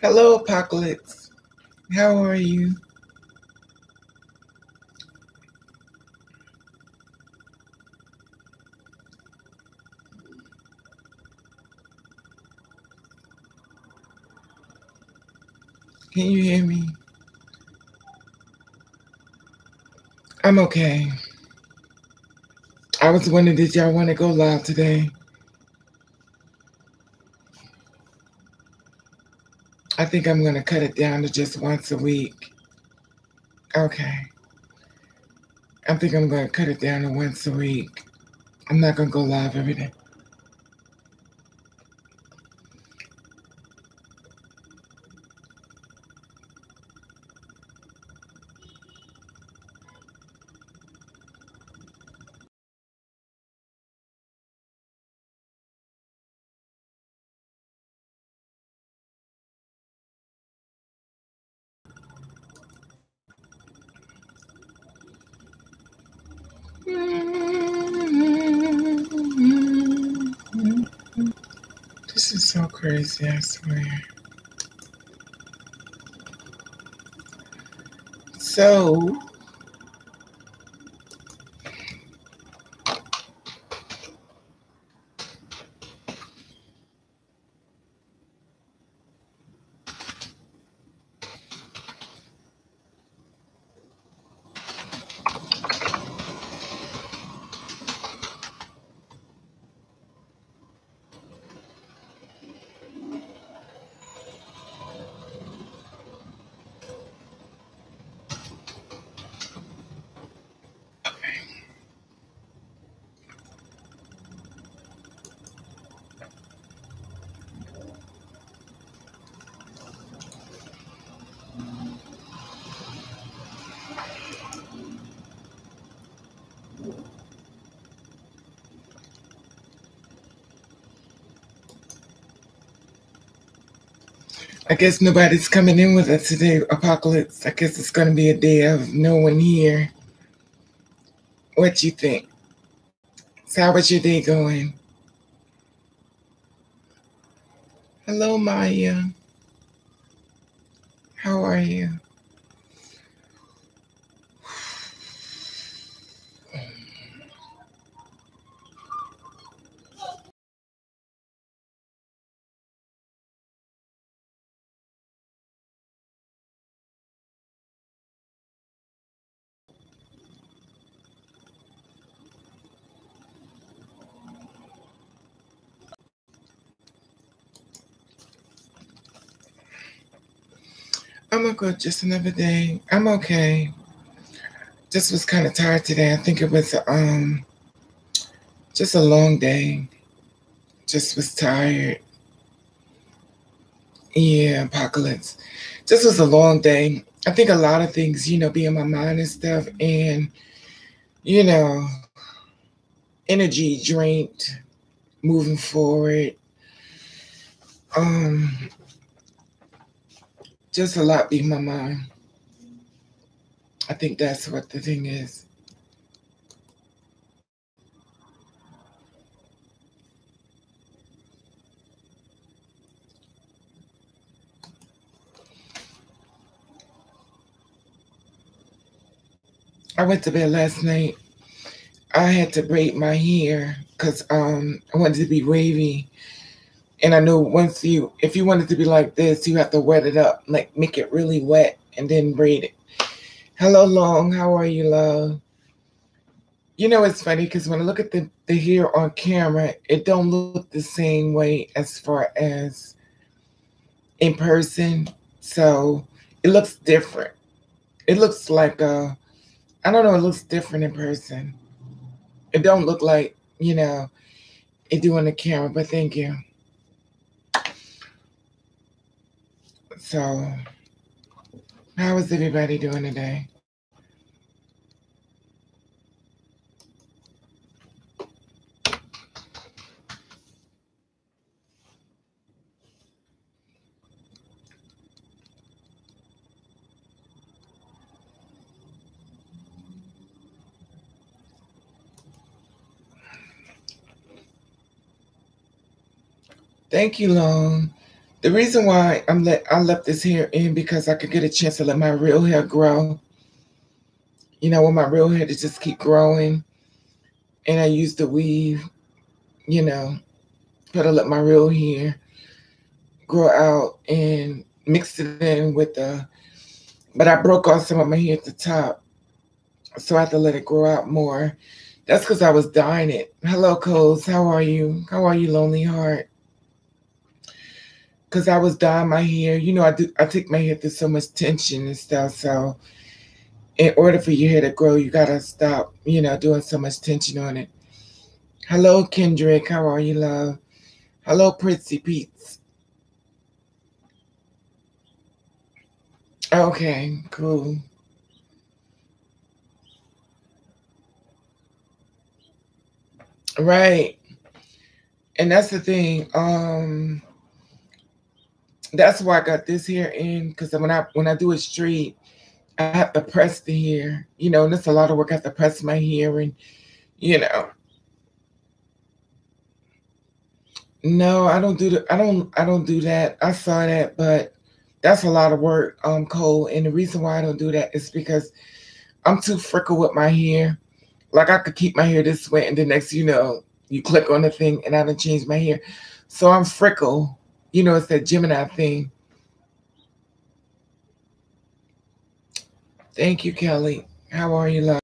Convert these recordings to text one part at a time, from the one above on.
Hello, Apocalypse. How are you? Can you hear me? I'm okay. I was wondering, did y'all want to go live today? I think I'm going to cut it down to just once a week. Okay. I think I'm going to cut it down to once a week. I'm not going to go live every day. This is so crazy, I swear. So, I guess nobody's coming in with us today, Apocalypse. I guess it's going to be a day of no one here. What you think? So how was your day going? Hello, Maya. How are you? I'm gonna go just another day. I'm okay. Just was kind of tired today. I think it was just a long day. Just was tired. Yeah, Apocalypse. Just was a long day. I think a lot of things, be in my mind and stuff, and you know, energy drained, moving forward. Um, just a lot be in my mind. I think that's what the thing is. I went to bed last night. I had to braid my hair because I wanted to be wavy, and I know if you want it to be like this, you have to wet it up, like make it really wet, and then braid it. Hello, Long. How are you, love? It's funny because when I look at the hair on camera, it don't look the same way as far as in person. So it looks different. It looks like I don't know. It looks different in person. It don't look like it do on the camera. But thank you. So how is everybody doing today? Thank you, Long. The reason why I left this hair in because I could get a chance to let my real hair grow. When my real hair to just keep growing, and I used the weave. You know, but I let my real hair grow out and mixed it in with the. But I broke off some of my hair at the top, so I had to let it grow out more. That's because I was dyeing it. Hello, Coles. How are you? How are you, Lonely Heart? Because I was dyeing my hair. I take my hair through so much tension and stuff. So in order for your hair to grow, you gotta stop, doing so much tension on it. Hello, Kendrick. How are you, love? Hello, Prissy Pete's. Okay, cool. Right. And that's the thing. That's why I got this hair in because when I do it straight, I have to press the hair. And it's a lot of work. I have to press my hair, and you know. No, I don't do the. I don't do that. I saw that, but that's a lot of work, Cole. And the reason why I don't do that is because I'm too frickle with my hair. Like I could keep my hair this way, and the next, you click on the thing, and I done change my hair. So I'm frickle. It's that Gemini thing. Thank you, Kelly. How are you, love?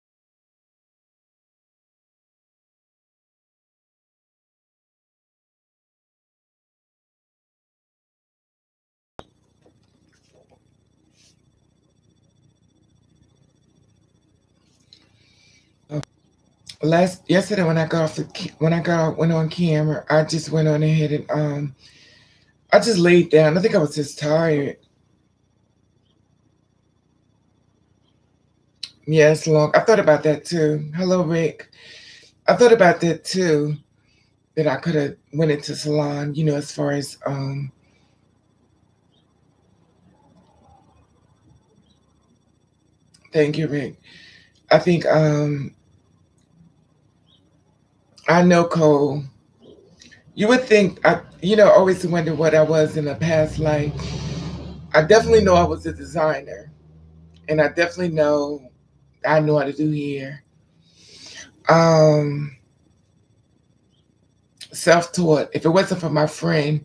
Last yesterday when I got off when I went on camera, I just went on ahead and I just laid down. I think I was just tired. Yes, long. I thought about that too. Hello, Rick. I thought about that too. That I could have went into salon. As far as Thank you, Rick. I think I know Cole. You would think always wonder what I was in a past life. I definitely know I was a designer, and I definitely know I know how to do hair. Um, Self-taught. If it wasn't for my friend,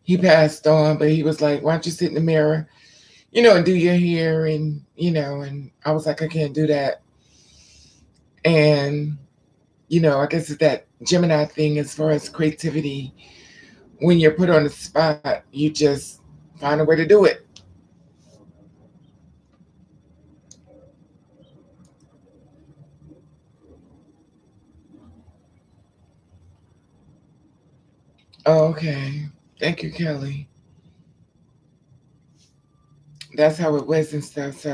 he passed on, but he was like, "Why don't you sit in the mirror, and do your hair?" And I was like, "I can't do that." And I guess it's that Gemini thing as far as creativity. When you're put on the spot, you just find a way to do it. Oh, okay. Thank you, Kelly. That's how it was and stuff.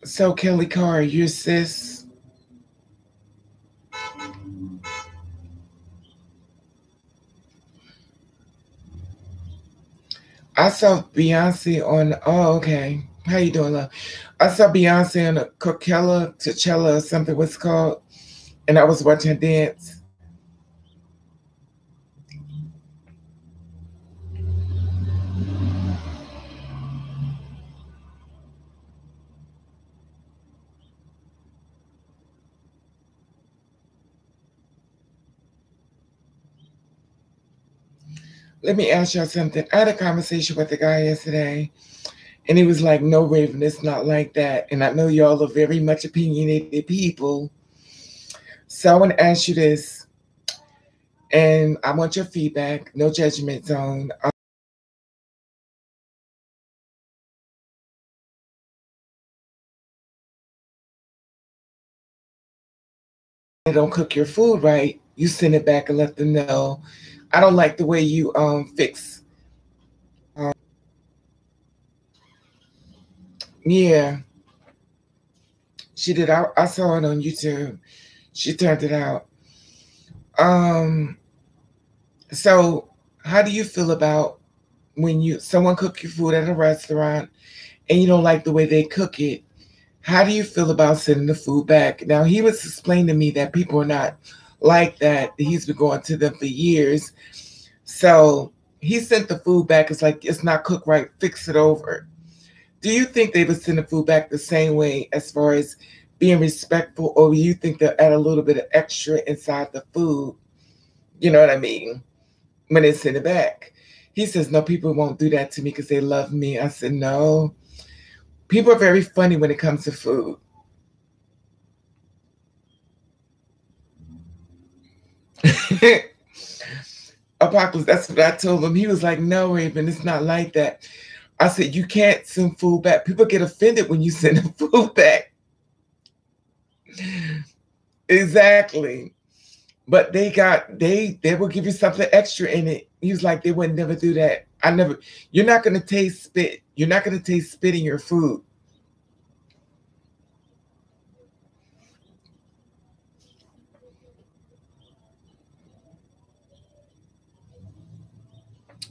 So Kelly Carr, your sis. I saw Beyonce on. Oh, okay. How you doing, love? I saw Beyonce on a Coachella, or something was called, and I was watching her dance. Let me ask y'all something. I had a conversation with a guy yesterday, and he was like, "No, Raven, it's not like that." And I know y'all are very much opinionated people, so I want to ask you this, and I want your feedback. No judgment zone. They don't cook your food right, you send it back and let them know, I don't like the way you fix. Yeah, she did. I saw it on YouTube. She turned it out. Um, so how do you feel about when you someone cook your food at a restaurant and you don't like the way they cook it? How do you feel about sending the food back? Now he was explaining to me that people are not like that. He's been going to them for years. So he sent the food back. It's like it's not cooked right. Fix it over. Do you think they would send the food back the same way as far as being respectful, or do you think they'll add a little bit of extra inside the food? You know what I mean? When they send it back. He says, no, people won't do that to me because they love me. I said, no. People are very funny when it comes to food. Apocalypse, that's what I told him. He was like, no, Raven, it's not like that. I said, you can't send food back. People get offended when you send the food back. Exactly. But they will give you something extra in it. He was like, they would never do that. You're not gonna taste spit. You're not gonna taste spit in your food.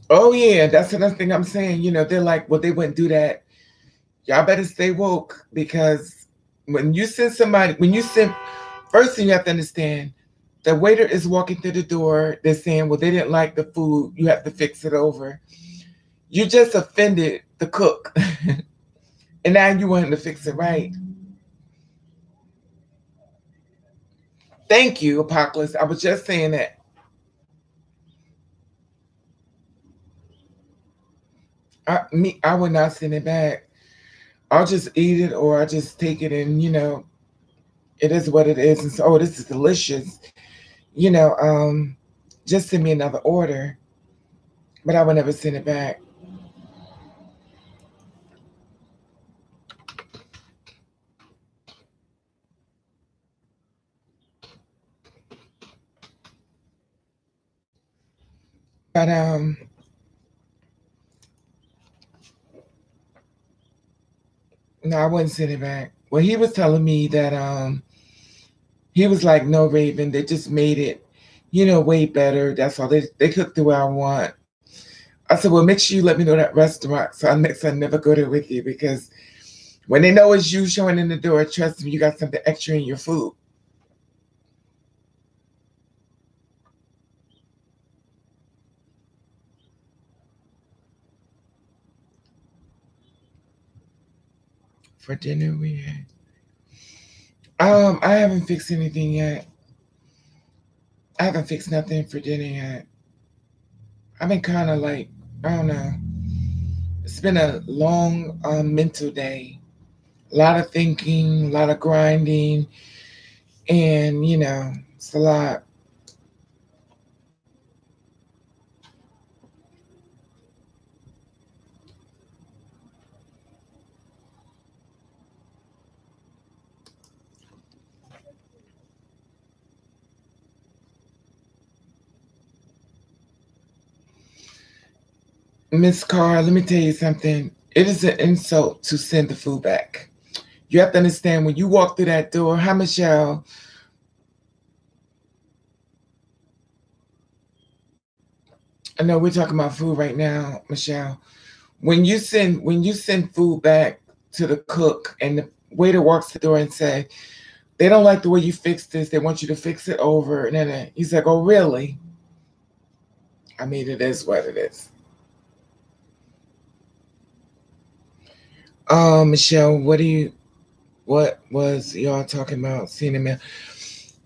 Oh yeah, that's another thing I'm saying. They're like, well, they wouldn't do that. Y'all better stay woke because when you send, first thing you have to understand, the waiter is walking through the door. They're saying, well, they didn't like the food. You have to fix it over. You just offended the cook, and now you want him to fix it right. Thank you, Apocalypse. I was just saying that. I would not send it back. I'll just eat it, or I just take it, and it is what it is. And so, oh, this is delicious. You know, um, just send me another order, but I would never send it back. But no, I wouldn't send it back. Well, he was telling me that he was like, no, Raven, they just made it, way better. That's all. They cooked the way I want. I said, well, make sure you let me know that restaurant so next time I never go there with you, because when they know it's you showing in the door, trust me, you got something extra in your food. For dinner we had. I haven't fixed anything yet. I haven't fixed nothing for dinner yet. I've been kind of like, I don't know. It's been a long mental day. A lot of thinking, a lot of grinding, and it's a lot. Miss Carr, let me tell you something. It is an insult to send the food back. You have to understand when you walk through that door. Hi, Michelle. I know we're talking about food right now, Michelle. When you send food back to the cook and the waiter walks the door and say they don't like the way you fix this, they want you to fix it over, and then he's like, "Oh, really?" I mean, it is what it is. Michelle, what was y'all talking about? Seeing a man?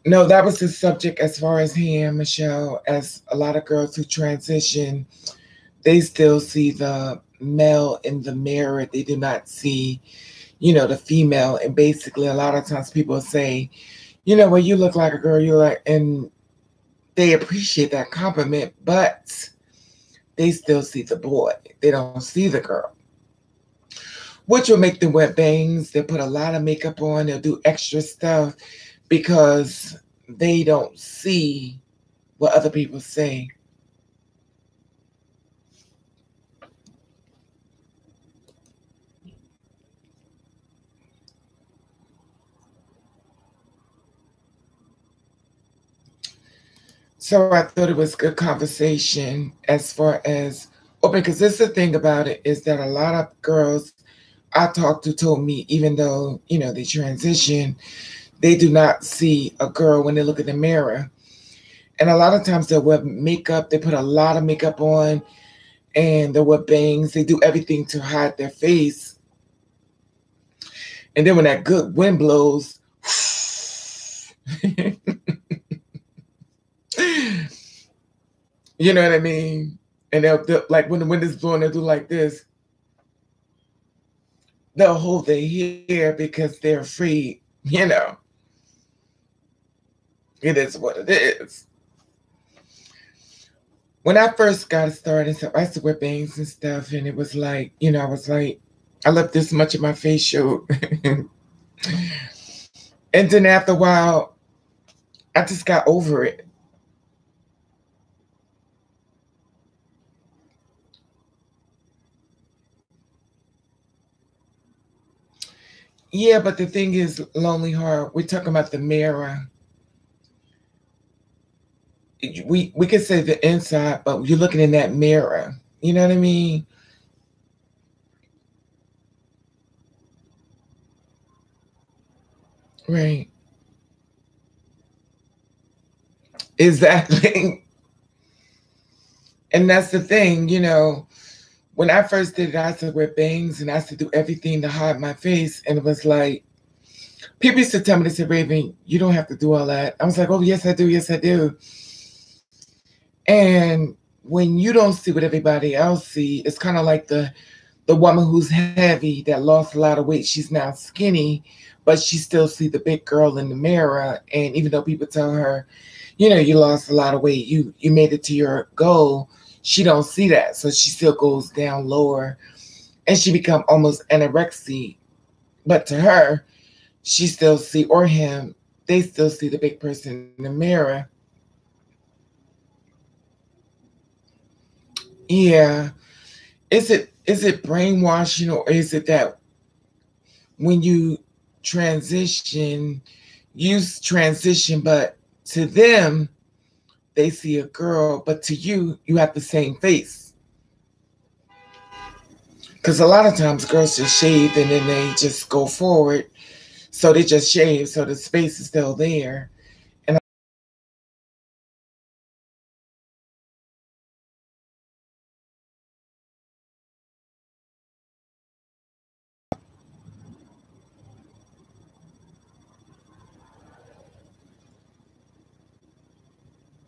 No, that was the subject as far as him, Michelle. As a lot of girls who transition, they still see the male in the mirror. They do not see, the female. And basically, a lot of times people say, well, you look like a girl. You like, and they appreciate that compliment, but they still see the boy. They don't see the girl. Which will make them wear bangs. They'll put a lot of makeup on. They'll do extra stuff because they don't see what other people say. So I thought it was good conversation as far as open, because this is the thing about it is that a lot of girls I talked to told me even though they transition, they do not see a girl when they look in the mirror. And a lot of times they'll wear makeup. They put a lot of makeup on, and they'll wear bangs. They do everything to hide their face. And then when that good wind blows, you know what I mean? And they'll like when the wind is blowing, they'll do like this. They'll hold their hair because they're afraid. It is what it is. When I first got started, so I used to wear bangs and stuff, and it was like, I was like, I left this much of my face show. And then after a while, I just got over it. Yeah, but the thing is, Lonely Heart, we're talking about the mirror. We could say the inside, but you're looking in that mirror. You know what I mean? Right. Exactly. And that's the thing, when I first did it, I used to wear bangs and I used to do everything to hide my face. And it was like, people used to tell me, they said, Raven, you don't have to do all that. I was like, oh, yes, I do. Yes, I do. And when you don't see what everybody else see, it's kind of like the woman who's heavy that lost a lot of weight. She's now skinny, but she still see the big girl in the mirror. And even though people tell her, you lost a lot of weight, you made it to your goal, she don't see that. So she still goes down lower and she become almost anorexia. But to her, she still see, or him, they still see the big person in the mirror. Yeah. Is it brainwashing, or is it that when you transition, you transition, but to them, they see a girl, but to you, you have the same face. Because a lot of times girls just shave and then they just go forward. So they just shave, so the space is still there. And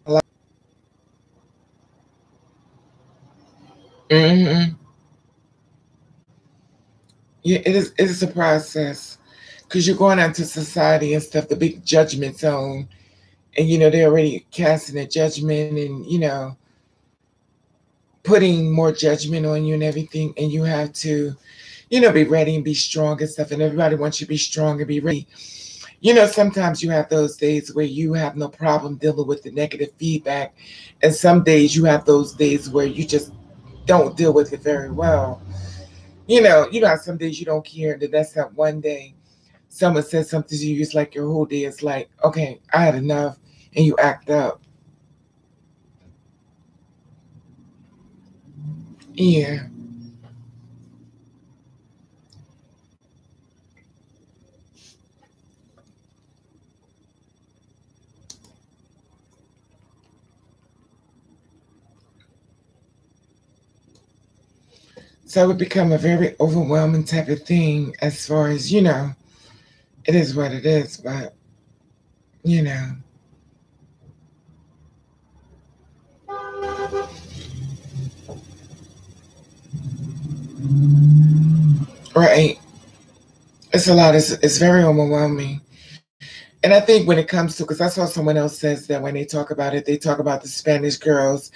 a lot, mm-hmm. Yeah, it is a process because you're going out into society and stuff, the big judgment zone, and they're already casting a judgment, and putting more judgment on you and everything, and you have to be ready and be strong and stuff, and everybody wants you to be strong and be ready. Sometimes you have those days where you have no problem dealing with the negative feedback, and some days you have those days where you just don't deal with it very well. You know how some days you don't care, and then that's that one day someone says something to you, it's like your whole day is like, okay, I had enough, and you act up. Yeah. So it would become a very overwhelming type of thing as far as, it is what it is, but, you know, right. It's a lot. It's very overwhelming. And I think when it comes to, because I saw someone else says that when they talk about it, they talk about the Spanish girls,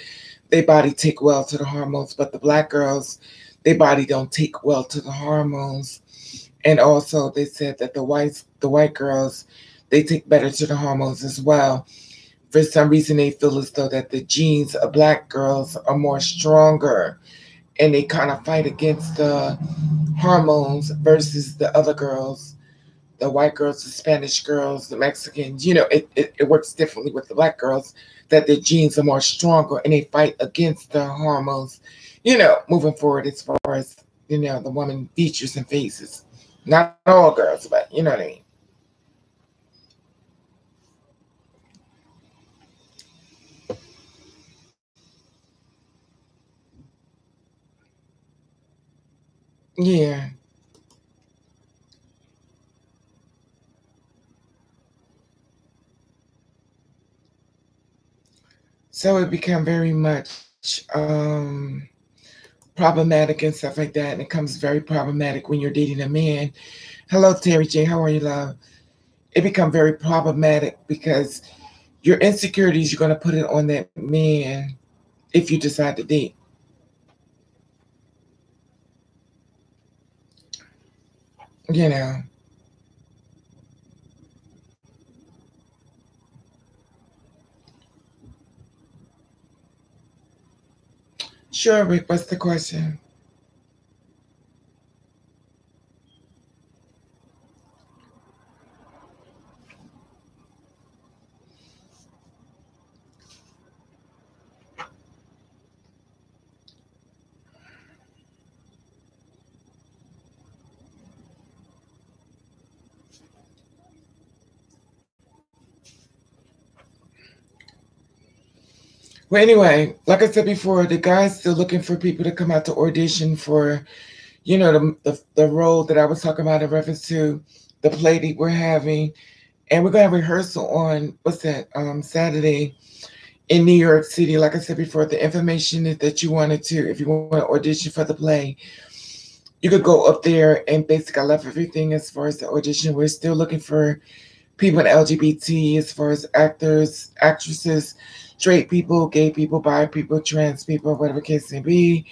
their body take well to the hormones, but the black girls, their body don't take well to the hormones. And also they said that the white girls, they take better to the hormones as well. For some reason they feel as though that the genes of black girls are more stronger, and they kind of fight against the hormones versus the other girls, the white girls, the Spanish girls, the Mexicans. It works differently with the black girls, that their genes are more stronger and they fight against the hormones, moving forward as far as, the woman features and faces. Not all girls, but you know what I mean. Yeah. So it become very much problematic and stuff like that. And it comes very problematic when you're dating a man. Hello, Terry J. How are you, love? It become very problematic because your insecurities, you're going to put it on that man if you decide to date. You know. Sure, Rick, what's the question? Well, anyway, like I said before, the guy's still looking for people to come out to audition for, the role that I was talking about in reference to the play that we're having. And we're going to have rehearsal on, what's that, Saturday in New York City. Like I said before, the information is that you wanted to, if you want to audition for the play, you could go up there, and basically I left everything as far as the audition. We're still looking for people in LGBT, as far as actors, actresses, straight people, gay people, bi people, trans people, whatever case may be.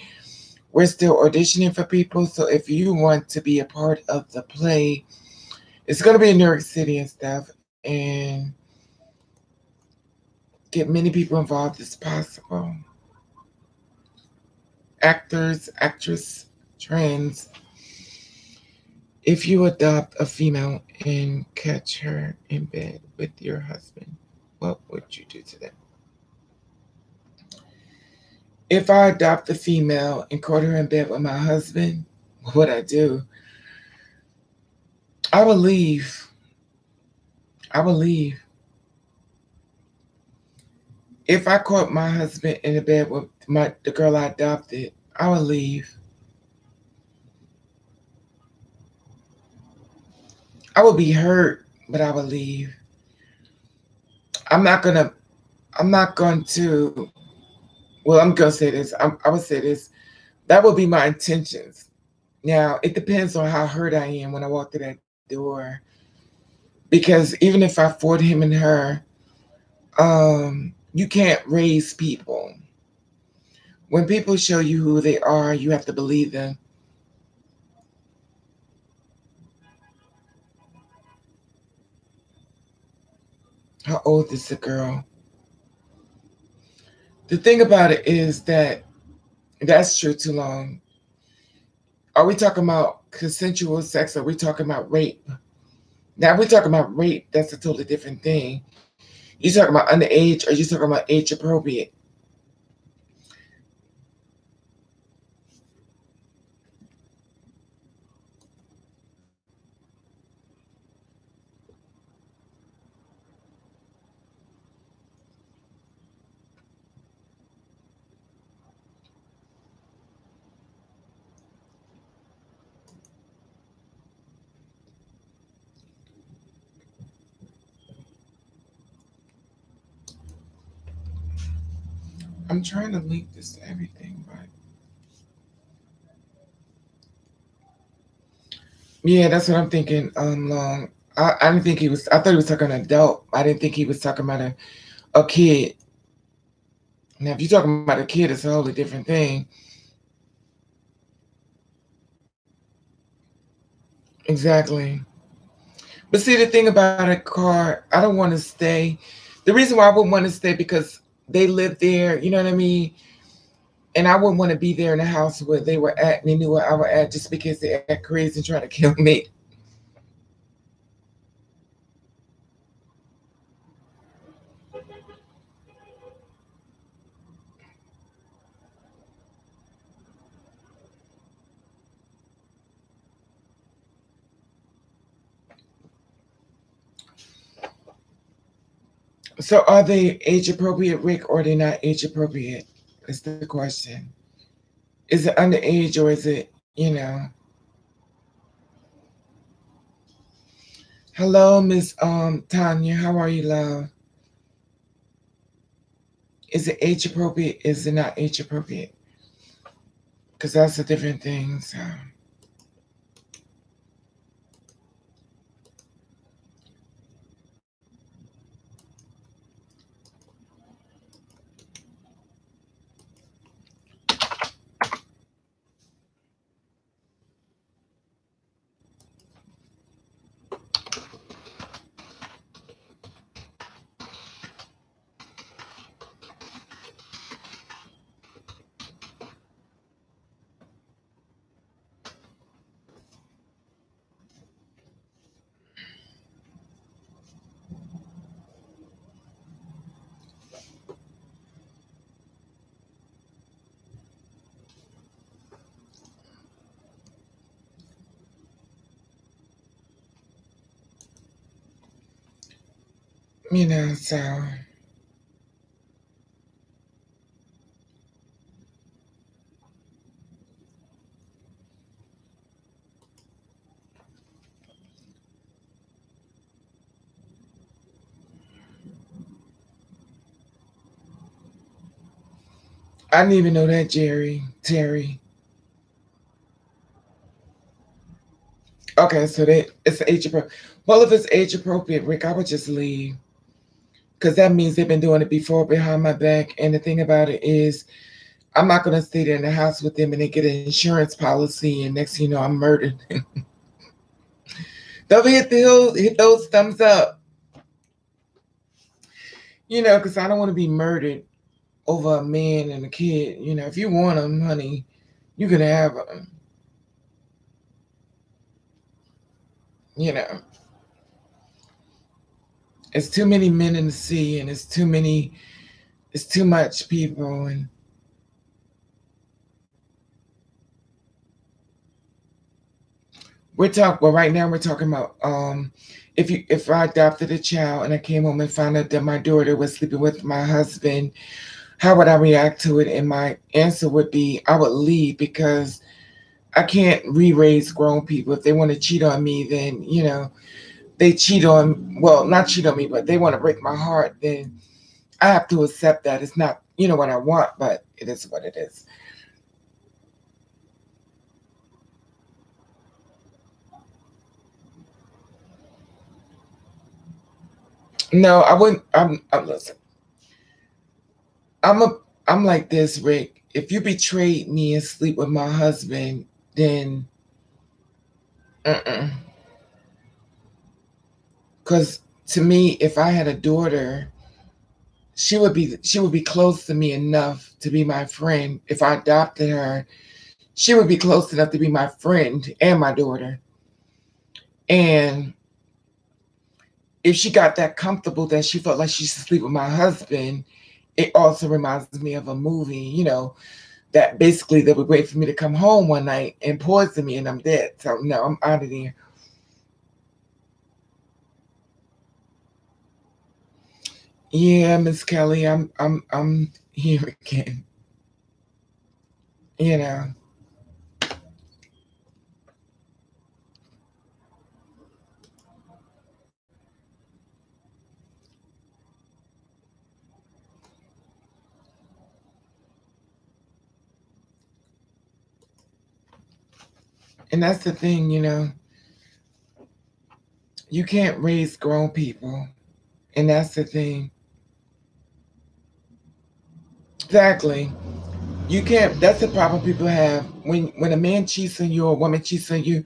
We're still auditioning for people. So if you want to be a part of the play, it's going to be in New York City and stuff, and get many people involved as possible. Actors, actress, trans. If you adopt a female and catch her in bed with your husband, what would you do to them? If I adopt a female and caught her in bed with my husband, what would I do? I would leave. I would leave. If I caught my husband in the bed with the girl I adopted, I would leave. I would be hurt, but I would leave. I'm not gonna. I'm not going to. Well, I'm gonna say this. I would say this. That would be my intentions. Now it depends on how hurt I am when I walk through that door. Because even if I fought him and her, you can't raise people. When people show you who they are, you have to believe them. How old is the girl? The thing about it is that That's true, too long. Are we talking about consensual sex? Or are we talking about rape? Now, if we're talking about rape, that's a totally different thing. You talking about underage, or you talking about age appropriate? I'm trying to link this to everything, but yeah, that's what I'm thinking. Long. I didn't think he was. I thought he was talking adult. I didn't think he was talking about a kid. Now, if you're talking about a kid, it's a wholly different thing. Exactly. But see, the thing about a car, I don't want to stay. The reason why I wouldn't want to stay because they live there. You know what I mean? And I wouldn't want to be there in the house where they were at and they knew where I was at just because they act crazy and try to kill me. So are they age appropriate, Rick, or are they not age appropriate? Is the question. Is it underage or is it, Hello, Miss Tanya. How are you, love? Is it age appropriate? Is it not age appropriate? Because that's a different thing. So, so I didn't even know that, Terry. Okay, so it's age appropriate. Well, if it's age appropriate, Rick, I would just leave because that means they've been doing it before behind my back. And the thing about it is, I'm not gonna stay there in the house with them and they get an insurance policy, and next thing you know, I'm murdered. Don't hit those thumbs up, because I don't want to be murdered over a man and a kid. If you want them, honey, you can have them. You know, it's too many men in the sea, and it's too much people, and well, right now we're talking about if I adopted a child and I came home and found out that my daughter was sleeping with my husband, how would I react to it? And my answer would be I would leave because I can't re-raise grown people. If they want to cheat on me, then they cheat on, well, not cheat on me, but they want to break my heart, then I have to accept that. It's not what I want, but it is what it is. No, I wouldn't. I'm listen. I'm a I'm like this, Rick. If you betrayed me and sleep with my husband, then because to me, if I had a daughter, she would be close to me enough to be my friend. If I adopted her, she would be close enough to be my friend and my daughter. And if she got that comfortable that she felt like she should sleep with my husband, it also reminds me of a movie, that basically they would wait for me to come home one night and poison me and I'm dead. So no, I'm out of there. Yeah, Miss Kelly, I'm here again. You know, and that's the thing, you can't raise grown people, and that's the thing. Exactly. You can't. That's the problem people have when a man cheats on you or a woman cheats on you.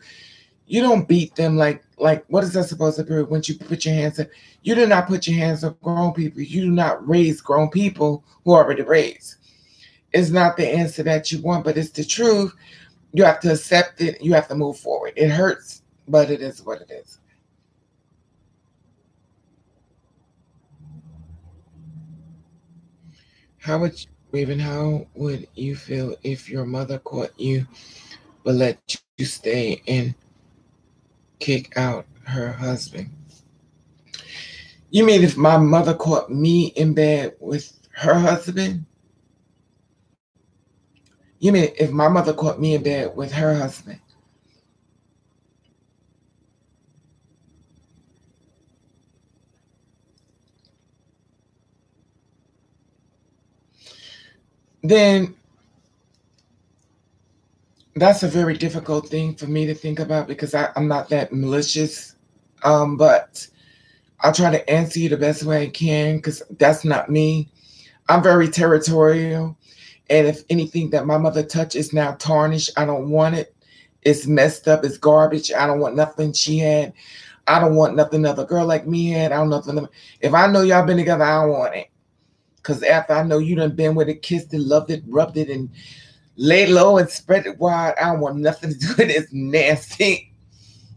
You don't beat them like what is that supposed to prove? Once you put your hands up, you do not put your hands on grown people. You do not raise grown people who are already raised. It's not the answer that you want, but it's the truth. You have to accept it. You have to move forward. It hurts, but it is what it is. How would Raven? How would you feel if your mother caught you but let you stay and kick out her husband? You mean if my mother caught me in bed with her husband? You mean if my mother caught me in bed with her husband? Then that's a very difficult thing for me to think about because I'm not that malicious. But I'll try to answer you the best way I can because that's not me. I'm very territorial. And if anything that my mother touched is now tarnished, I don't want it. It's messed up. It's garbage. I don't want nothing she had. I don't want nothing another girl like me had. I don't know nothing. If I know y'all been together, I don't want it. Because after I know you done been with it, kissed it, loved it, rubbed it, and lay low and spread it wide, I don't want nothing to do with it. It's nasty.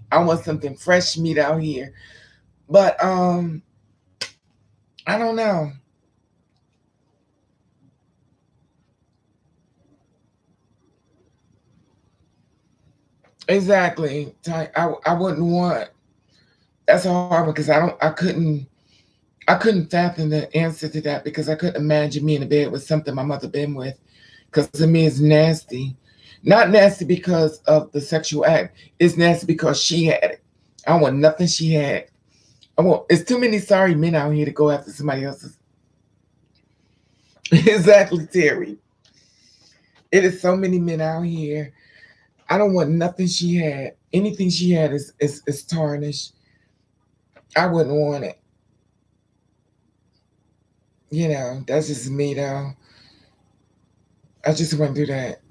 I want something fresh meat out here. But I don't know. Exactly. I wouldn't want. That's a hard one because I couldn't fathom the answer to that because I couldn't imagine me in a bed with something my mother been with. Because to me it's nasty. Not nasty because of the sexual act. It's nasty because she had it. I want nothing she had. I want it's too many sorry men out here to go after somebody else's. Exactly, Terry. It is so many men out here. I don't want nothing she had. Anything she had is tarnished. I wouldn't want it. That's just me though. I just wouldn't do that.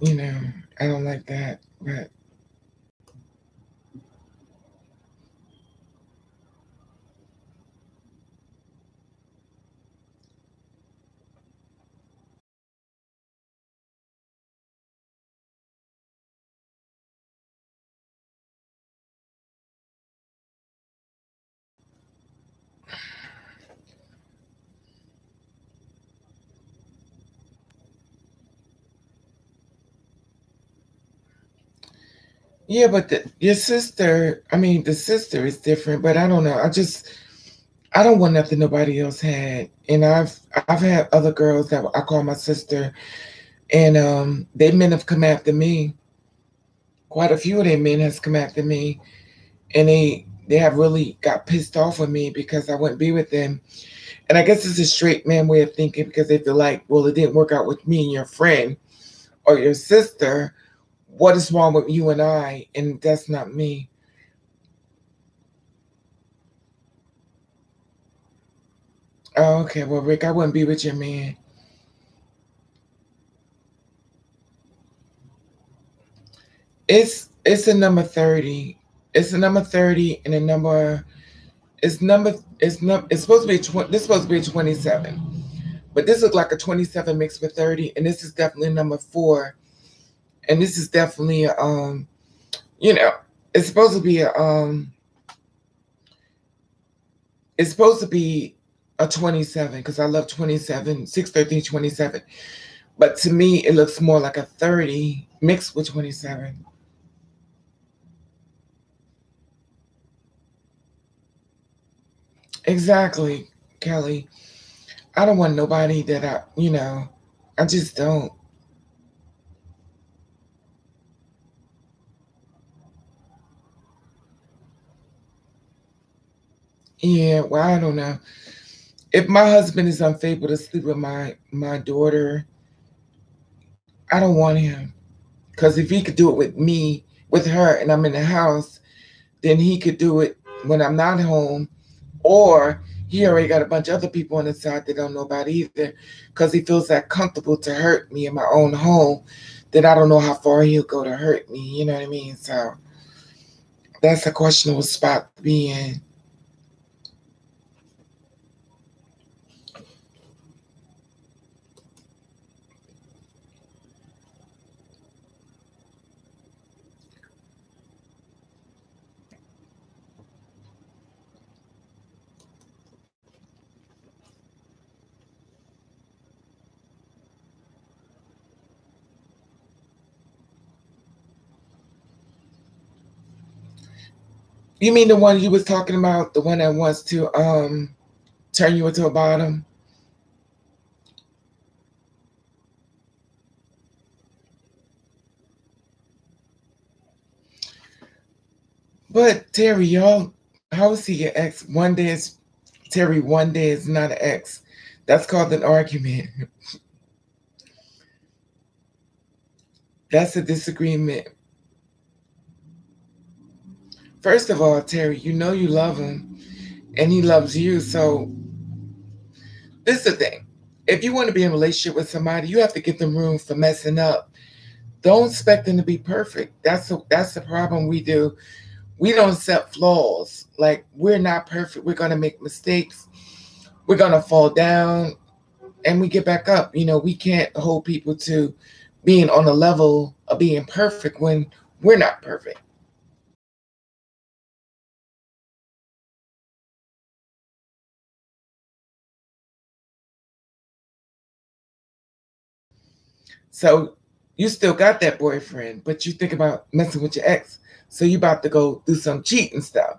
I don't like that. But yeah, but your sister, I mean, the sister is different, but I don't know. I don't want nothing nobody else had. And I've had other girls that I call my sister, and they men have come after me. Quite a few of them men has come after me, and they have really got pissed off with me because I wouldn't be with them. And I guess it's a straight man way of thinking because they feel like, well, it didn't work out with me and your friend or your sister. What is wrong with you and I? And that's not me. Oh, okay. Well, Rick, I wouldn't be with your man. It's a number 30. It's a number 30 and a number it's number it's supposed to be this is supposed to be 27. But this looks like a 27 mixed with 30, and this is definitely number 4. And this is definitely you know, it's supposed to be it's supposed to be a 27 because I love 27, 6, 13, 27. But to me, it looks more like a 30 mixed with 27. Exactly, Kelly. I don't want nobody that I just don't. Yeah, well, I don't know. If my husband is unfaithful to sleep with my daughter, I don't want him. Because if he could do it with me, with her, and I'm in the house, then he could do it when I'm not home. Or he already got a bunch of other people on his side that don't know about either. Because he feels that comfortable to hurt me in my own home, that I don't know how far he'll go to hurt me. You know what I mean? So that's a questionable spot to be in. You mean the one you was talking about, the one that wants to turn you into a bottom? But Terry, y'all, how is he your ex? One day is Terry, one day is not an ex. That's called an argument. That's a disagreement. First of all, Terry, you know you love him and he loves you. So this is the thing. If you want to be in a relationship with somebody, you have to give them room for messing up. Don't expect them to be perfect. That's the problem we do. We don't accept flaws. Like we're not perfect. We're gonna make mistakes. We're gonna fall down and we get back up. We can't hold people to being on a level of being perfect when we're not perfect. So you still got that boyfriend, but you think about messing with your ex. So you about to go do some cheating stuff.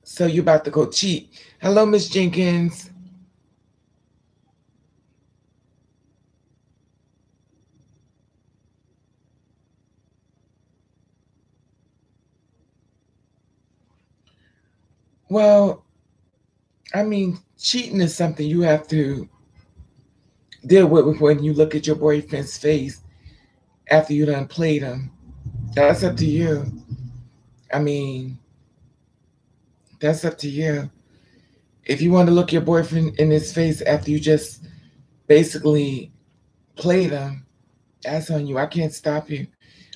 So you about to go cheat. Hello, Miss Jenkins. Well, I mean, cheating is something you have to deal with when you look at your boyfriend's face after you done played him. That's up to you. I mean, that's up to you. If you want to look your boyfriend in his face after you just basically played him, that's on you. I can't stop you.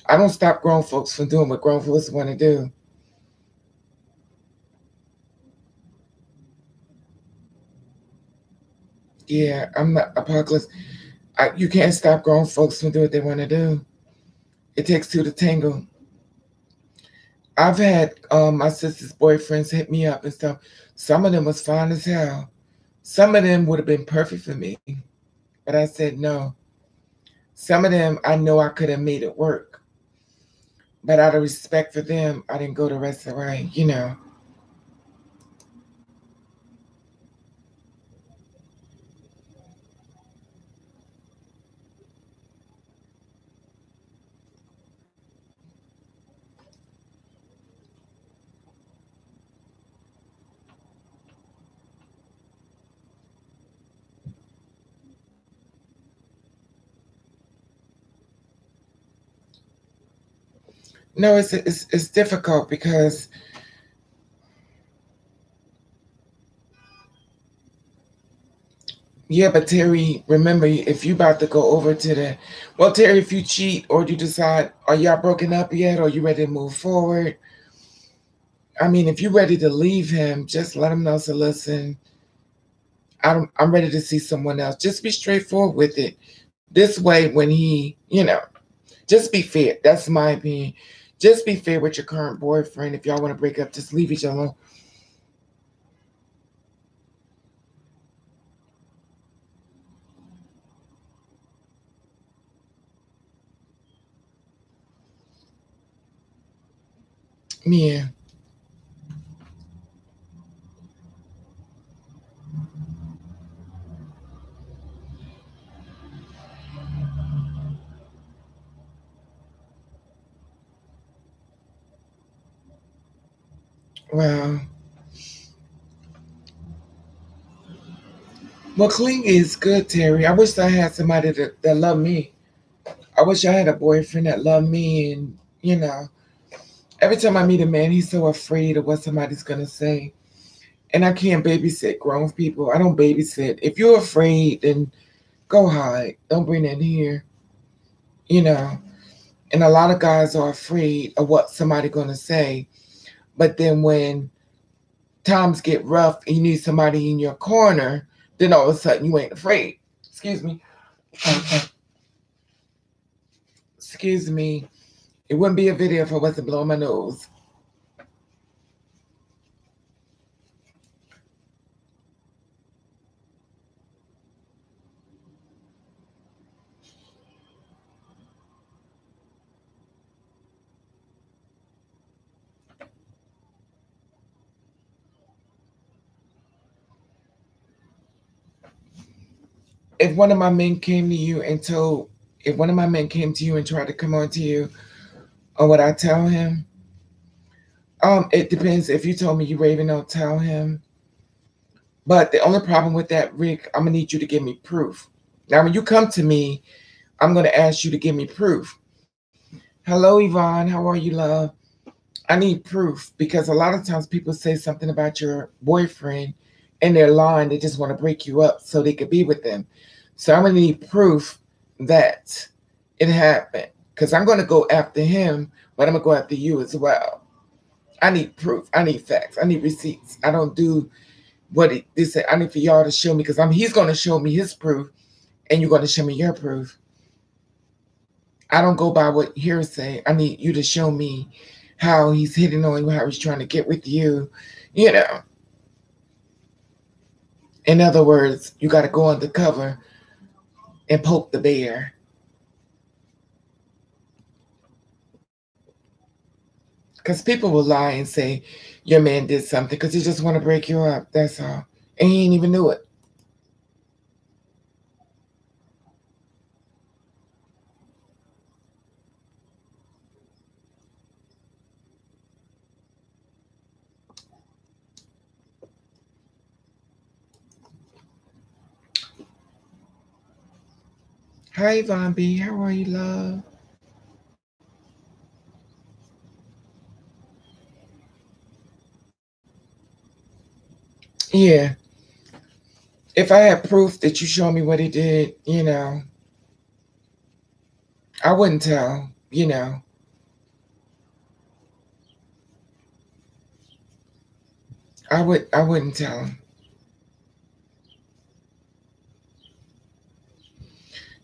I don't stop grown folks from doing what grown folks want to do. Yeah, I'm not apocalypse. You can't stop grown folks from doing what they want to do. It takes two to tangle. I've had my sister's boyfriends hit me up and stuff. Some of them was fine as hell. Some of them would have been perfect for me, but I said no. Some of them I know I could have made it work, but out of respect for them, I didn't go the rest of the way. No, it's difficult because yeah, but Terry, remember if you about to go over to the well, Terry, if you cheat or you decide, are y'all broken up yet or you ready to move forward? I mean, if you're ready to leave him, just let him know. So listen, I'm ready to see someone else. Just be straightforward with it. This way, when just be fair. That's my opinion. Just be fair with your current boyfriend. If y'all want to break up, just leave each other alone. Yeah. Well, clean is good, Terry. I wish I had somebody that loved me. I wish I had a boyfriend that loved me, and every time I meet a man, he's so afraid of what somebody's gonna say. And I can't babysit grown people. I don't babysit. If you're afraid, then go hide. Don't bring it here. You know. And a lot of guys are afraid of what somebody gonna say. But then when times get rough and you need somebody in your corner, then all of a sudden you ain't afraid. Excuse me. Excuse me. It wouldn't be a video if I wasn't blowing my nose. If one of my men came to you and told, if one of my men came to you and tried to come on to you, or would I tell him? It depends. If you told me you raving, don't tell him. But the only problem with that, Rick, I'm gonna need you to give me proof. Now, when you come to me, I'm gonna ask you to give me proof. Hello, Yvonne. How are you, love? I need proof because a lot of times people say something about your boyfriend and they're lying. They just want to break you up so they could be with them. So I'm gonna need proof that it happened because I'm gonna go after him, but I'm gonna go after you as well. I need proof. I need facts. I need receipts. I don't do what they say. I need for y'all to show me because he's gonna show me his proof and you're gonna show me your proof. I don't go by what hearsay. I need you to show me how he's hitting on you, how he's trying to get with you. You know, in other words, you got to go undercover and poke the bear. Because people will lie and say your man did something because he just want to break you up. That's all. And he ain't even knew it. Hi, Von B. How are you, love? Yeah. If I had proof that you show me what he did, I wouldn't tell. I wouldn't tell him.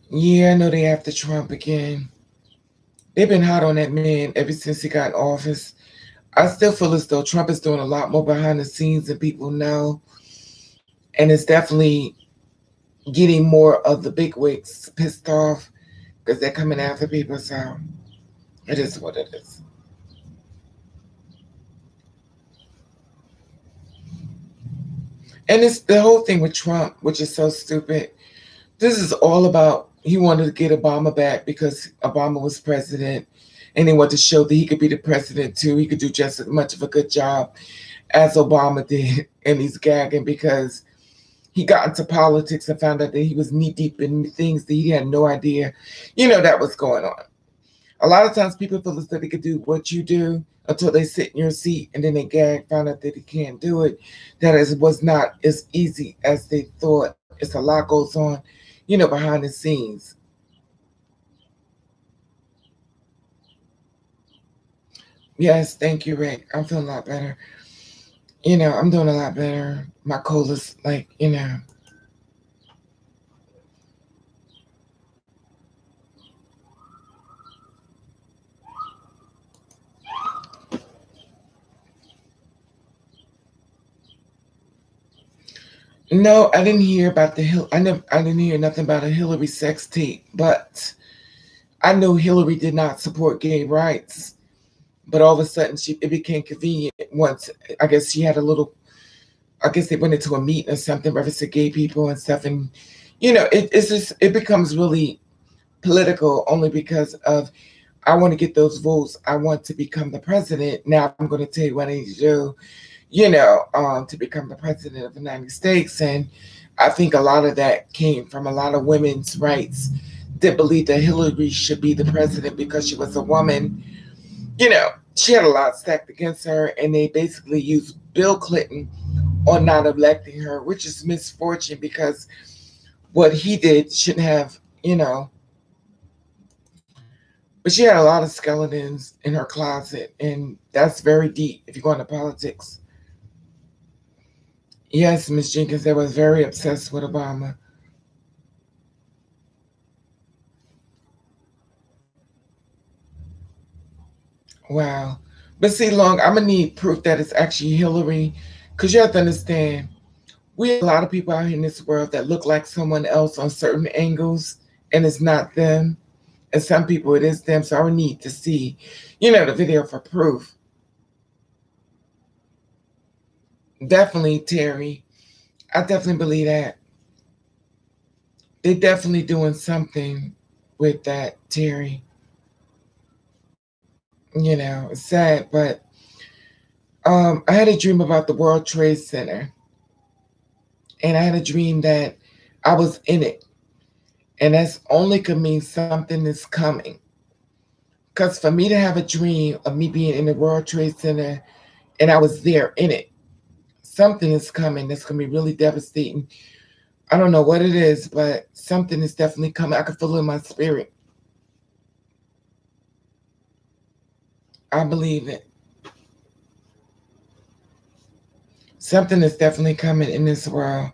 Yeah, I know they after Trump again. They've been hot on that man ever since he got in office. I still feel as though Trump is doing a lot more behind the scenes than people know. And it's definitely getting more of the bigwigs pissed off because they're coming after people. So it is what it is. And it's the whole thing with Trump, which is so stupid. This is all about he wanted to get Obama back because Obama was president and he wanted to show that he could be the president too. He could do just as much of a good job as Obama did. And he's gagging because he got into politics and found out that he was knee deep in things that he had no idea, that was going on. A lot of times people feel as though they could do what you do until they sit in your seat and then they gag, find out that they can't do it. That is was not as easy as they thought. It's a lot goes on, behind the scenes. Yes, thank you, Rick. I'm feeling a lot better. I'm doing a lot better. My cold is like. No, I didn't hear about the Hill. I didn't hear nothing about a Hillary sex tape, but I know Hillary did not support gay rights. But all of a sudden, it became convenient once. I guess she had a little. I guess they went into a meeting or something, reference to gay people and stuff, and it's just it becomes really political only because of I want to get those votes. I want to become the president. Now I'm going to tell you what I need to do, to become the president of the United States. And I think a lot of that came from a lot of women's rights that believed that Hillary should be the president because she was a woman. You know, she had a lot stacked against her, and they basically used Bill Clinton on not electing her, which is misfortune because what he did shouldn't have. But she had a lot of skeletons in her closet, and that's very deep if you go into politics. Yes, Miss Jenkins, they was very obsessed with Obama. Wow. But see, Long, I'm gonna need proof that it's actually Hillary, because you have to understand, we have a lot of people out here in this world that look like someone else on certain angles, and it's not them. And some people it is them. So I would need to see, the video for proof. Definitely, Terry. I definitely believe that. They're definitely doing something with that, Terry. It's sad, but I had a dream about the World Trade Center, and I had a dream that I was in it, and that's only could mean something is coming. Because for me to have a dream of me being in the World Trade Center and I was there in it, something is coming that's gonna be really devastating. I don't know what it is, but something is definitely coming. I can feel it in my spirit. I believe it. Something is definitely coming in this world.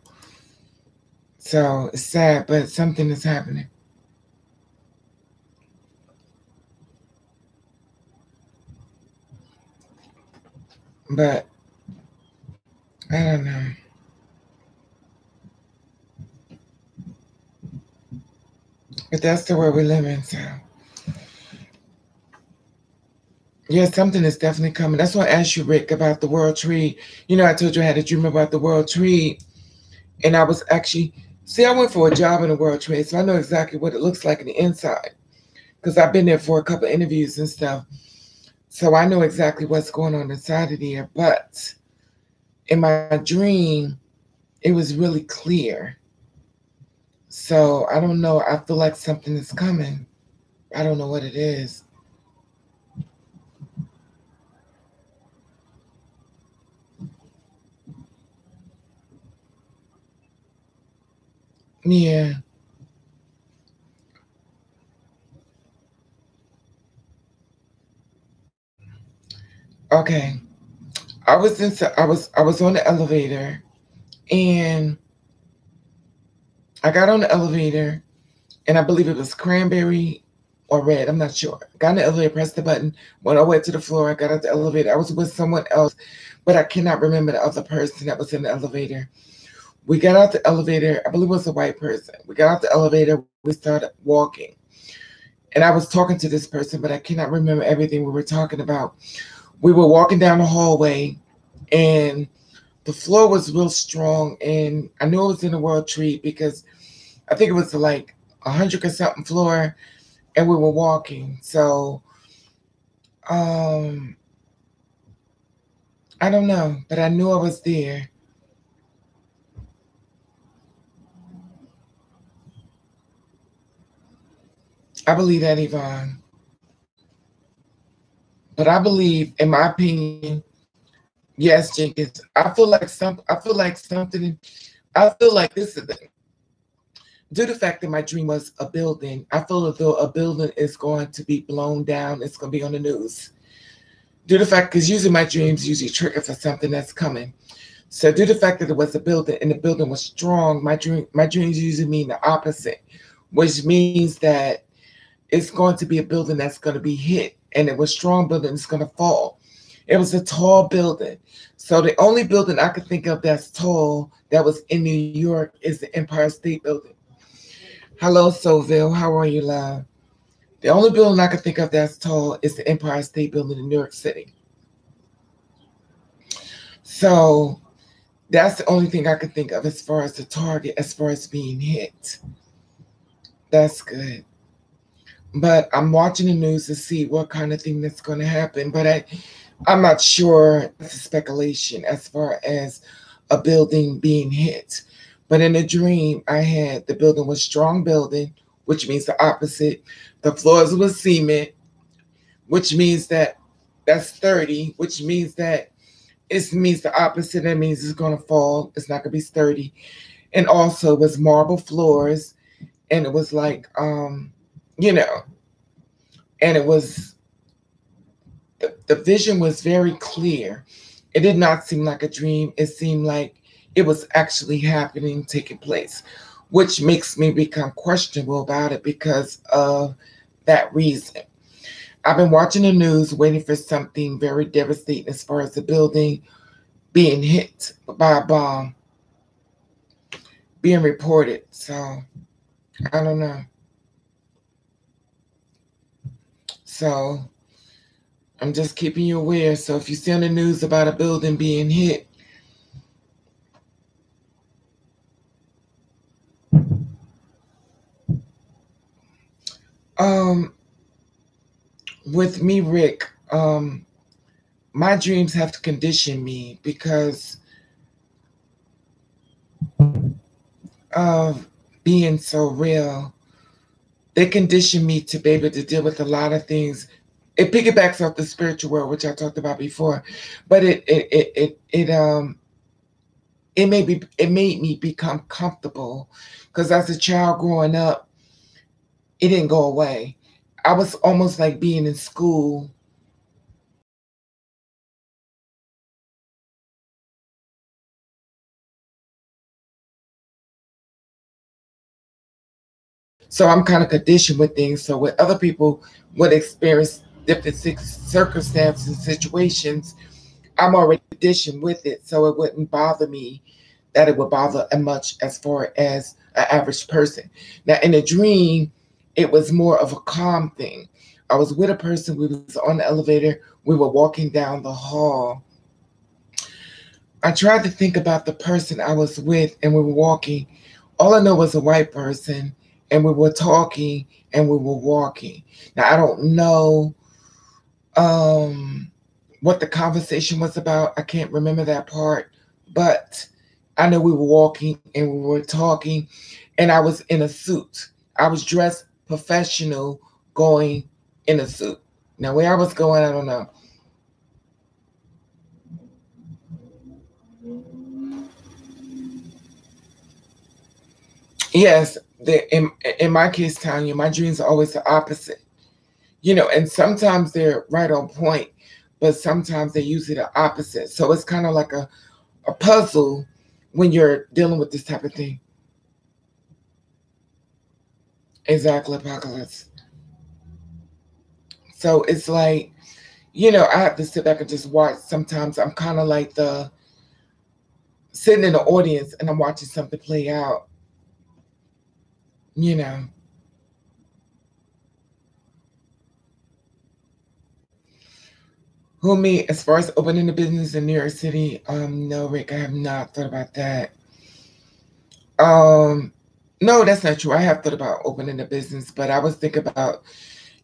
So it's sad, but something is happening. But I don't know. But that's the world we live in. So yeah, something is definitely coming. That's why I asked you, Rick, about the World Tree. I told you I had a dream about the World Tree, and I was actually see. I went for a job in the World Trade, so I know exactly what it looks like in the inside because I've been there for a couple of interviews and stuff. So I know exactly what's going on inside of there. But in my dream, it was really clear. So I don't know. I feel like something is coming. I don't know what it is. Yeah. Okay. I was on the elevator, and I got on the elevator, and I believe it was cranberry or red. I'm not sure. Got in the elevator, pressed the button, went all the way to the floor. I got out the elevator. I was with someone else, but I cannot remember the other person that was in the elevator. We got out the elevator. I believe it was a white person. We got out the elevator. We started walking. And I was talking to this person, but I cannot remember everything we were talking about. We were walking down the hallway, and the floor was real strong. And I knew it was in the World Tree because I think it was like 100 or something floor, and we were walking. So, um, I don't know, but I knew I was there. I believe that, Yvonne. But I believe, in my opinion, yes, Jenkins. I feel like something. I feel like this is the due to the fact that my dream was a building. I feel as though a building is going to be blown down. It's going to be on the news. Due to the fact, because usually my dreams usually trigger for something that's coming. So due to the fact that it was a building and the building was strong, my dreams usually mean the opposite, which means that it's going to be a building that's going to be hit, and it was strong building that's going to fall. It was a tall building. So the only building I could think of that's tall that was in New York is the Empire State Building. Hello, Soville. How are you, love? The only building I could think of that's tall is the Empire State Building in New York City. So that's the only thing I could think of as far as the target, as far as being hit. That's good. But I'm watching the news to see what kind of thing that's going to happen. But I'm not sure. It's a speculation as far as a building being hit. But in a dream, I had the building was strong building, which means the opposite. The floors was cement, which means that that's 30, which means that it means the opposite. That means it's going to fall. It's not going to be sturdy. And also it was marble floors, and it was like, you know, and it was the vision was very clear. It did not seem like a dream. It seemed like it was actually happening, taking place, which makes me become questionable about it because of that reason. I've been watching the news, waiting for something very devastating as far as the building being hit by a bomb being reported. So I don't know. So I'm just keeping you aware. So if you see on the news about a building being hit, um, with me, Rick, my dreams have to condition me because of being so real. They condition me to be able to deal with a lot of things. It piggybacks off the spiritual world, which I talked about before, but it made me become comfortable because as a child growing up, it didn't go away. I was almost like being in school. So I'm kind of conditioned with things. So with other people would experience different circumstances and situations, I'm already conditioned with it. So it wouldn't bother me that it would bother as much as far as an average person. Now in a dream, it was more of a calm thing. I was with a person, we was on the elevator, we were walking down the hall. I tried to think about the person I was with and we were walking. All I know was a white person and we were talking and we were walking. Now I don't know um what the conversation was about. I can't remember that part, but I know we were walking and we were talking and I was in a suit. I was dressed professional going in a suit. Now where I was going, I don't know. Yes, in my case, Tanya, my dreams are always the opposite. And sometimes they're right on point, but sometimes they're usually the opposite. So it's kind of like a puzzle when you're dealing with this type of thing. Exactly, apocalypse. So it's like, I have to sit back and just watch. Sometimes I'm kind of like the sitting in the audience and I'm watching something play out, you know. Who me, as far as opening a business in New York City, no, Rick, I have not thought about that. Um, no, that's not true. I have thought about opening a business, but I was thinking about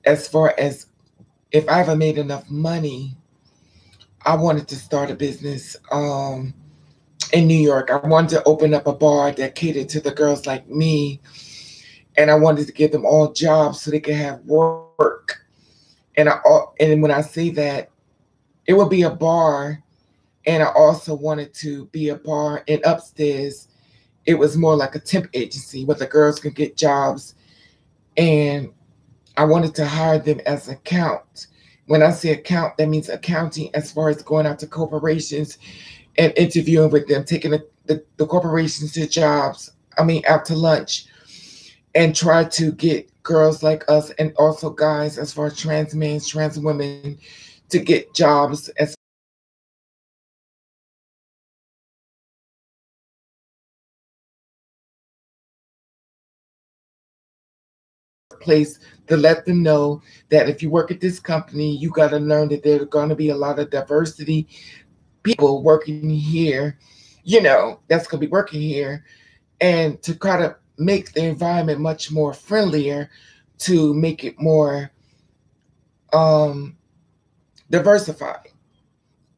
as far as if I ever made enough money, I wanted to start a business in New York. I wanted to open up a bar that catered to the girls like me, and I wanted to give them all jobs so they could have work. And when I say that, it would be a bar, and I also wanted to be a bar. And upstairs, it was more like a temp agency where the girls could get jobs, and I wanted to hire them as an account. When I say account, that means accounting as far as going out to corporations and interviewing with them, taking the corporations to jobs, I mean, out to lunch, and try to get girls like us and also guys, as far as trans men, trans women, to get jobs as place to let them know that if you work at this company, you got to learn that there's going to be a lot of diversity people working here, that's going to be working here, and to try to make the environment much more friendlier, to make it more um, diversified.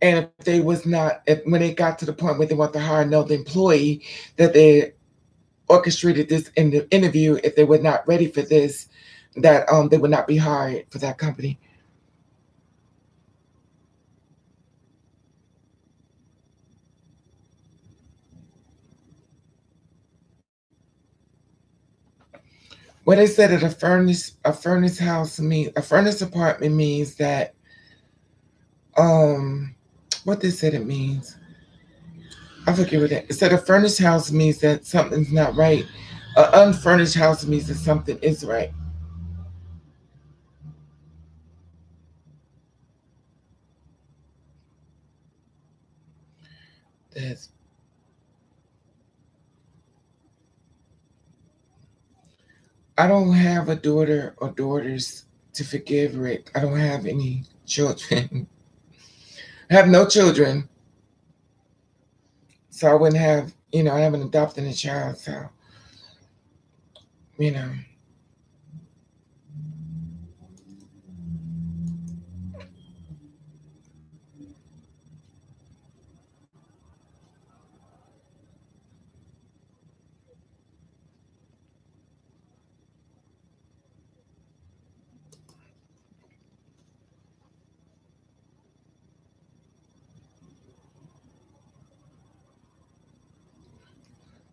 And if they was not, if when they got to the point where they want to hire another employee, that they orchestrated this in the interview, if they were not ready for this, that they would not be hired for that company. What they said that a furnace house means a furnace apartment means that um what they said it means. I forget what it said. A furnished house means that something's not right. An unfurnished house means that something is right. That's I don't have a daughter or daughters to forgive, Rick. I don't have any children. I have no children, so I wouldn't have. I haven't adopted a child, so you know.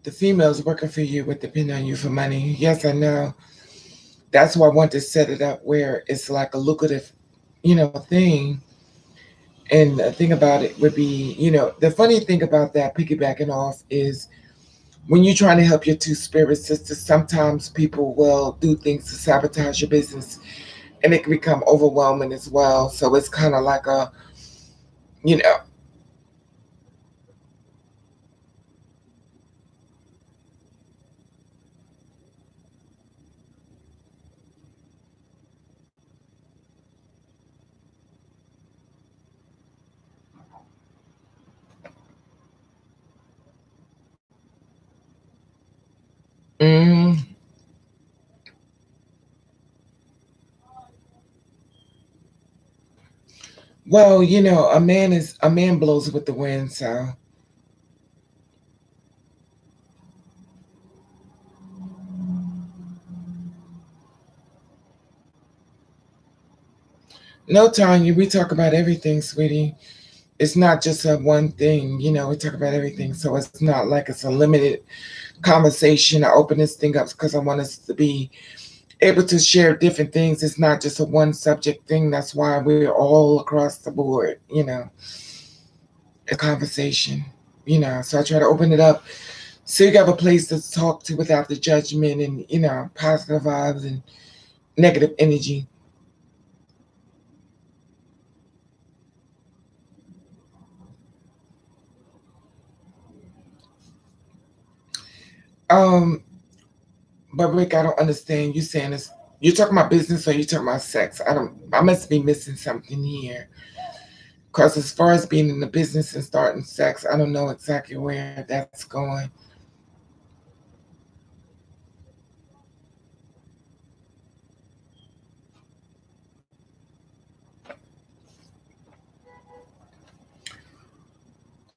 The females working for you would depend on you for money. Yes, I know. That's why I want to set it up where it's like a lucrative, thing. And the thing about it would be, the funny thing about that, piggybacking off, is when you're trying to help your two spirit sisters, sometimes people will do things to sabotage your business, and it can become overwhelming as well. So it's kind of like a, you know, mm, well, a man blows with the wind. So no, Tanya, we talk about everything, sweetie. It's not just a one thing. We talk about everything. So it's not like it's a limited conversation. I open this thing up because I want us to be able to share different things. It's not just a one subject thing. That's why we're all across the board. A conversation. So I try to open it up so you have a place to talk to without the judgment and positive vibes and negative energy. Um, but Rick, I don't understand you saying this. You're talking about business or you talking about sex? I don't. I must be missing something here. Because as far as being in the business and starting sex, I don't know exactly where that's going.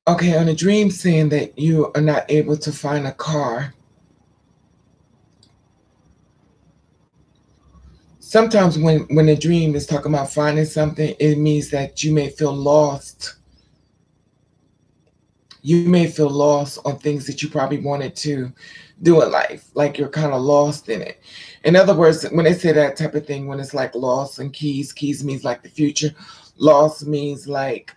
Okay, on a dream saying that you are not able to find a car. Sometimes when a dream is talking about finding something, it means that you may feel lost. You may feel lost on things that you probably wanted to do in life, like you're kind of lost in it. In other words, when they say that type of thing, when it's like loss and keys, keys means like the future. Loss means like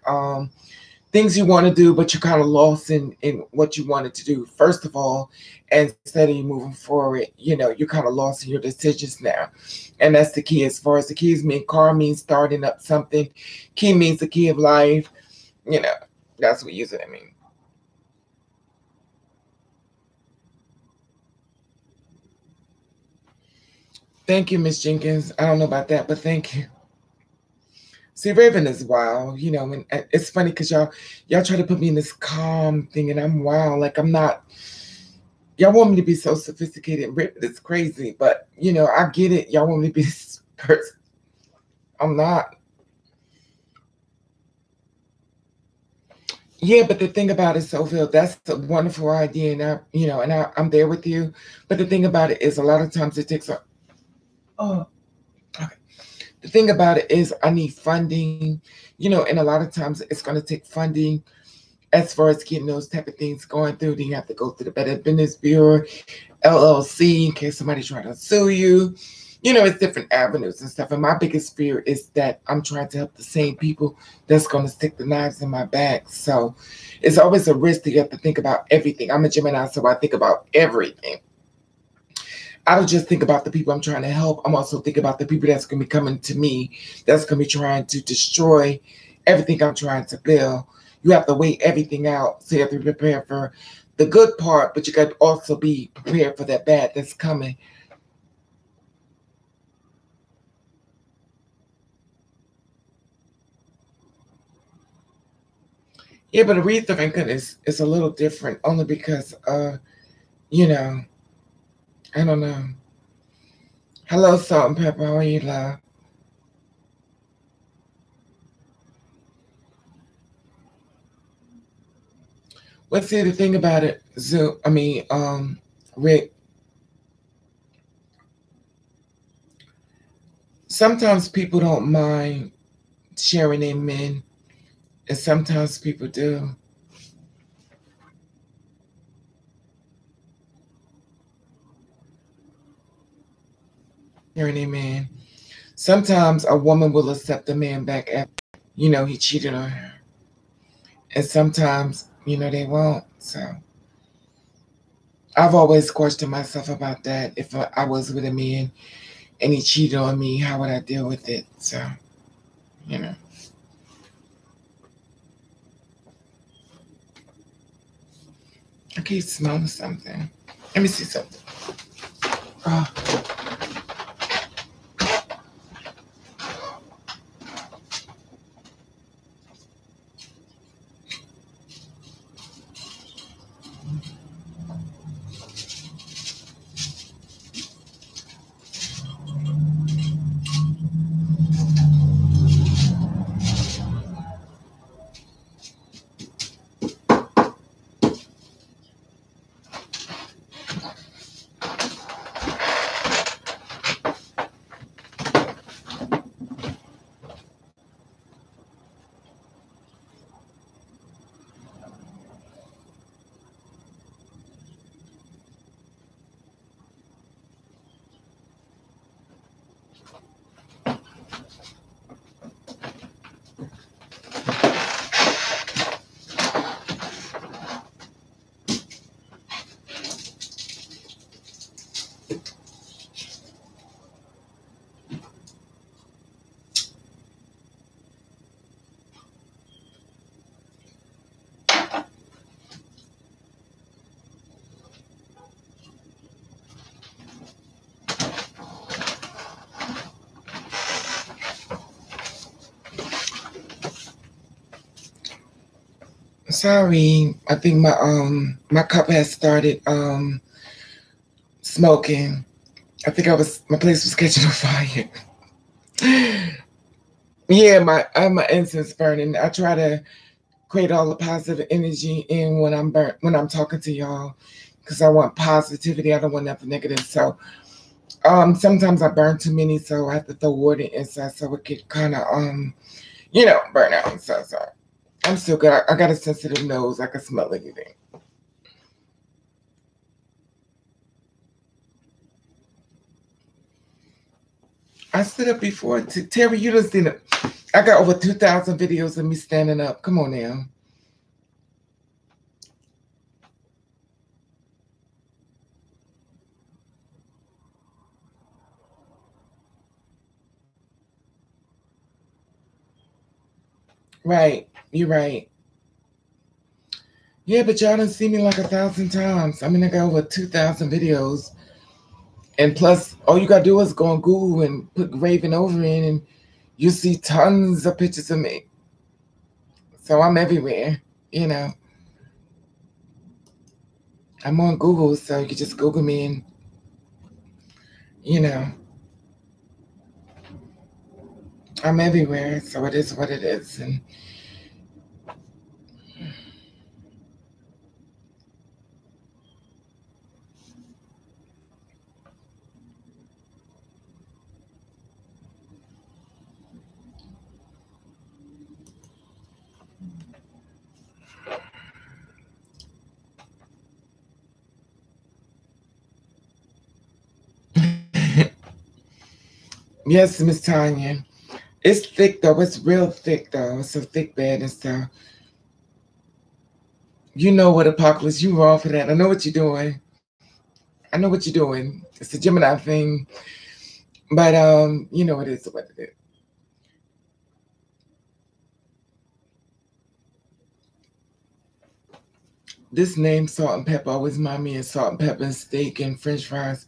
things you want to do, but you're kind of lost in what you wanted to do, first of all. And instead of you moving forward, you're kind of lost in your decisions now. And that's the key. As far as the keys mean, car means starting up something. Key means the key of life. You know, that's what using it mean. Thank you, Miss Jenkins. I don't know about that, but thank you. See, Raven is wild, and it's funny because y'all try to put me in this calm thing, and I'm wild. Like I'm not. Y'all want me to be so sophisticated and Raven is crazy, but I get it. Y'all want me to be this person. I'm not. Yeah, but the thing about it, Sophia, that's a wonderful idea, and I'm there with you. But the thing about it is, a lot of times it takes a. Oh, okay. The thing about it is, I need funding, and a lot of times it's going to take funding as far as getting those type of things going through. Then you have to go through the Better Business Bureau, LLC, in case somebody try to sue you. It's different avenues and stuff. And my biggest fear is that I'm trying to help the same people that's going to stick the knives in my back. So it's always a risk that you have to think about everything. I'm a Gemini, so I think about everything. I don't just think about the people I'm trying to help. I'm also thinking about the people that's going to be coming to me, that's going to be trying to destroy everything I'm trying to build. You have to weigh everything out. So you have to be prepared for the good part, but you got to also be prepared for that bad that's coming. Yeah, but Aretha Franklin is a little different only because, you know, I don't know. Hello, Salt and Pepper. How are you, love? Let's see the thing about it, Zoo. Rick. Sometimes people don't mind sharing their men, and sometimes people do. Sharing their man. Sometimes a woman will accept a man back after, he cheated on her. And sometimes, they won't. So I've always questioned myself about that. If I was with a man and he cheated on me, how would I deal with it? So, you know. I keep smelling something. Let me see something. Oh, sorry. I think my cup has started smoking. I think my place was catching on fire. Yeah, my incense burning. I try to create all the positive energy in when I'm talking to y'all because I want positivity. I don't want nothing negative. So sometimes I burn too many, so I have to throw water inside so it could kind of burn out. So sorry. I'm still good. I got a sensitive nose. I can smell anything. I stood up before. Terry, you done seen it. I got over 2,000 videos of me standing up. Come on now. Right. You're right. Yeah, but y'all done see me like 1,000 times. I mean, I got over 2,000 videos. And plus, all you gotta do is go on Google and put Raven over in, and you see tons of pictures of me. So I'm everywhere, you know. I'm on Google, so you can just Google me and, you know, I'm everywhere. So it is what it is. And yes, Miss Tanya. It's thick though. It's real thick though. It's a thick bed and stuff. You know what, Apocalypse? You wrong for that. I know what you're doing. I know what you're doing. It's a Gemini thing. But you know it is what it is. This name, Salt and Pepper, always remind me of salt and pepper and steak and French fries.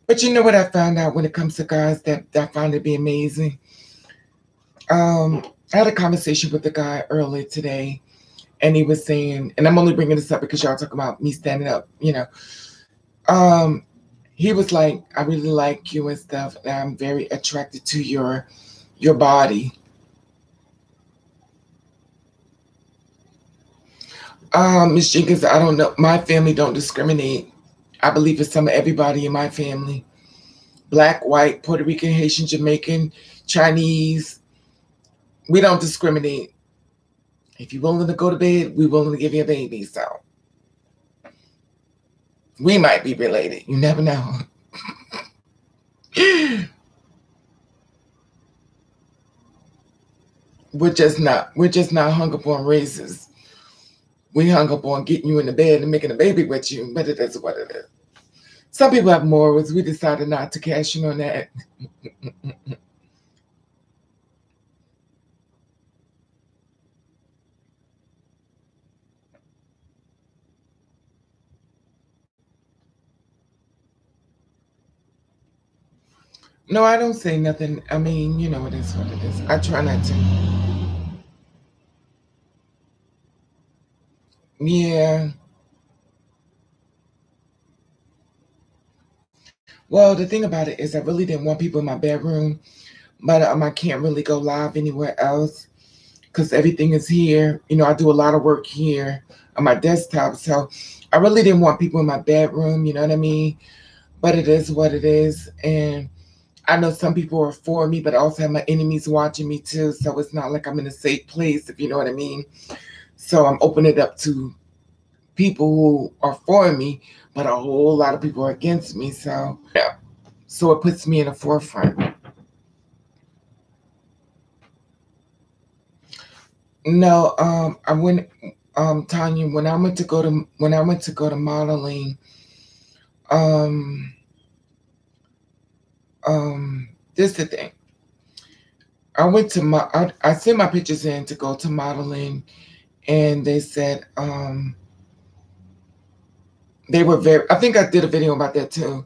But you know what I found out when it comes to guys that I find to be amazing? I had a conversation with a guy earlier today, and he was saying, and I'm only bringing this up because y'all talk about me standing up, you know. Um, he was like, I really like you and stuff, and I'm very attracted to your body. Miss Jenkins, I don't know. My family don't discriminate. I believe it's some of everybody in my family. Black, white, Puerto Rican, Haitian, Jamaican, Chinese. We don't discriminate. If you're willing to go to bed, we're willing to give you a baby. So we might be related. You never know. We're just not hung up on races. We hung up on getting you in the bed and making a baby with you, but it is what it is. Some people have morals. We decided not to cash in on that. No, I don't say nothing. I mean, you know, it is what it is. I try not to. Yeah. Well, the thing about it is, I really didn't want people in my bedroom, but I can't really go live anywhere else because everything is here. You know, I do a lot of work here on my desktop, so I really didn't want people in my bedroom. You know what I mean? But it is what it is, and I know some people are for me, but I also have my enemies watching me too. So it's not like I'm in a safe place, if you know what I mean. So I'm opening it up to people who are for me, but a whole lot of people are against me. So yeah, so it puts me in the forefront. No, I went, Tanya, when I went to go to modeling, um, this is the thing. I went to I sent my pictures in to go to modeling, and they said, they were very. I think I did a video about that too.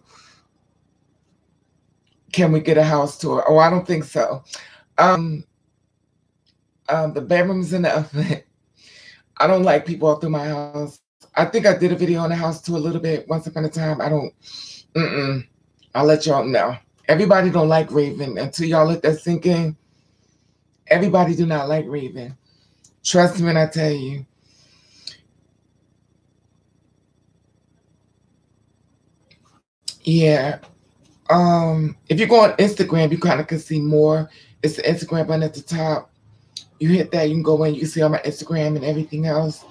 Can we get a house tour? Oh, I don't think so. The bedroom's enough. I don't like people all through my house. I think I did a video on the house tour a little bit once upon a time. I don't. Mm-mm. I'll let y'all know. Everybody don't like Raven until y'all let that sink in. Everybody do not like Raven. Trust me when I tell you. Yeah. If you go on Instagram, you kind of can see more. It's the Instagram button at the top. You hit that, you can go in, you can see all my Instagram and everything else.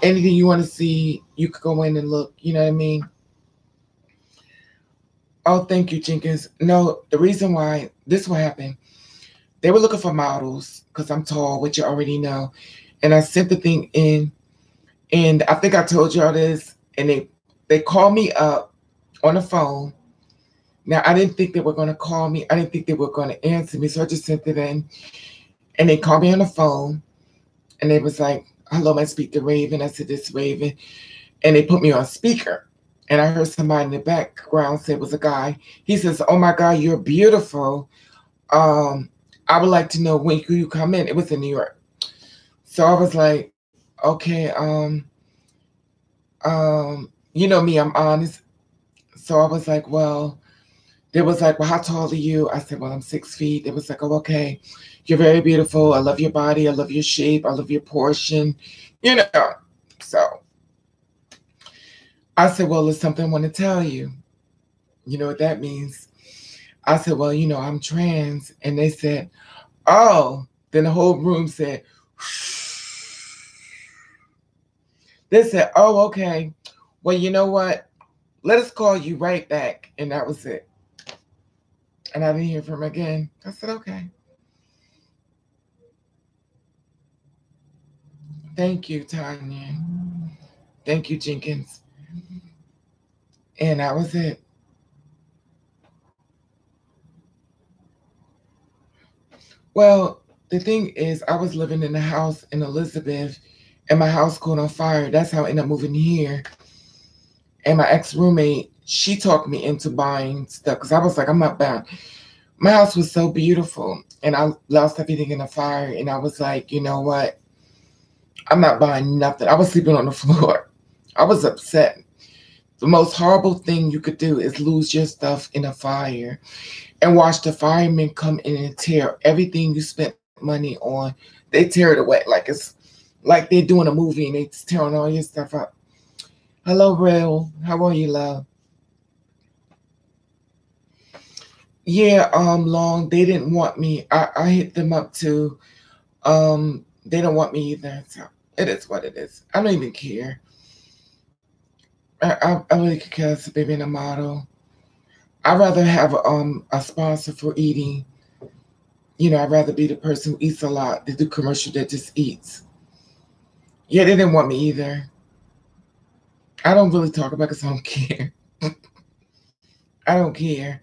Anything you want to see, you could go in and look. You know what I mean? Oh, thank you, Jenkins. No, the reason why this will happen, they were looking for models because I'm tall, which you already know. And I sent the thing in, and I think I told y'all this, and they called me up on the phone. Now I didn't think they were gonna call me. I didn't think they were gonna answer me, so I just sent it in, and they called me on the phone, and they was like, "Hello, may I speak to Raven?" I said, "This Raven," and they put me on speaker. And I heard somebody in the background say it was a guy. He says, "Oh my God, you're beautiful. Um, I would like to know when you come in." It was in New York. So I was like, okay, you know me, I'm honest. So I was like, well, they was like, well, how tall are you? I said, well, I'm 6 feet. They was like, oh, okay. You're very beautiful. I love your body. I love your shape. I love your portion. You know. So I said, well, there's something I want to tell you. You know what that means? I said, well, I'm trans. And they said, oh. Then the whole room said, they said, oh, okay. Well, you know what? Let us call you right back. And that was it. And I didn't hear from him again. I said, okay. Thank you, Tanya. Thank you, Jenkins. And that was it. Well, the thing is, I was living in a house in Elizabeth, and my house caught on fire. That's how I ended up moving here. And my ex roommate, she talked me into buying stuff because I was like, I'm not bound. My house was so beautiful, and I lost everything in the fire. And I was like, you know what? I'm not buying nothing. I was sleeping on the floor. I was upset. The most horrible thing you could do is lose your stuff in a fire and watch the firemen come in and tear everything you spent money on. They tear it away like they're doing a movie and they tearing all your stuff up. Hello, Real. How are you, love? Yeah, Long. They didn't want me. I hit them up too. They don't want me either. So it is what it is. I don't even care. I really could care less if they being a model. I'd rather have a sponsor for eating. I'd rather be the person who eats a lot than do commercial that just eats. Yeah, they didn't want me either. I don't really talk about it because I don't care. I don't care.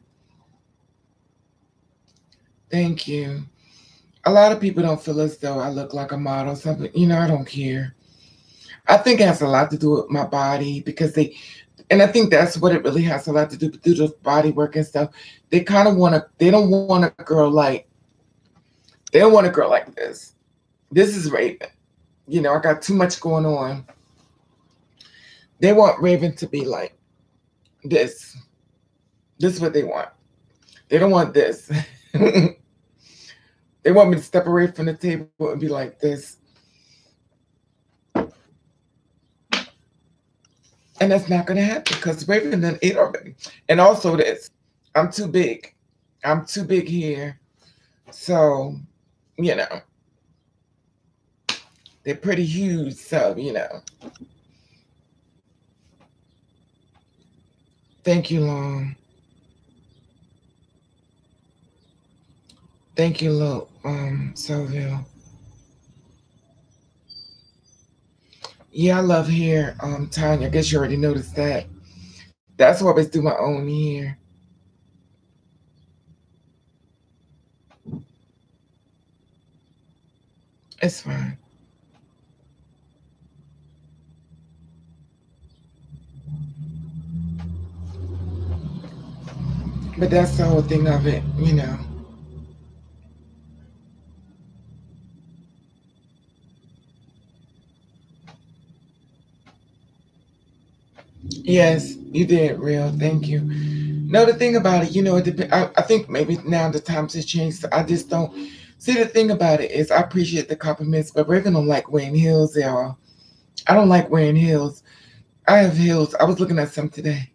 Thank you. A lot of people don't feel as though I look like a model. Something, I don't care. I think it has a lot to do with my body because and I think that's what it really has a lot to do the body work and stuff. They don't want a girl they don't want a girl like this. This is Raven. I got too much going on. They want Raven to be like this. This is what they want. They don't want this. They want me to step away from the table and be like this. And that's not going to happen because Raven done ate already. And also this. I'm too big. I'm too big here. So, you know, they're pretty huge. So. Thank you, Long. Thank you, Sylvia. Yeah, I love hair, Tanya. I guess you already noticed that. That's why I always do my own hair. It's fine. But that's the whole thing of it. Yes, you did, real. Thank you. No, the thing about it, I think maybe now the times have changed. So I just don't see the thing about it is I appreciate the compliments, but Reagan don't like wearing heels, y'all. I don't like wearing heels. I have heels. I was looking at some today,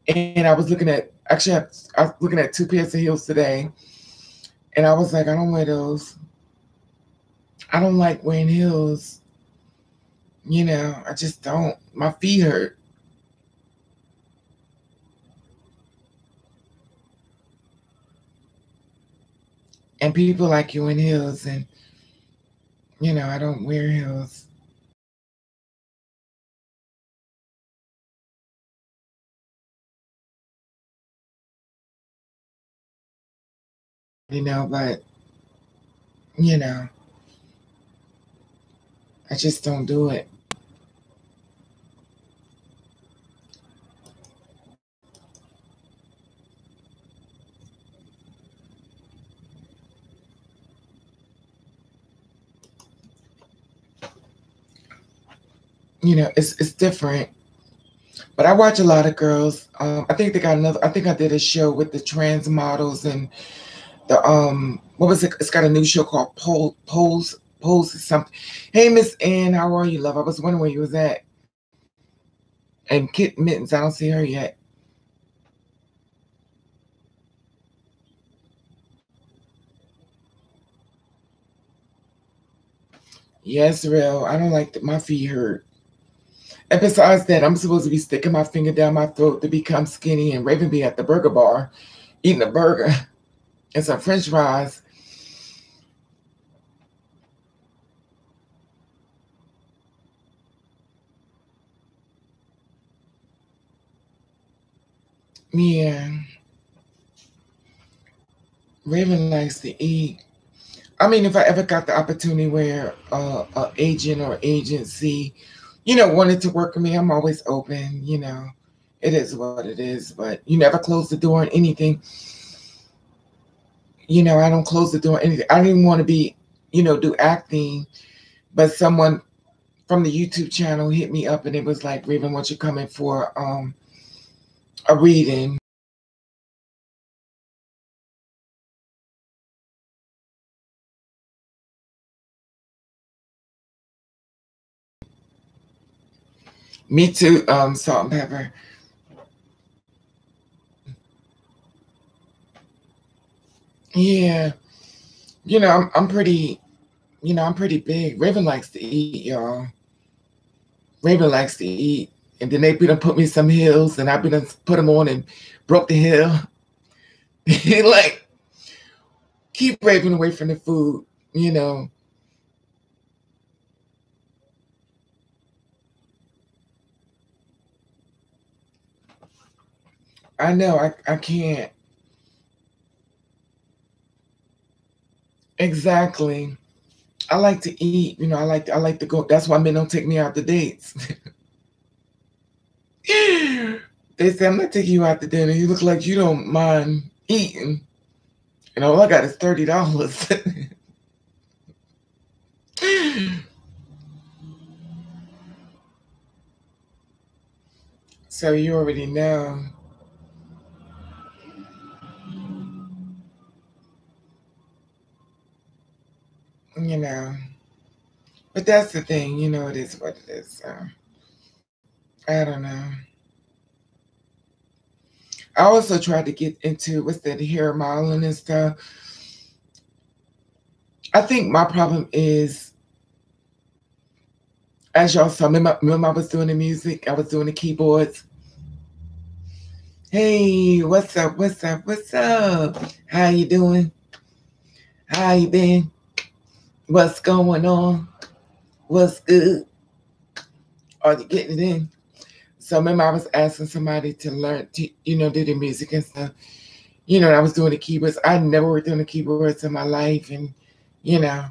and I was looking at I was looking at two pairs of heels today, and I was like, I don't wear those. I don't like wearing heels. I just don't. My feet hurt. And people like you in heels, and I don't wear heels. But you know, I just don't do it. It's different. But I watch a lot of girls. I think they got another. I think I did a show with the trans models and the what was it? It's got a new show called Pose or something. Hey, Miss Ann, how are you, love? I was wondering where you was at. And Kit Mittens, I don't see her yet. Yes, real. I don't like that. My feet hurt. And besides that, I'm supposed to be sticking my finger down my throat to become skinny, and Raven be at the burger bar eating a burger and some French fries. Yeah, Raven likes to eat. I mean, if I ever got the opportunity where an agent or agency, wanted to work with me, I'm always open. It is what it is. But you never close the door on anything. I don't close the door on anything. I don't even want to be, do acting. But someone from the YouTube channel hit me up and it was like, Raven, what you coming for a reading? Me too, salt and pepper. Yeah. I'm pretty, I'm pretty big. Raven likes to eat, y'all. Raven likes to eat. And then they be done put me some hills and I be done put them on and broke the hill. Like, keep Raven away from the food, you know. I know I can't. Exactly. I like to eat, I like to go. That's why men don't take me out to dates. They say I'm not taking you out to dinner. You look like you don't mind eating. And all I got is $30. So you already know, you know. But that's the thing, it is what it is. So I don't know. I also tried to get into what's that hair modeling and stuff. I think my problem is, as y'all saw, remember I was doing the music, I was doing the keyboards. Hey, what's up? What's up? What's up? How you doing? How you been? What's going on? What's good? Are you getting it in? So remember I was asking somebody to learn to, do the music and stuff. I was doing the keyboards. I never worked on the keyboards in my life, and you know,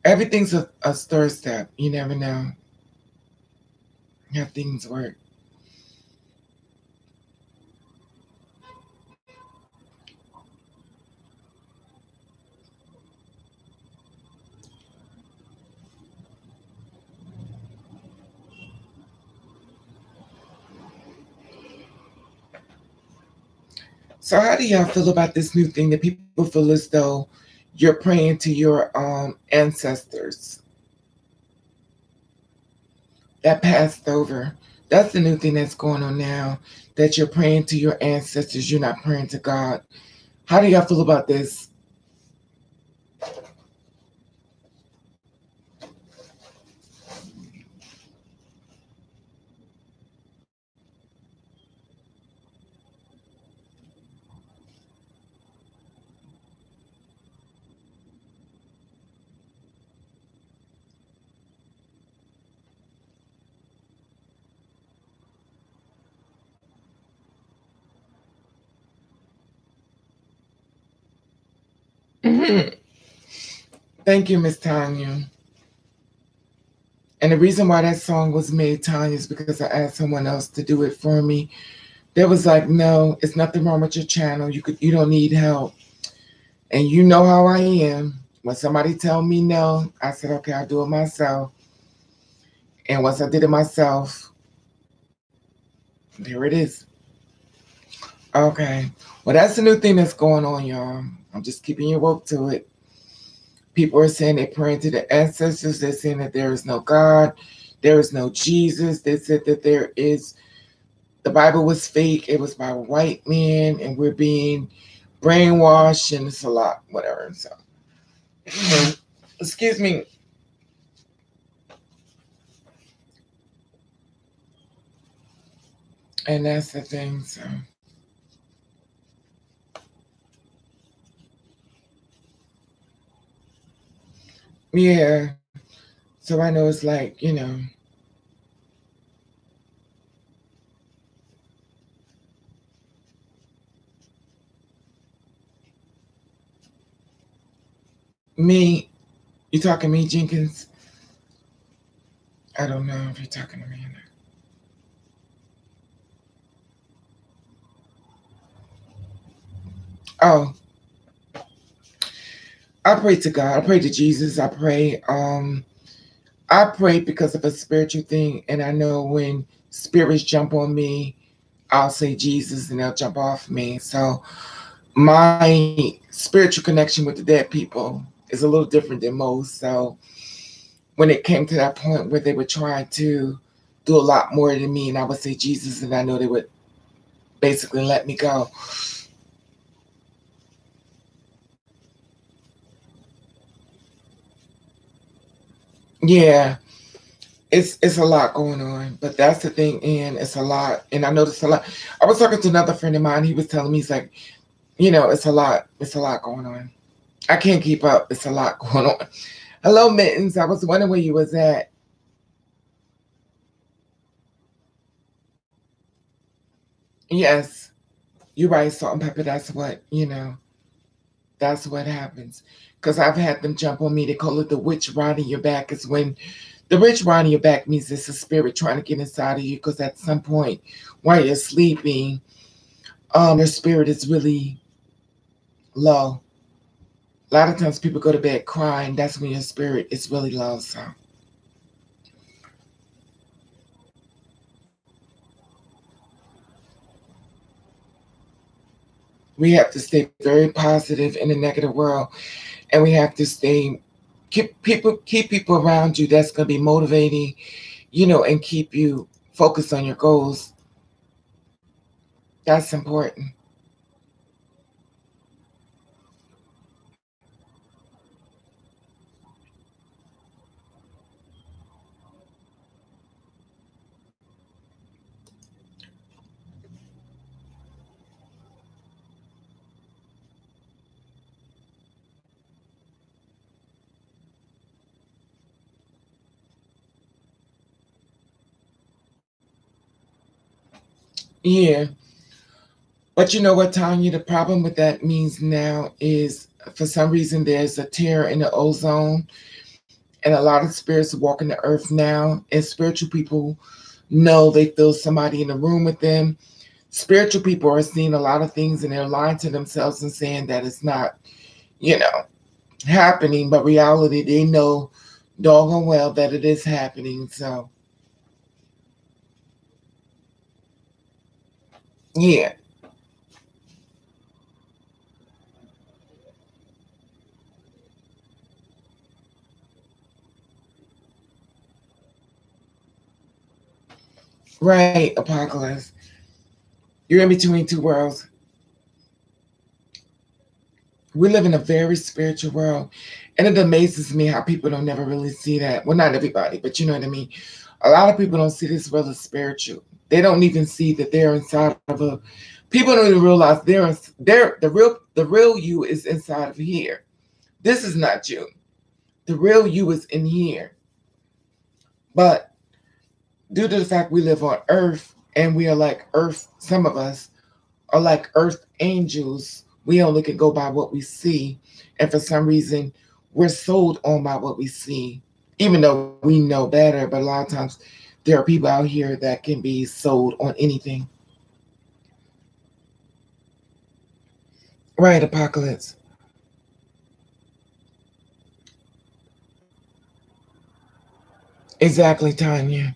everything's a stir step. You never know how things work. So how do y'all feel about this new thing that people feel as though you're praying to your ancestors that passed over? That's the new thing that's going on now. That you're praying to your ancestors, you're not praying to God. How do y'all feel about this? Thank you, Miss Tanya. And the reason why that song was made, Tanya, is because I asked someone else to do it for me. They was like, "No, it's nothing wrong with your channel. You don't need help." And you know how I am. When somebody tell me no, I said, "Okay, I'll do it myself." And once I did it myself, there it is. Okay. Well, that's the new thing that's going on, y'all. I'm just keeping you woke to it. People are saying they're praying to the ancestors. They're saying that there is no God. There is no Jesus. They said that the Bible was fake. It was by a white man, and we're being brainwashed, and it's a lot, whatever. So, excuse me. And that's the thing. So, yeah. So I know it's like, me. You talking to me, Jenkins? I don't know if you're talking to me or not. Oh, I pray to God. I pray to Jesus. I pray because of a spiritual thing, and I know when spirits jump on me, I'll say Jesus, and they'll jump off me. So my spiritual connection with the dead people is a little different than most. So when it came to that point where they were trying to do a lot more than me, and I would say Jesus, and I know they would basically let me go. Yeah, it's a lot going on, but that's the thing, and it's a lot, and I noticed a lot. I was talking to another friend of mine. He was telling me, he's like, it's a lot. It's a lot going on. I can't keep up. It's a lot going on. Hello, Mittens. I was wondering where you was at. Yes, you're right, salt and pepper. That's what happens. Because I've had them jump on me. They call it the witch riding your back. Is when the witch riding your back means it's a spirit trying to get inside of you. Because at some point, while you're sleeping, your spirit is really low. A lot of times people go to bed crying. That's when your spirit is really low. So we have to stay very positive in the negative world, and we have to stay keep people around you that's going to be motivating, and keep you focused on your goals. That's important. Yeah, but you know what, Tanya? The problem with that means now is for some reason there's a tear in the ozone, and a lot of spirits are walking the earth now, and spiritual people know they feel somebody in the room with them. Spiritual people are seeing a lot of things, and they're lying to themselves and saying that it's not, you know, happening, but reality, they know doggone well that it is happening. So, yeah, right, Apocalypse. You're in between two worlds. We live in a very spiritual world. And it amazes me how people don't never really see that. Well, not everybody, but you know what I mean. A lot of people don't see this world as spiritual. They don't even see that they're inside of a. People don't even realize they're the real you is inside of here. This is not you. The real you is in here. But due to the fact we live on Earth and we are like Earth, some of us are like Earth angels We only can go by what we see. And for some reason, we're sold on by what we see, even though we know better. But a lot of times, there are people out here that can be sold on anything. Right, Apocalypse. Exactly, Tanya.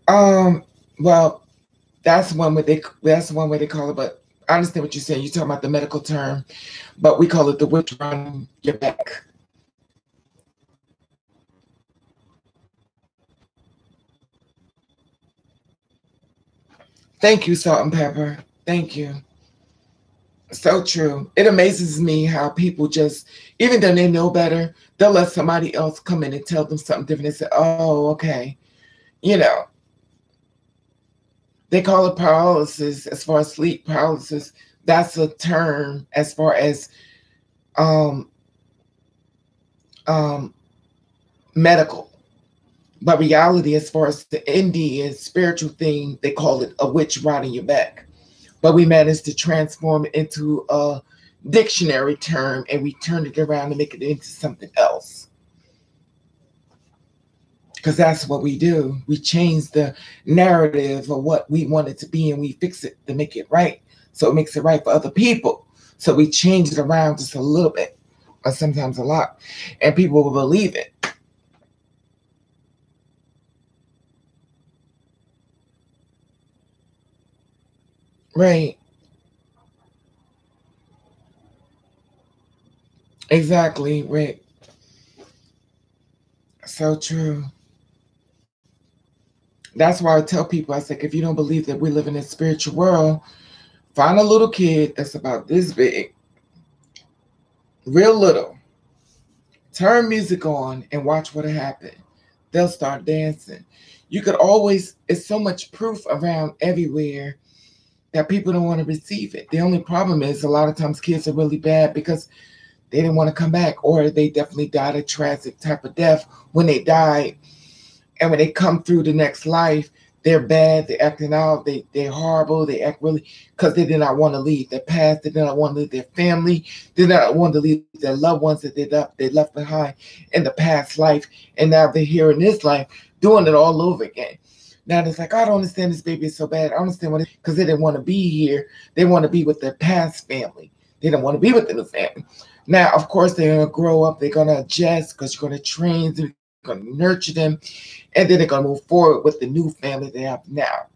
Um, well, that's one way they call it, but I understand what you're saying. You're talking about the medical term, but we call it the witch around your back. Thank you, Salt and Pepper. Thank you. So true. It amazes me how people just, even though they know better, they'll let somebody else come in and tell them something different and say, oh, okay. You know, they call it paralysis as far as sleep paralysis. That's a term as far as um, um, medical. But reality, as far as the Indian spiritual thing, they call it a witch riding your back. But we managed to transform it into a dictionary term and we turned it around and make it into something else. Because that's what we do. We change the narrative of what we want it to be and we fix it to make it right. So it makes it right for other people. So we change it around just a little bit, or sometimes a lot, and people will believe it. Right. Exactly. Right. So true. That's why I tell people, I say, if you don't believe that we live in a spiritual world, find a little kid that's about this big, real little, turn music on and watch what'll happen. They'll start dancing. You could always, it's so much proof around everywhere that people don't want to receive it. The only problem is a lot of times kids are really bad because they didn't want to come back or they definitely died a tragic type of death when they died. And when they come through the next life, they're bad, they're acting out, they're horrible, they act really because they did not want to leave their past, they did not want to leave their family, they did not want to leave their loved ones that they left behind in the past life, and now they're here in this life doing it all over again. Now it's like, I don't understand this baby is so bad. I don't understand what it because they didn't want to be here. They want to be with their past family. They don't want to be with the new family. Now, of course, they're gonna grow up. They're gonna adjust because you're gonna train them, you're gonna nurture them, and then they're gonna move forward with the new family they have now.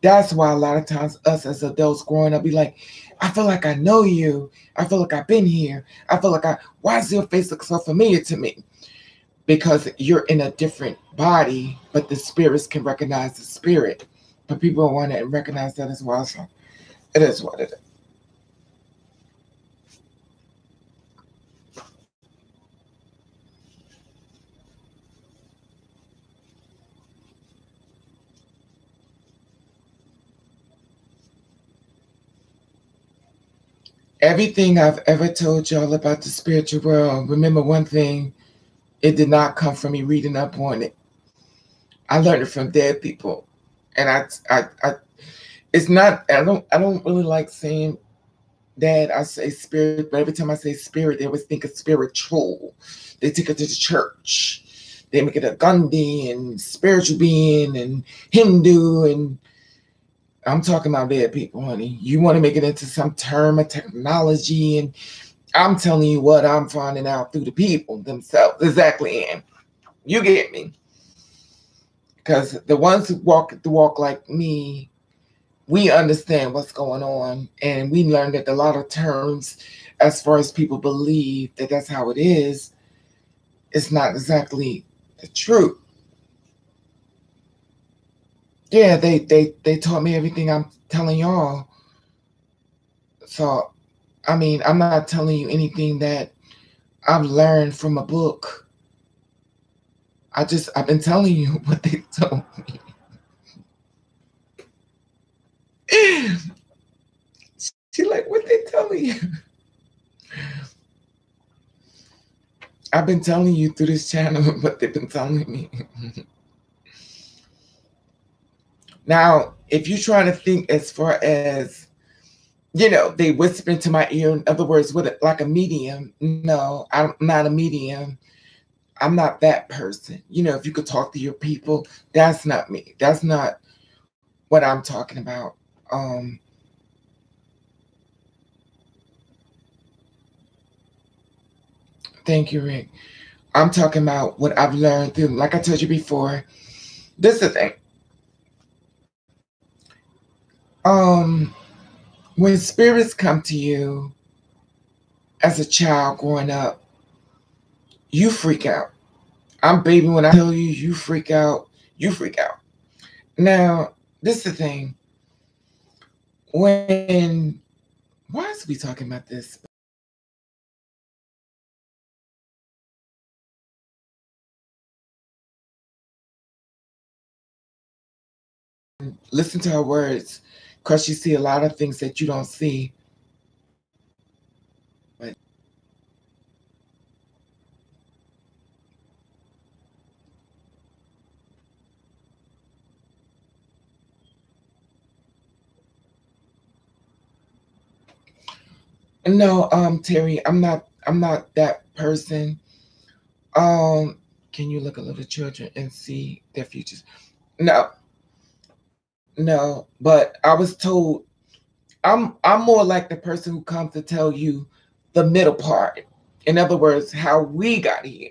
That's why a lot of times us as adults growing up be like, I feel like I know you. I feel like I've been here. I feel like why does your face look so familiar to me? Because you're in a different body, but the spirits can recognize the spirit. But people want to recognize that as well. So it is what it is. Everything I've ever told y'all about the spiritual world, remember one thing, it did not come from me reading up on it. I learned it from dead people. And it's not, I don't really like saying that. I say spirit, but every time I say spirit, they always think of spiritual. They take it to the church. They make it a Gandhi and spiritual being and Hindu, and I'm talking about dead people, honey. You want to make it into some term of technology, and I'm telling you what I'm finding out through the people themselves. Exactly, and you get me. Because the ones who walk the walk like me, we understand what's going on, and we learned that a lot of terms, as far as people believe that that's how it is, it's not exactly the truth. Yeah, they taught me everything I'm telling y'all. So, I mean, I'm not telling you anything that I've learned from a book. I've been telling you what they told me. She like, what they telling you? I've been telling you through this channel what they've been telling me. Now, if you're trying to think as far as, they whisper into my ear, in other words, with like a medium, no, I'm not a medium. I'm not that person. If you could talk to your people, that's not me. That's not what I'm talking about. Thank you, Rick. I'm talking about what I've learned through, like I told you before. This is the thing. Um, when spirits come to you as a child growing up, you freak out. I'm baby when I tell you, you freak out. You freak out. Now, this is the thing. When why is we talking about this? Listen to her words, because you see a lot of things that you don't see. But no, Terry, I'm not that person. Um, can you look at little children and see their futures? No, no. But I was told I'm more like the person who comes to tell you the middle part. In other words, how we got here.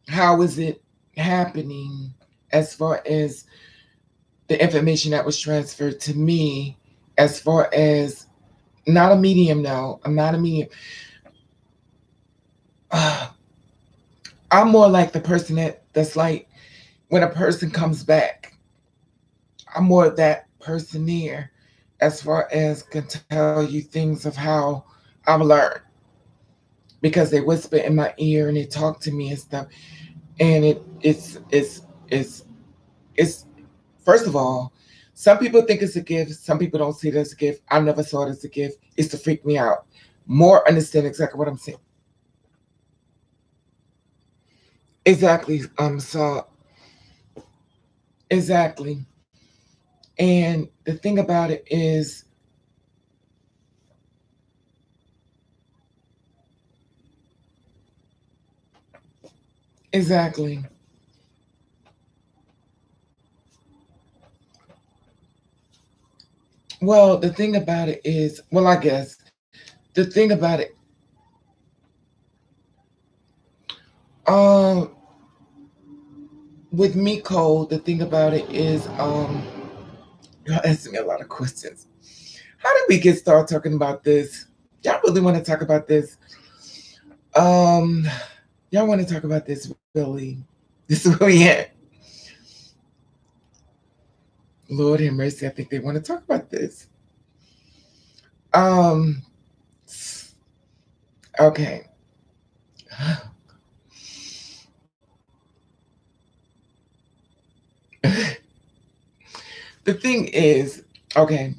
How is it happening as far as the information that was transferred to me, as far as not a medium now. I'm not a medium. I'm more like the person that's like when a person comes back. I'm more that person there, as far as can tell you things of how I've learned, because they whisper in my ear and they talk to me and stuff. And it's first of all, some people think it's a gift. Some people don't see it as a gift. I never saw it as a gift. It's to freak me out. More understand exactly what I'm saying. Exactly. So exactly. And the thing about it is, exactly. Well, the thing about it is, well, I guess the thing about it, um, with me, Cole, the thing about it is, you're asking me a lot of questions. How did we get started talking about this? Y'all really want to talk about this? Um, y'all want to talk about this really? This is where we at. Lord have mercy. I think they want to talk about this. Um, okay. The thing is, okay,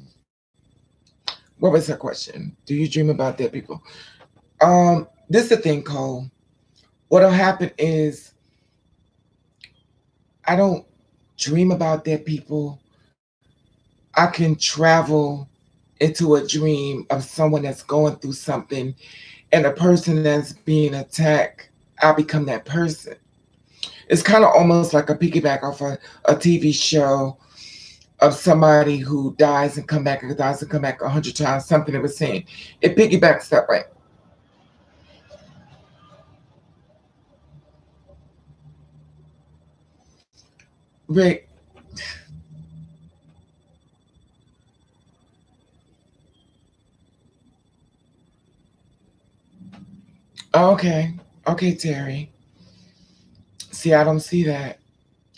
what was her question? Do you dream about dead people? This is the thing, Cole. What'll happen is I don't dream about dead people. I can travel into a dream of someone that's going through something, and a person that's being attacked, I become that person. It's kind of almost like a piggyback off a TV show of somebody who dies and come back and dies and come back 100 times, something they were saying. It piggybacks that way. Rick, okay. Okay, Terry. See, I don't see that.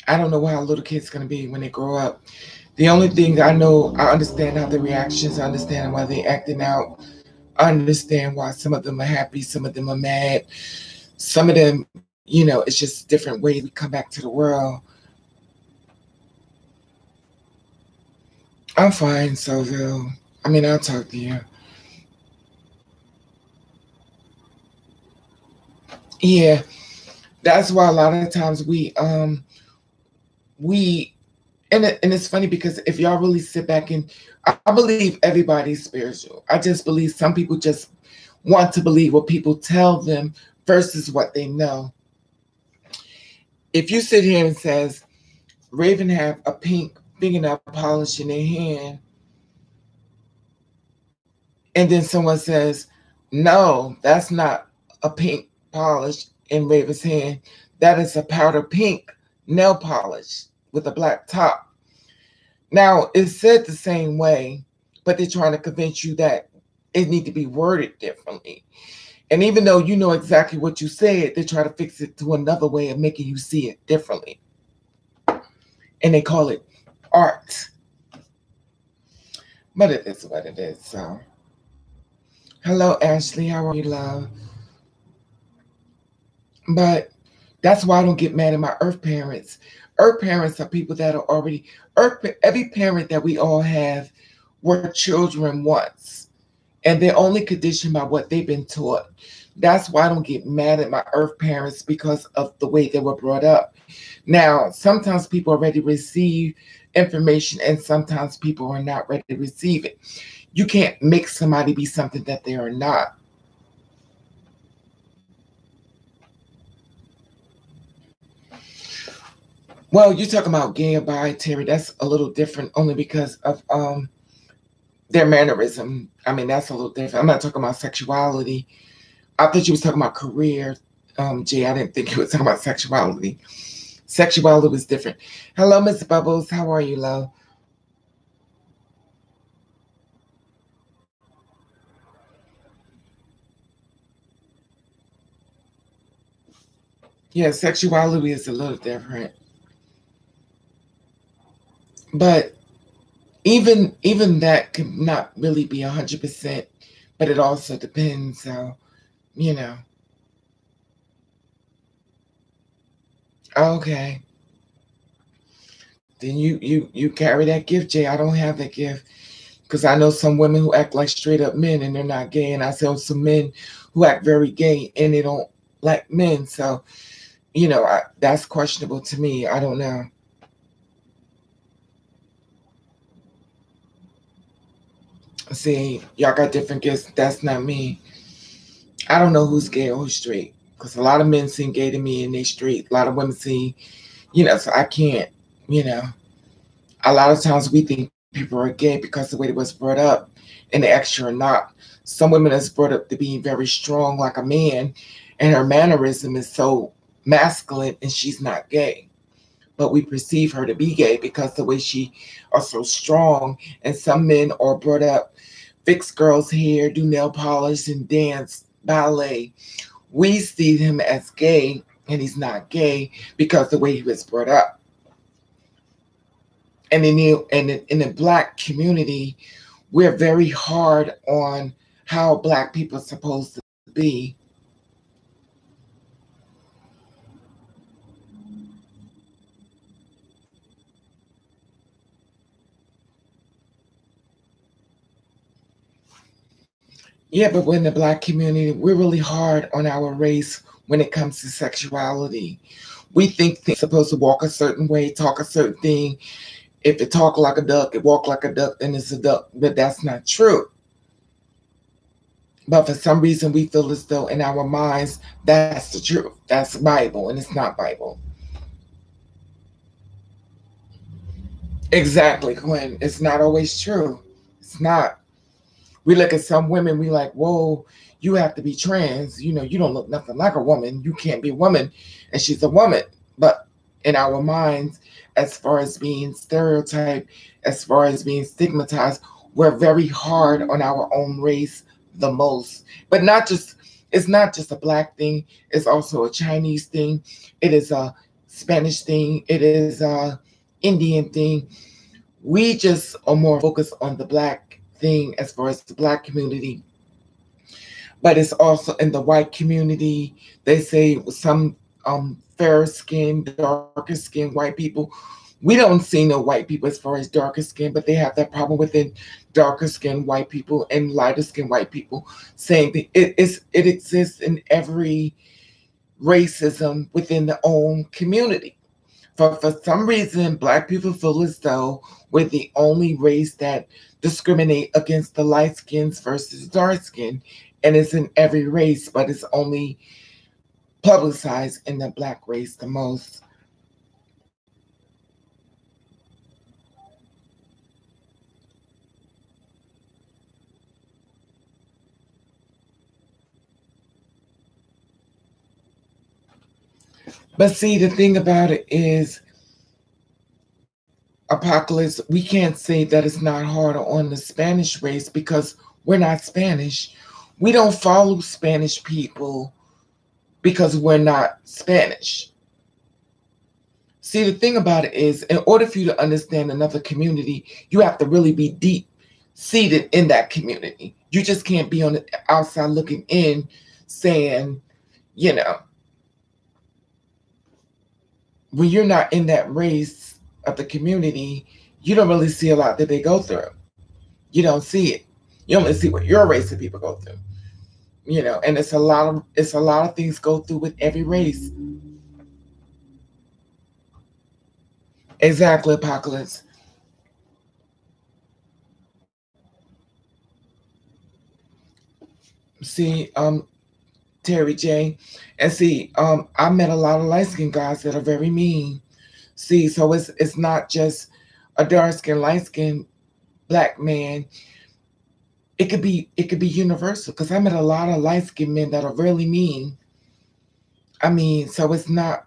I don't know how a little kid's going to be when they grow up. The only thing I know, I understand how the reactions, I understand why they're acting out. I understand why some of them are happy, some of them are mad. Some of them, it's just different ways we come back to the world. I'm fine, Soville. I mean, I'll talk to you. Yeah, that's why a lot of times we and it's funny because if y'all really sit back and I believe everybody's spiritual. I just believe some people just want to believe what people tell them versus what they know. If you sit here and says Raven have a pink fingernail polish in their hand, and then someone says, no, that's not a pink polish in Raven's hand. That is a powder pink nail polish with a black top. Now, it's said the same way, but they're trying to convince you that it need to be worded differently. And even though you know exactly what you said, they try to fix it to another way of making you see it differently. And they call it art. But it is what it is. So, hello, Ashley. How are you, love? But that's why I don't get mad at my earth parents. Earth parents are people that are already every parent that we all have were children once. And they're only conditioned by what they've been taught. That's why I don't get mad at my earth parents because of the way they were brought up. Now, sometimes people are ready to receive information and sometimes people are not ready to receive it. You can't make somebody be something that they are not. Well, you're talking about gay or bi, Terry. That's a little different only because of their mannerism. I mean, that's a little different. I'm not talking about sexuality. I thought you was talking about career, Jay. I didn't think you was talking about sexuality. Sexuality was different. Hello, Miss Bubbles. How are you, love? Yeah, sexuality is a little different. But even that could not really be 100%, but it also depends. So, you know. Okay. Then you carry that gift, Jay. I don't have that gift. Because I know some women who act like straight up men and they're not gay, and I know some men who act very gay and they don't like men. So, that's questionable to me. I don't know. See, y'all got different gifts. That's not me. I don't know who's gay or who's straight. Because a lot of men seem gay to me and they straight. A lot of women seem, so I can't, you know. A lot of times we think people are gay because the way they was brought up and they actually are not. Some women is brought up to be very strong like a man and her mannerism is so masculine and she's not gay. But we perceive her to be gay because the way she are so strong. And some men are brought up, fix girls' hair, do nail polish and dance, ballet. We see him as gay and he's not gay because the way he was brought up. And in the black community, we're very hard on how black people are supposed to be. Yeah, but in the black community, we're really hard on our race when it comes to sexuality. We think things are supposed to walk a certain way, talk a certain thing. If it talk like a duck, it walk like a duck, then it's a duck. But that's not true. But for some reason, we feel as though in our minds that's the truth. That's Bible, and it's not Bible. Exactly, Quinn. It's not always true. It's not. We look at some women, we like, whoa, you have to be trans. You don't look nothing like a woman. You can't be a woman, and she's a woman. But in our minds, as far as being stereotyped, as far as being stigmatized, we're very hard on our own race the most. But not just it's not just a black thing, it's also a Chinese thing, it is a Spanish thing, it is a Indian thing. We just are more focused on the black thing as far as the black community, but it's also in the white community. They say some fair skin, darker skin white people. We don't see no white people as far as darker skin, but they have that problem within darker skin white people and lighter skin white people saying that it exists in every racism within the own community. For some reason, black people feel as though we're the only race that discriminate against the light skins versus dark skin, and it's in every race, but it's only publicized in the black race the most. But see, the thing about it is, Apocalypse, we can't say that it's not harder on the Spanish race because we're not Spanish. We don't follow Spanish people because we're not Spanish. See, the thing about it is, in order for you to understand another community, you have to really be deep seated in that community. You just can't be on the outside looking in saying, you know, when you're not in that race of the community, you don't really see a lot that they go through. You don't see it. You only see what your race of people go through. And it's a lot of things go through with every race. Exactly, Apocalypse. See, Terry J. And see, I met a lot of light skinned guys that are very mean. See, so it's not just a dark skinned, light skinned black man. It could be universal because I met a lot of light skinned men that are really mean. I mean, so it's not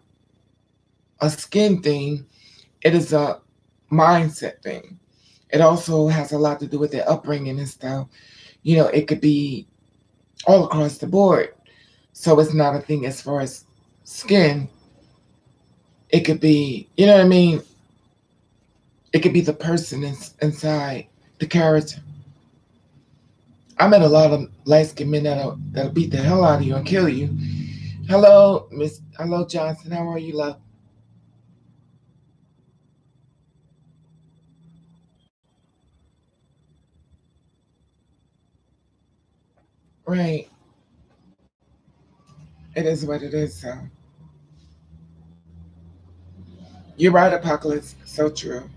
a skin thing, it is a mindset thing. It also has a lot to do with their upbringing and stuff. It could be all across the board. So it's not a thing as far as skin. It could be, you know what I mean? It could be the person inside, the character. I met a lot of light skinned men that'll beat the hell out of you and kill you. Hello, Johnson. How are you, love? Right. It is what it is. So you're right, Apocalypse. So true.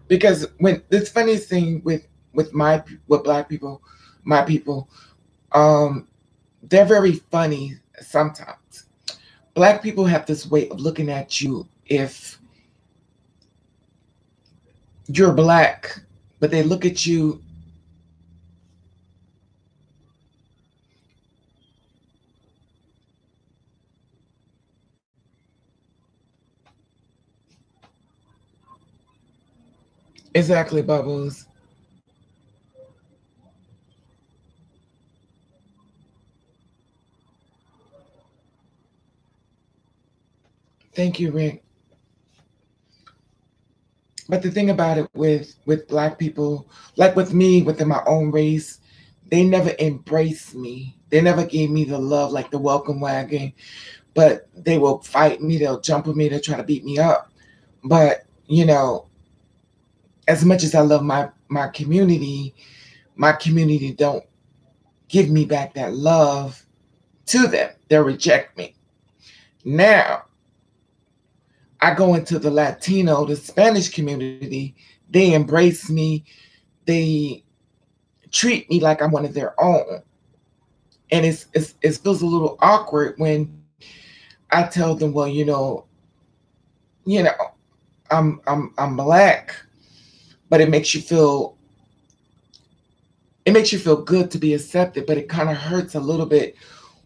Because when this funniest thing with black people, my people, um, they're very funny sometimes. Black people have this way of looking at you if you're black, but they look at you exactly, Bubbles. Thank you, Rick. But the thing about it with black people, like with me within my own race, they never embraced me. They never gave me the love like the welcome wagon. But they will fight me. They'll jump on me. They'll try to beat me up. But as much as I love my community don't give me back that love to them. They'll reject me. Now I go into the Latino, the Spanish community. They embrace me. They treat me like I'm one of their own. And it feels a little awkward when I tell them, well, you know, I'm black, but it makes you feel good to be accepted, but it kind of hurts a little bit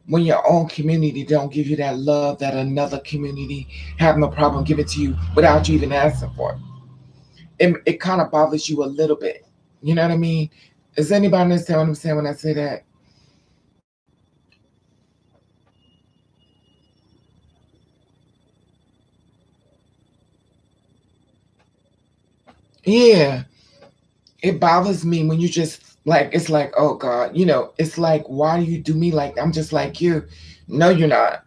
when your own community don't give you that love that another community have no problem giving to you without you even asking for it kind of bothers you a little bit. You know what I mean? Does anybody understand what I'm saying when I say that? Yeah, it bothers me when you just like it's like, oh God, it's like, why do you do me like I'm just like you? No, you're not.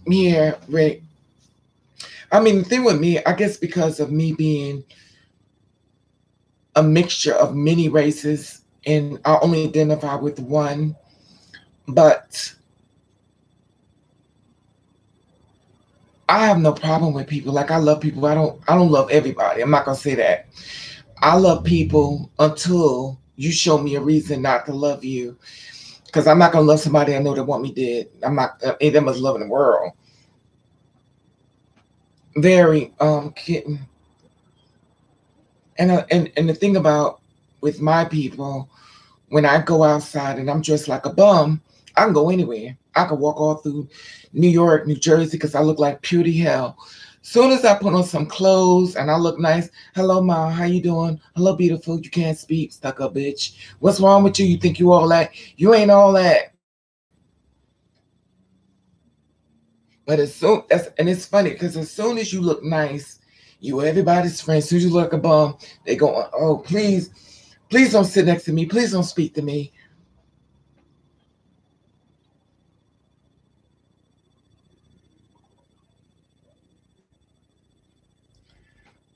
Yeah, Rick. I mean, the thing with me, I guess because of me being a mixture of many races and I only identify with one. But I have no problem with people. Like I love people. I don't love everybody. I'm not gonna say that. I love people until you show me a reason not to love you. Because I'm not gonna love somebody I know that want me dead. I'm not. Ain't that much love in the world. Very kitten. And the thing about with my people, when I go outside and I'm dressed like a bum, I can go anywhere. I can walk all through New York, New Jersey, because I look like purity hell. Soon as I put on some clothes and I look nice, hello ma, how you doing? Hello beautiful, you can't speak, stuck up bitch. What's wrong with you? You think you all that? You ain't all that. But as soon as and it's funny because as soon as you look nice, you everybody's friend. As soon as you look like a bum, they go, oh please, please don't sit next to me. Please don't speak to me.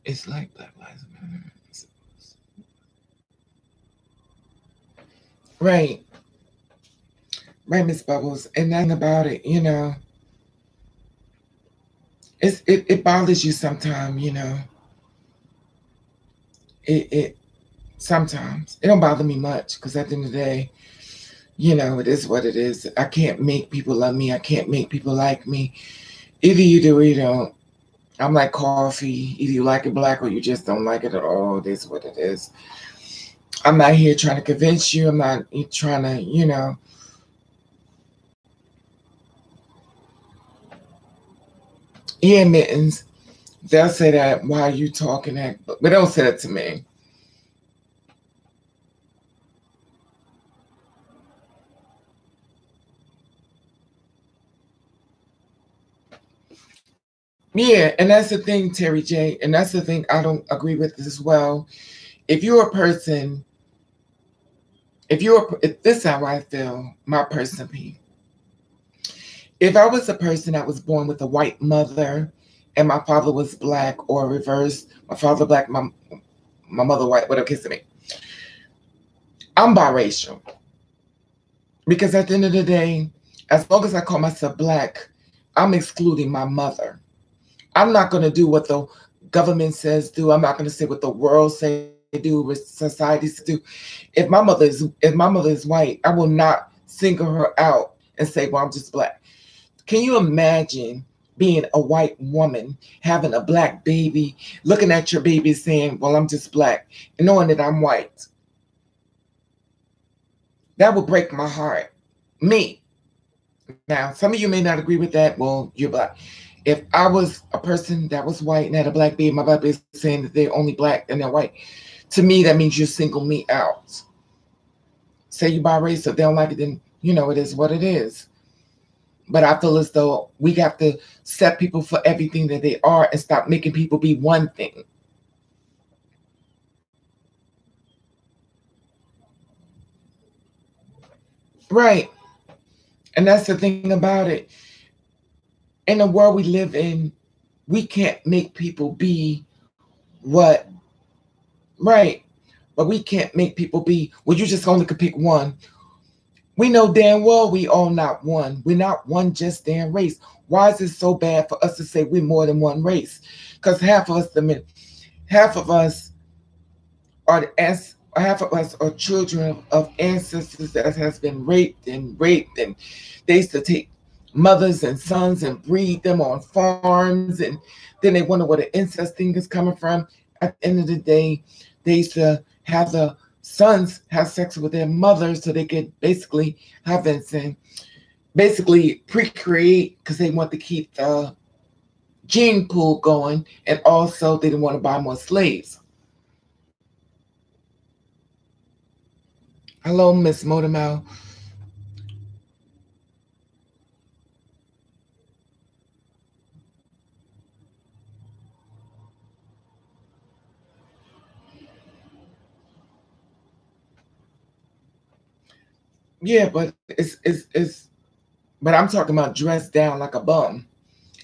It's like Black Lives Matter. Right, right, Miss Bubbles. And that thing about it, it bothers you sometimes, it sometimes. It don't bother me much because at the end of the day, it is what it is. I can't make people love me. I can't make people like me. Either you do or you don't. I'm like coffee. Either you like it black or you just don't like it at all. It is what it is. I'm not here trying to convince you. I'm not trying to, yeah, mittens. They'll say that, why are you talking that? But don't say that to me. Yeah, and that's the thing, Terry J. And that's the thing I don't agree with as well. If you're a person, if this is how I feel, my personal opinion. If I was a person that was born with a white mother and my father was black or reverse, my father black, my mother white, whatever kiss me, I'm biracial. Because at the end of the day, as long as I call myself black, I'm excluding my mother. I'm not going to do what the government says do. I'm not going to say what the world say do, what society says do. If my mother is white, I will not single her out and say, "Well, I'm just black." Can you imagine being a white woman having a black baby, looking at your baby saying, "Well, I'm just black," and knowing that I'm white? That would break my heart. Me. Now, some of you may not agree with that. Well, you're black. If I was a person that was white and had a black baby, my black baby saying that they're only black and they're white, to me, that means you single me out. Say you by race, if they don't like it, then it is what it is. But I feel as though we have to set people for everything that they are and stop making people be one thing. Right. And that's the thing about it. In the world we live in, we can't make people be what, right. But we can't make people be, well, you just only could pick one. We know damn well we all not one. We're not one just damn race. Why is it so bad for us to say we're more than one race? Because half of us half of us are children of ancestors that has been raped, and they used to take mothers and sons and breed them on farms, and then they wonder where the incest thing is coming from. At the end of the day, they used to have the sons have sex with their mothers so they could basically have incest, basically procreate because they want to keep the gene pool going, and also they didn't want to buy more slaves. Hello, Miss Motormouth. Yeah, but but I'm talking about dressed down like a bum.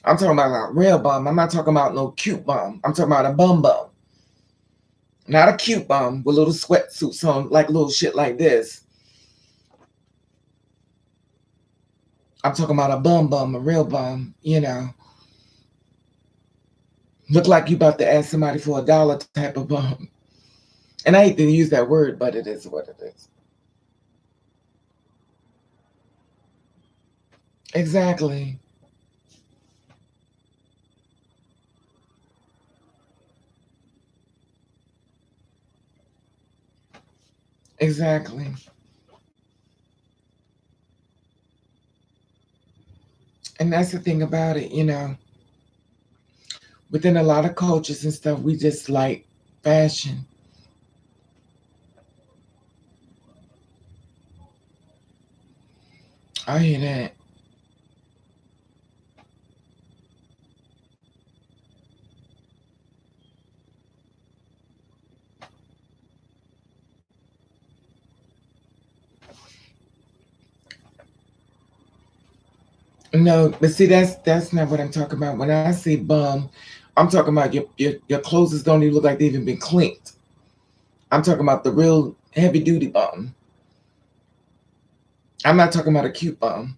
I'm talking about a real bum. I'm not talking about no cute bum. I'm talking about a bum bum. Not a cute bum with little sweatsuits on, like little shit like this. I'm talking about a bum, a real bum, you know. Look like you about to ask somebody for $1 type of bum. And I hate to use that word, but it is what it is. Exactly. Exactly. And that's the thing about it, you know. Within a lot of cultures and stuff, we just like fashion. I hear that. No, but see, that's not what I'm talking about. When I say bum, I'm talking about your clothes don't even look like they've even been cleaned. I'm talking about the real heavy duty bum. I'm not talking about a cute bum.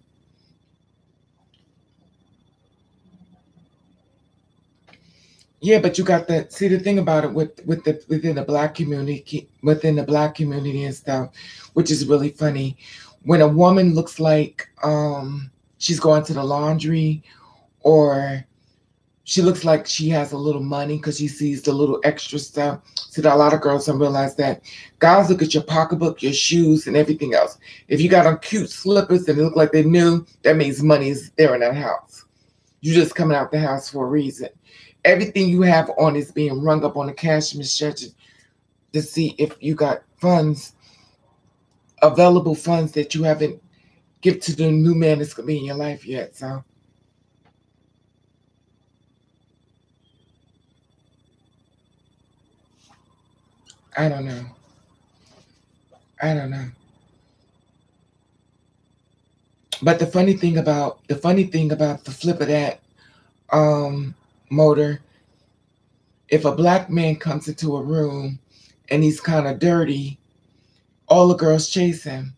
Yeah, but you got that. See, the thing about it with the within the black community and stuff, which is really funny, when a woman looks like she's going to the laundry, or she looks like she has a little money because she sees the little extra stuff. See, that a lot of girls don't realize that guys look at your pocketbook, your shoes, and everything else. If you got on cute slippers and they look like they're new, that means money is there in that house. You just coming out the house for a reason. Everything you have on is being rung up on the cash machine to see if you got funds, available funds that you haven't give to the new man that's gonna be in your life yet. So I don't know. I don't know. But the flip of that um motor, if a black man comes into a room and he's kind of dirty, all the girls chase him.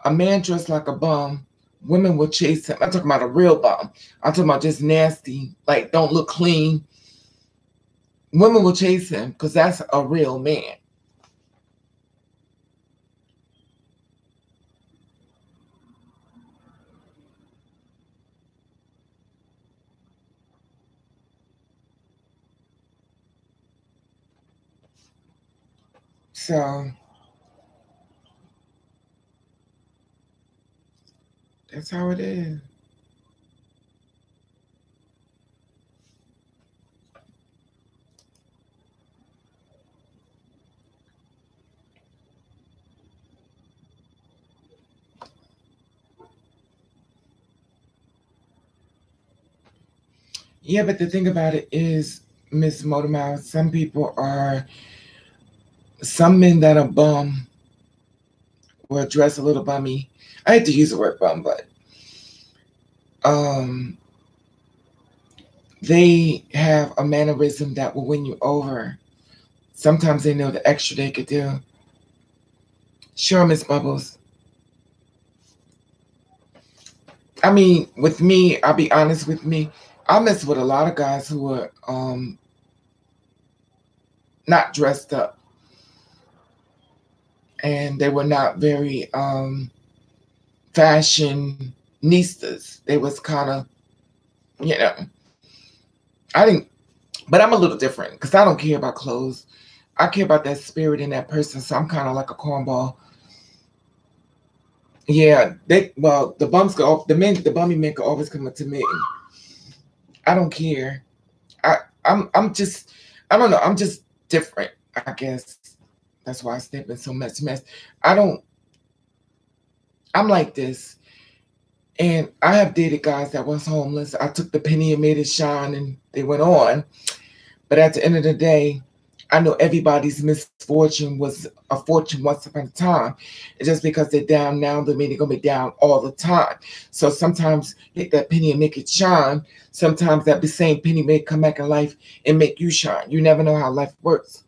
A man dressed like a bum, women will chase him. I'm talking about a real bum. I'm talking about just nasty, like don't look clean. Women will chase him because that's a real man. So that's how it is. Yeah, but the thing about it is, Miss Motormouth, some men that are bum will dress a little bummy. I hate to use the word bum, but um, they have a mannerism that will win you over. Sometimes they know the extra they could do. Sure, Miss Bubbles. I mean, with me, I'll be honest with me. I mess with a lot of guys who are not dressed up, and they were not very fashionistas. They was kind of, you know, I didn't, but I'm a little different because I don't care about clothes. I care about that spirit in that person. So I'm kind of like a cornball. Yeah, the bums go, the bummy men could always come up to me. I don't care. I, I'm just, I don't know. I'm just different. I guess that's why I step in so much mess. I don't. I'm like this, and I have dated guys that was homeless. I took the penny and made it shine, and they went on. But at the end of the day, I know everybody's misfortune was a fortune once upon a time. And just because they're down now, they mean they're gonna be down all the time. So sometimes hit that penny and make it shine. Sometimes that same penny may come back in life and make you shine. You never know how life works.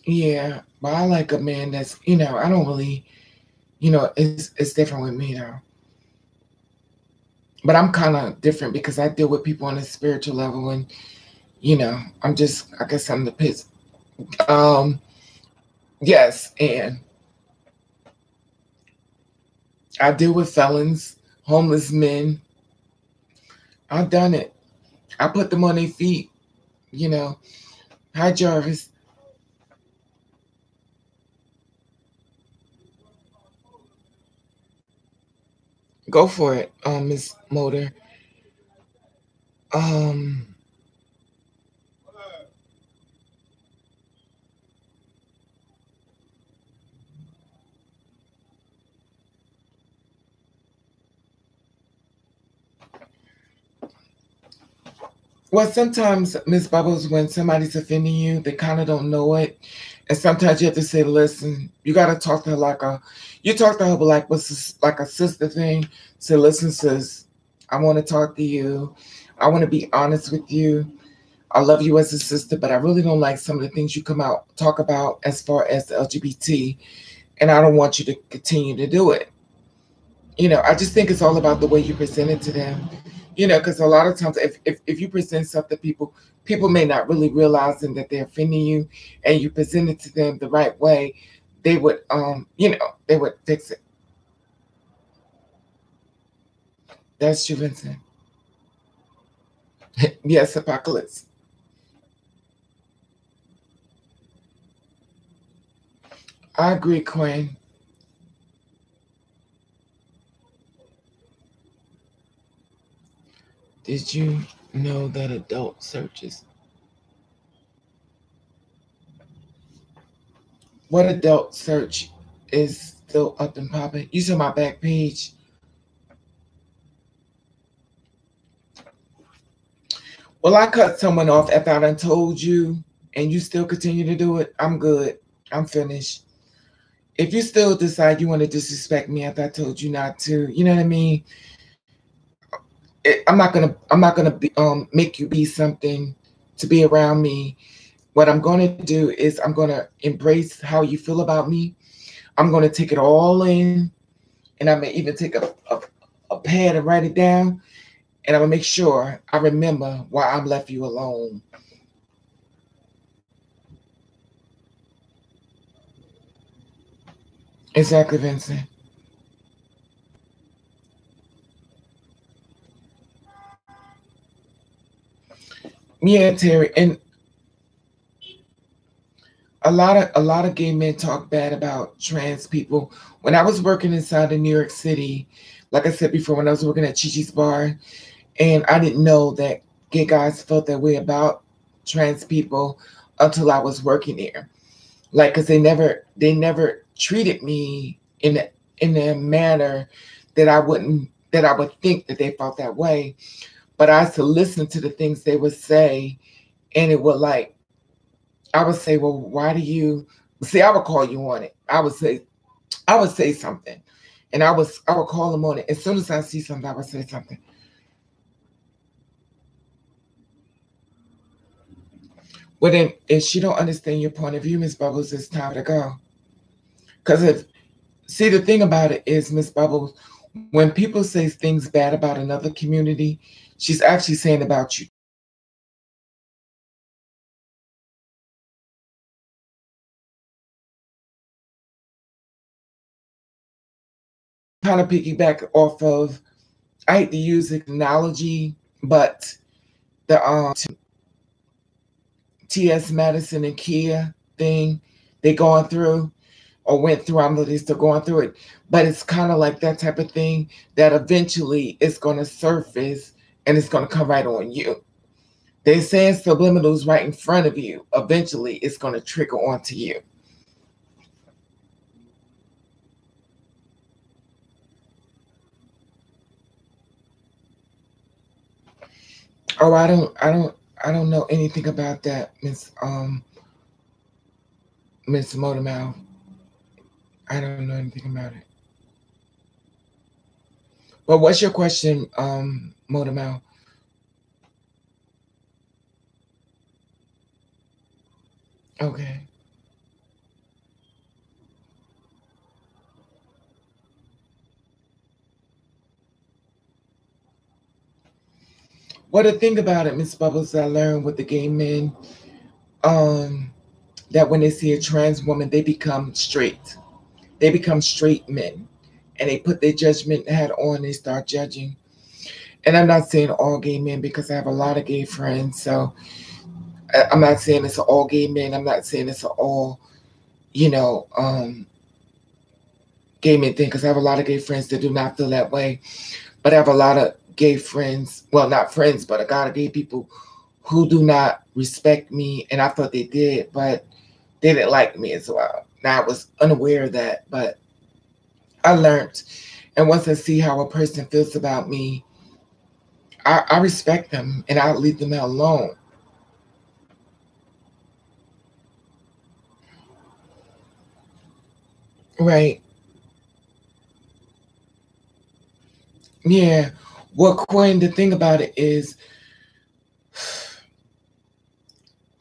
Yeah, but I like a man that's, I don't really, it's different with me though. But I'm kind of different because I deal with people on a spiritual level, and I'm just, I guess I'm the pit. Um, yes, and I deal with felons, homeless men. I've done it. I put them on their feet. You know, Hi Jarvis, go for it, Miss Motor. Um, well, sometimes Miss Bubbles, when somebody's offending you, they kind of don't know it, and sometimes you have to say, "Listen, you got to talk to her you talk to her like what's this, like a sister thing." Say, "Listen, sis, I want to talk to you. I want to be honest with you. I love you as a sister, but I really don't like some of the things you come out talk about as far as the LGBT, and I don't want you to continue to do it." I just think it's all about the way you present it to them. Because a lot of times, if you present something, people may not really realizing that they're offending you, and you present it to them the right way, they would they would fix it. That's true, Vincent. Yes, Apocalypse. I agree, Quinn. Did you know that adult searches? What adult search is still up and popping? You saw my back page. Well, I cut someone off after I done told you, and you still continue to do it. I'm good. I'm finished. If you still decide you want to disrespect me after I told you not to, you know what I mean? I'm not gonna make you be something to be around me. What I'm gonna do is I'm gonna embrace how you feel about me. I'm gonna take it all in, and I may even take a pad and write it down, and I'm gonna make sure I remember why I left you alone. Exactly, Vincent. Yeah, Terry, and a lot of gay men talk bad about trans people. When I was working inside of New York City, like I said before, when I was working at Chi-Chi's bar, and I didn't know that gay guys felt that way about trans people until I was working there. Like, cause they never treated me in a manner that I would think that they felt that way. But I used to listen to the things they would say, and it would like I would say, well, why do you see? I would call you on it. I would say something, and I would call them on it. As soon as I see something, I would say something. Well, then, if she don't understand your point of view, Miss Bubbles, it's time to go. Because if see the thing about it is, Miss Bubbles, when people say things bad about another community, she's actually saying about you. Kind of piggyback off of. I hate to use the analogy, but the T.S. Madison and Kia thing they going through or went through. I don't know if they're still going through it, but it's kind of like that type of thing that eventually it's going to surface and it's going to come right on you. They're saying subliminals right in front of you. Eventually, it's going to trickle onto you. Oh, I don't know anything about that, Miss Motormouth. I don't know anything about it. But what's your question, Motormouth? Okay. Well, the thing about it, Miss Bubbles, I learned with the gay men, um, that when they see a trans woman, they become straight. They become straight men, and they put their judgment hat on. They start judging. And I'm not saying all gay men because I have a lot of gay friends. So I'm not saying it's all gay men. I'm not saying it's all, you know, gay men thing because I have a lot of gay friends that do not feel that way. But I have a lot of gay friends, well, not friends, but a lot of gay people who do not respect me. And I thought they did, but they didn't like me as well. Now I was unaware of that, but I learned. And once I see how a person feels about me, I respect them and I'll leave them alone. Right. Yeah. Well, Quinn, the thing about it is,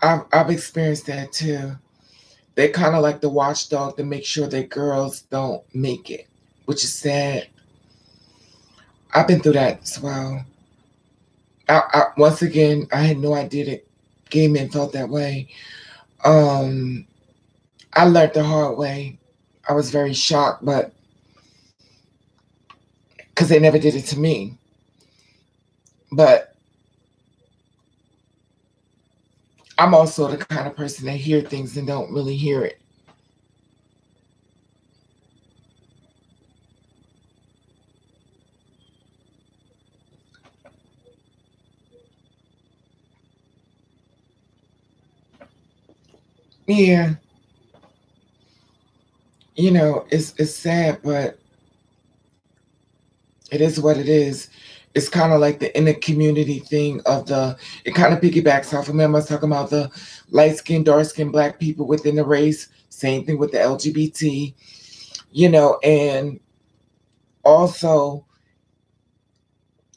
I've experienced that too. They're kind of like the watchdog to make sure that girls don't make it, which is sad. I've been through that as well. Once again, I had no idea that gay men felt that way. Um, I learned the hard way. I was very shocked, but because they never did it to me. But I'm also the kind of person that hear things and don't really hear it. Yeah, it's sad, but it is what it is. It's kind of like the inner community thing of the. It kind of piggybacks off. Remember, I was talking about the light skinned, dark skinned black people within the race. Same thing with the LGBT. And also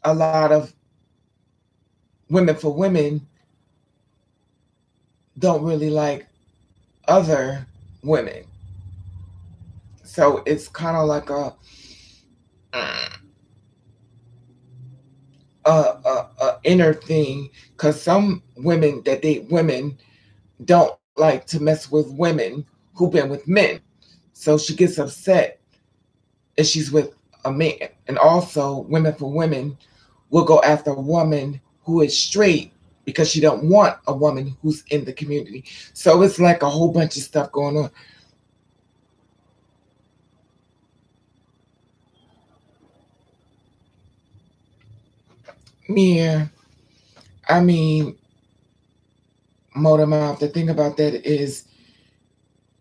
a lot of women for women don't really like other women. So it's kind of like a inner thing because some women that date women don't like to mess with women who've been with men. So she gets upset if she's with a man. And also, women for women will go after a woman who is straight because she don't want a woman who's in the community. So it's like a whole bunch of stuff going on. Yeah, I mean, motor mouth. The thing about that is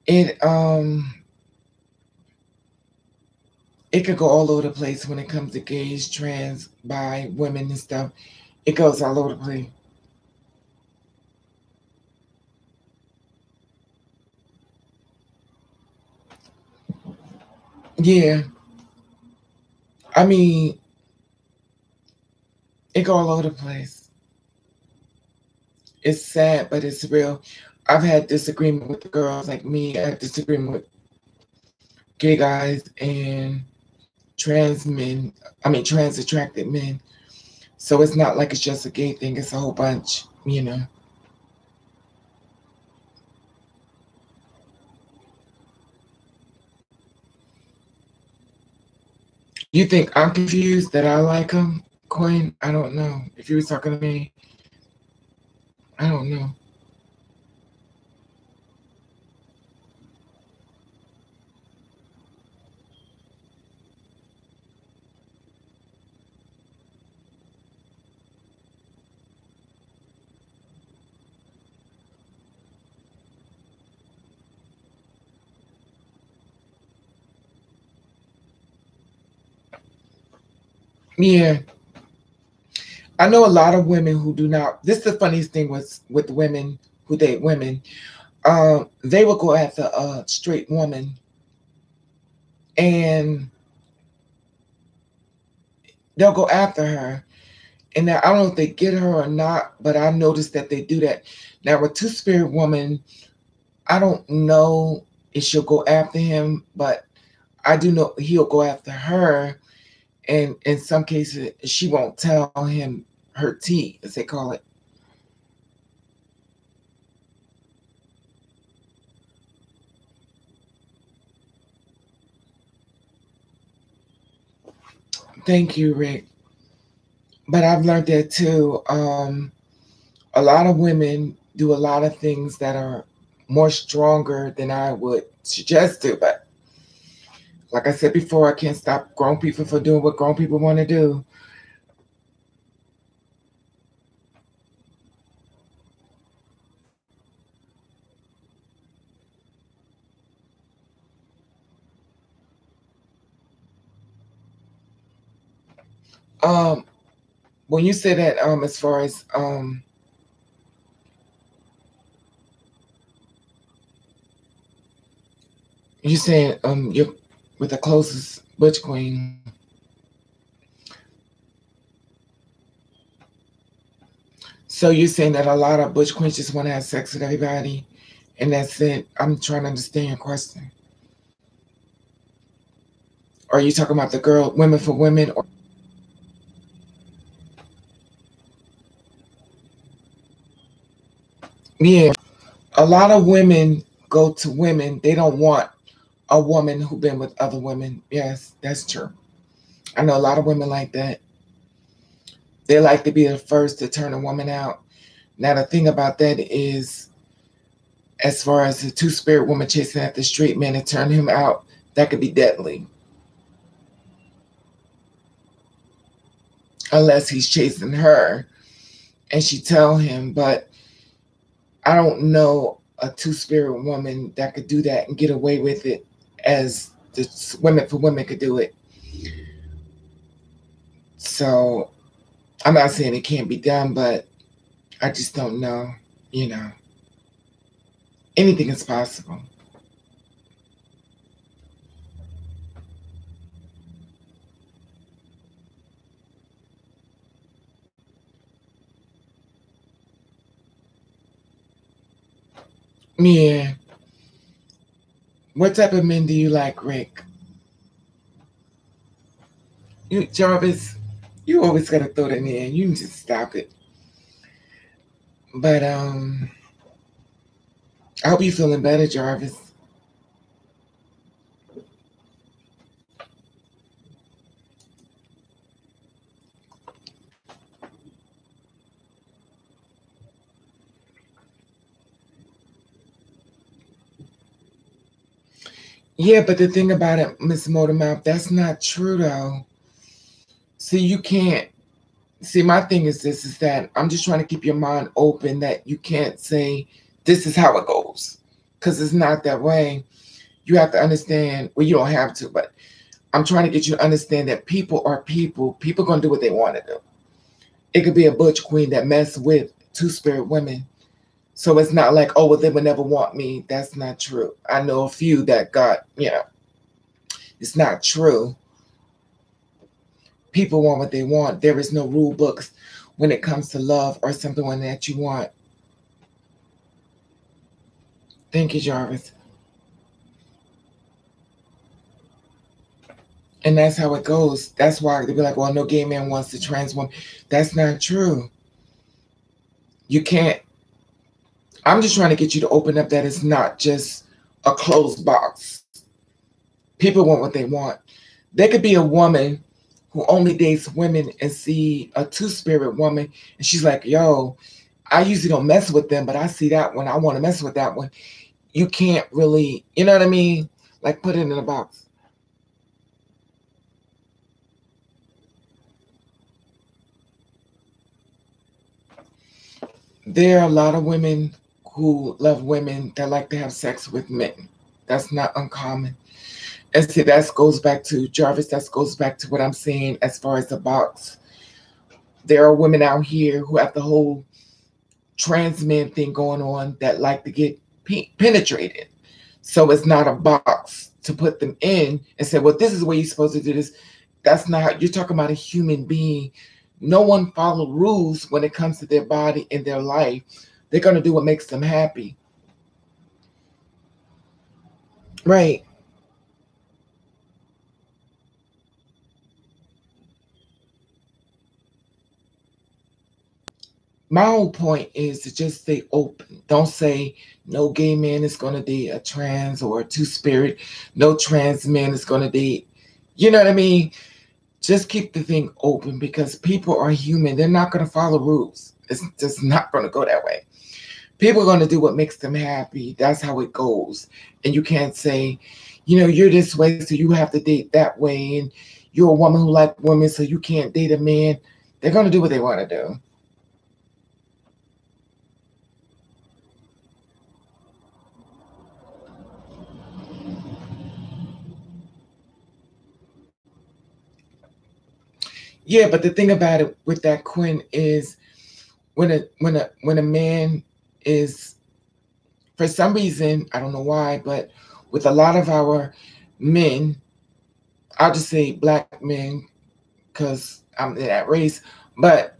it it could go all over the place when it comes to gays, trans, bi, women and stuff. It goes all over the place. Yeah, I mean, it go all over the place. It's sad, but it's real. I've had disagreement with the girls like me. I have disagreement with gay guys and trans men. I mean, trans attracted men. So it's not like it's just a gay thing. It's a whole bunch. You think I'm confused that I like him, Quinn? I don't know. If you was talking to me, I don't know. Yeah, I know a lot of women who do not. This is the funniest thing with women who date women. They will go after a straight woman, and they'll go after her. And now I don't know if they get her or not, but I noticed that they do that. Now with Two Spirit Woman, I don't know if she'll go after him, but I do know he'll go after her. And in some cases, she won't tell him. her tea, as they call it. Thank you, Rick. But I've learned that too. A lot of women do a lot of things that are more stronger than I would suggest to. But like I said before, I can't stop grown people from doing what grown people want to do. Um, when you say that, as far as you saying you're with the closest butch queen. So you're saying that a lot of butch queens just want to have sex with everybody, and that's it. I'm trying to understand your question. Are you talking about the girl, women for women, or yeah? A lot of women go to women. They don't want a woman who been with other women. Yes, that's true. I know a lot of women like that. They like to be the first to turn a woman out. Now the thing about that is, as far as the two spirit woman chasing after the street man and turn him out, that could be deadly. Unless he's chasing her and she tell him, but I don't know a two spirit woman that could do that and get away with it as the women for women could do it. So I'm not saying it can't be done, but I just don't know. You know, anything is possible. Yeah. What type of men do you like, Rick? You, Jarvis, you always gotta throw that in. You can just stop it. But I hope you're feeling better, Jarvis. Yeah, but the thing about it, Miss Motormouth, that's not true though. See, you can't. See, my thing is this: is that I'm just trying to keep your mind open. That you can't say this is how it goes, because it's not that way. You have to understand. Well, you don't have to, but I'm trying to get you to understand that people are people. People gonna do what they want to do. It could be a butch queen that mess with two spirit women. So it's not like, oh, well, they would never want me. That's not true. I know a few that got, it's not true. People want what they want. There is no rule books when it comes to love or something that you want. Thank you, Jarvis. And that's how it goes. That's why they be like, well, no gay man wants to trans woman. That's not true. You can't. I'm just trying to get you to open up that it's not just a closed box. People want what they want. There could be a woman who only dates women and see a two spirit woman, and she's like, yo, I usually don't mess with them, but I see that one. I want to mess with that one. You can't really, you know what I mean? Like put it in a box. There are a lot of women who love women that like to have sex with men. That's not uncommon. And see, that goes back to Jarvis. That goes back to what I'm saying as far as the box. There are women out here who have the whole trans men thing going on that like to get penetrated. So it's not a box to put them in and say, well, this is where you're supposed to do this. That's not, you're talking about a human being. No one follow rules when it comes to their body and their life. They're going to do what makes them happy. Right. My whole point is to just stay open. Don't say no gay man is going to date a trans or a two spirit. No trans man is going to date. You know what I mean? Just keep the thing open because people are human. They're not going to follow rules. It's just not going to go that way. People are going to do what makes them happy. That's how it goes. And you can't say, you're this way, so you have to date that way. And you're a woman who like women, so you can't date a man. They're going to do what they want to do. Yeah, but the thing about it with that, Quinn, is when a man is, for some reason, I don't know why, but with a lot of our men, I'll just say black men because I'm in that race, but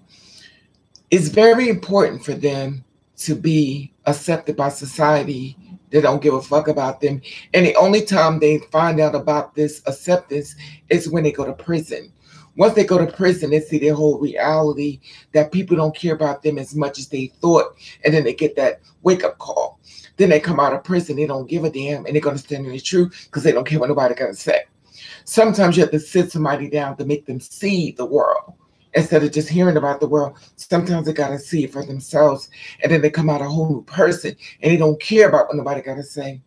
it's very important for them to be accepted by society. They don't give a fuck about them. And the only time they find out about this acceptance is when they go to prison. Once they go to prison, they see their whole reality that people don't care about them as much as they thought. And then they get that wake up call. Then they come out of prison, they don't give a damn, and they're going to stand in the truth because they don't care what nobody going to say. Sometimes you have to sit somebody down to make them see the world instead of just hearing about the world. Sometimes they gotta see it for themselves, and then they come out a whole new person, and they don't care about what nobody gotta say.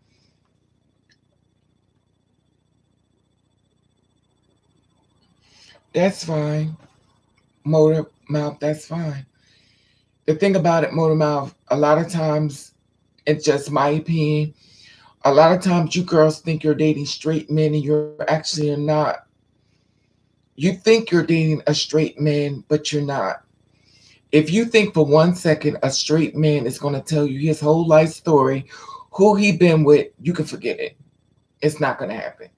That's fine. Motor mouth, that's fine. The thing about it, motor mouth, a lot of times, it's just my opinion. A lot of times, you girls think you're dating straight men, and you're actually not. You think you're dating a straight man, but you're not. If you think for 1 second a straight man is going to tell you his whole life story, who he been with, you can forget it. It's not going to happen.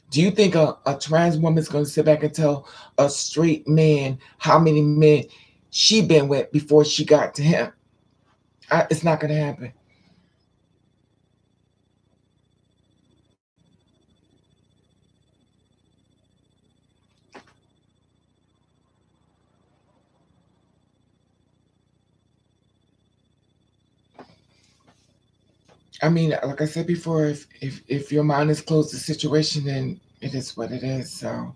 Do you think a trans woman is going to sit back and tell a straight man how many men she been with before she got to him? It's not going to happen. I mean, like I said before, if your mind is closed to the situation, then it is what it is. So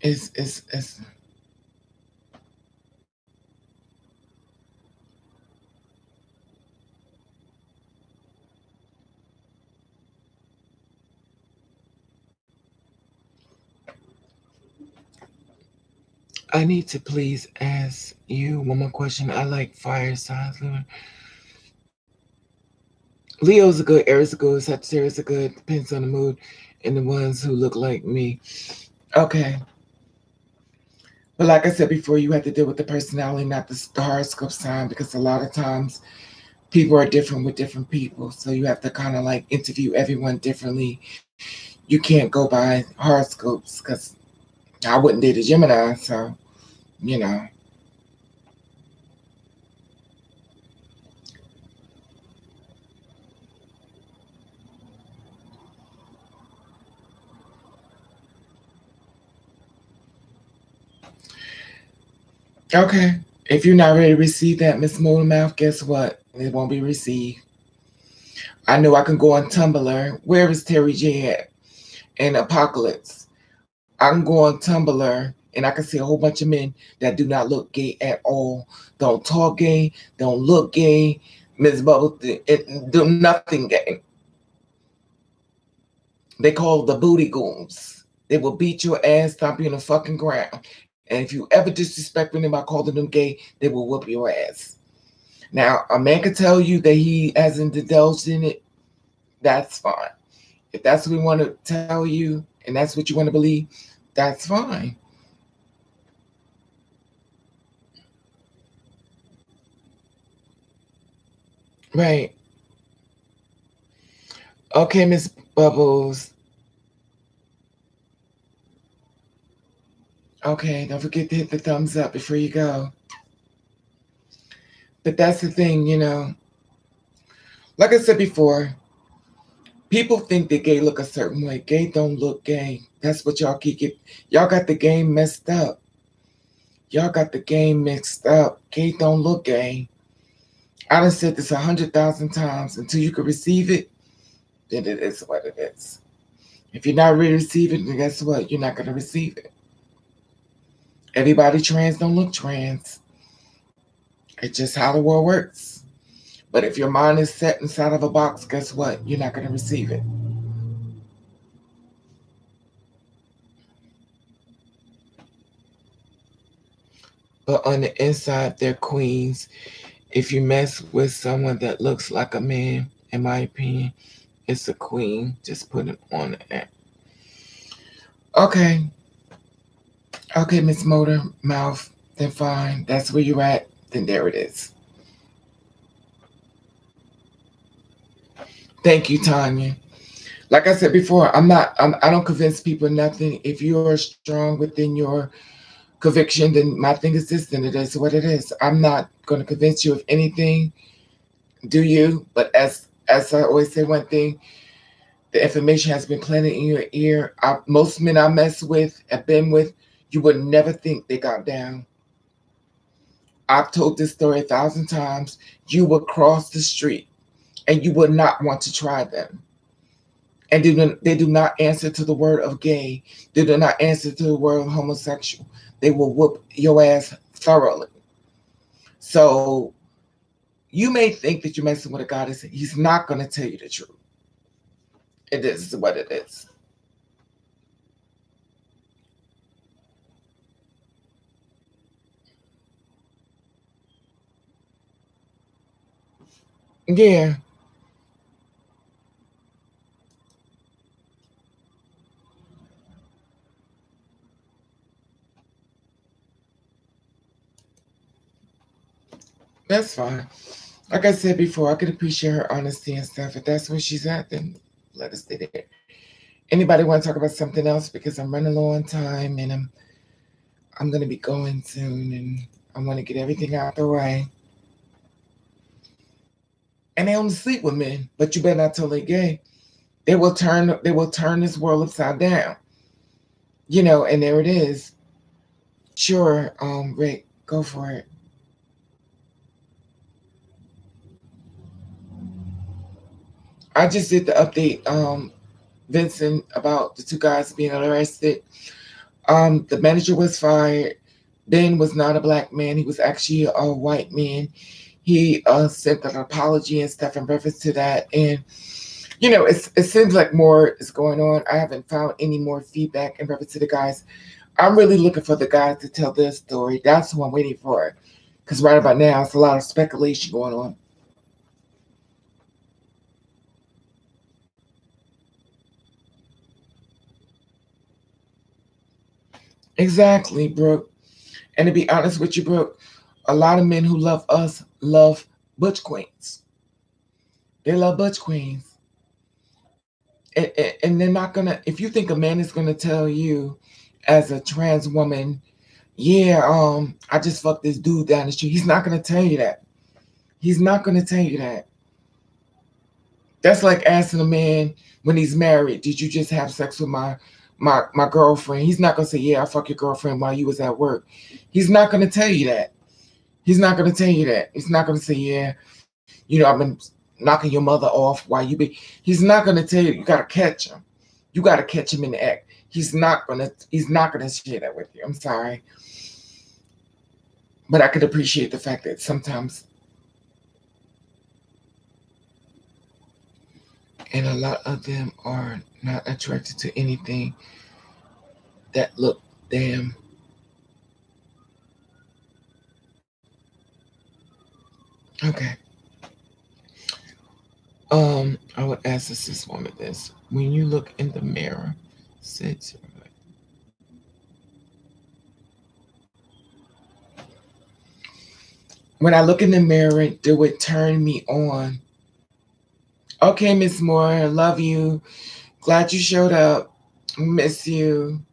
it's I need to please ask you one more question. I like fire signs. Leo's are good, Aries are good, Sagittarius are good, depends on the mood, and the ones who look like me. Okay. But like I said before, you have to deal with the personality, not the horoscope sign, because a lot of times people are different with different people. So you have to kind of like interview everyone differently. You can't go by horoscopes because I wouldn't date a Gemini. So, you know. Okay. If you're not ready to receive that, Miss Motormouth, guess what? It won't be received. I know I can go on Tumblr. Where is Terry J at? And Apocalypse. I can go on Tumblr and I can see a whole bunch of men that do not look gay at all. Don't talk gay, don't look gay. Miss Bubble, do nothing gay. They call the booty goons. They will beat your ass, stomp you in the fucking ground. And if you ever disrespect them by calling them gay, they will whoop your ass. Now, a man can tell you that he hasn't indulged in it. That's fine. If that's what we want to tell you and that's what you want to believe, that's fine. Right. Okay, Miss Bubbles. Okay, don't forget to hit the thumbs up before you go. But that's the thing. Like I said before, people think that gay look a certain way. Gay don't look gay. That's what y'all keep get. Y'all got the game messed up. Y'all got the game mixed up. Gay don't look gay. I done said this 100,000 times. Until you can receive it, then it is what it is. If you're not ready to receive it, then guess what? You're not gonna receive it. Everybody trans don't look trans. It's just how the world works. But if your mind is set inside of a box, guess what? You're not gonna receive it. But on the inside, they're queens. If you mess with someone that looks like a man, in my opinion, it's a queen. Just put it on the app. Okay. Okay, Miss Motor Mouth. Then fine. That's where you're at. Then there it is. Thank you, Tanya. Like I said before, I don't convince people nothing. If you're strong within your conviction, then my thing is this, then it is what it is. I'm not going to convince you of anything. Do you? But as I always say, one thing, the information has been planted in your ear. Most men I mess with, have been with, you would never think they got down. I've told this story 1,000 times. You would cross the street and you would not want to try them. And they do not answer to the word of gay. They do not answer to the word of homosexual. They will whoop your ass thoroughly. So you may think that you're messing with a God. He's not going to tell you the truth. It is what it is. Yeah, that's fine. Like I said before, I could appreciate her honesty and stuff. If that's where she's at, then let us stay there. Anybody want to talk about something else? Because I'm running low on time and I'm gonna be going soon and I want to get everything out the way. And they only sleep with men, but you better not tell they gay. They will turn this world upside down. And there it is. Sure, Rick, go for it. I just did the update, Vincent, about the two guys being arrested. The manager was fired. Ben was not a black man. He was actually a white man. He sent an apology and stuff in reference to that. And, it seems like more is going on. I haven't found any more feedback in reference to the guys. I'm really looking for the guys to tell their story. That's who I'm waiting for. Because right about now, it's a lot of speculation going on. Exactly, Brooke. And to be honest with you, Brooke, a lot of men who love us love butch queens. They love butch queens. And they're not going to, if you think a man is going to tell you as a trans woman, yeah, I just fucked this dude down the street, he's not going to tell you that. He's not going to tell you that. That's like asking a man when he's married, did you just have sex with my girlfriend? He's not gonna say, yeah, I fuck your girlfriend while you was at work. He's not gonna tell you that. He's not gonna tell you that. He's not gonna say, yeah, I've been knocking your mother off while you be. He's not gonna tell you. You gotta catch him. You gotta catch him in the act. He's not gonna share that with you. I'm sorry, but I could appreciate the fact that sometimes, and a lot of them are not attracted to anything that look damn. Okay. I would ask this woman this. When you look in the mirror, sit when I look in the mirror, do it turn me on? Okay, Miss Moore, love you. Glad you showed up. Miss you.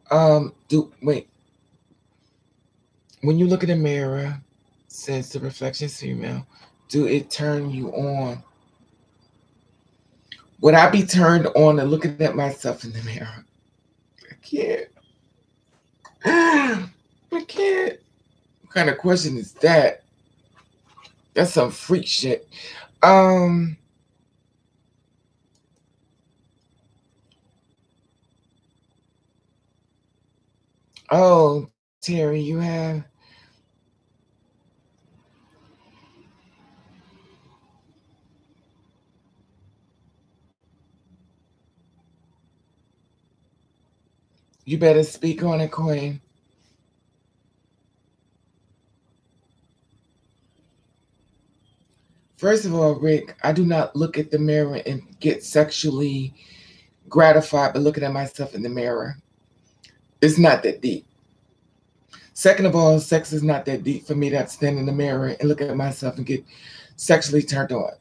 Do wait. When you look in the mirror, since the reflection is female, do it turn you on? Would I be turned on to looking at myself in the mirror? I can't. I can't. What kind of question is that? That's some freak shit. Um. Oh, Terry, you have. You better speak on it, Queen. First of all, Rick, I do not look at the mirror and get sexually gratified by looking at myself in the mirror. It's not that deep. Second of all, sex is not that deep for me to have to stand in the mirror and look at myself and get sexually turned on.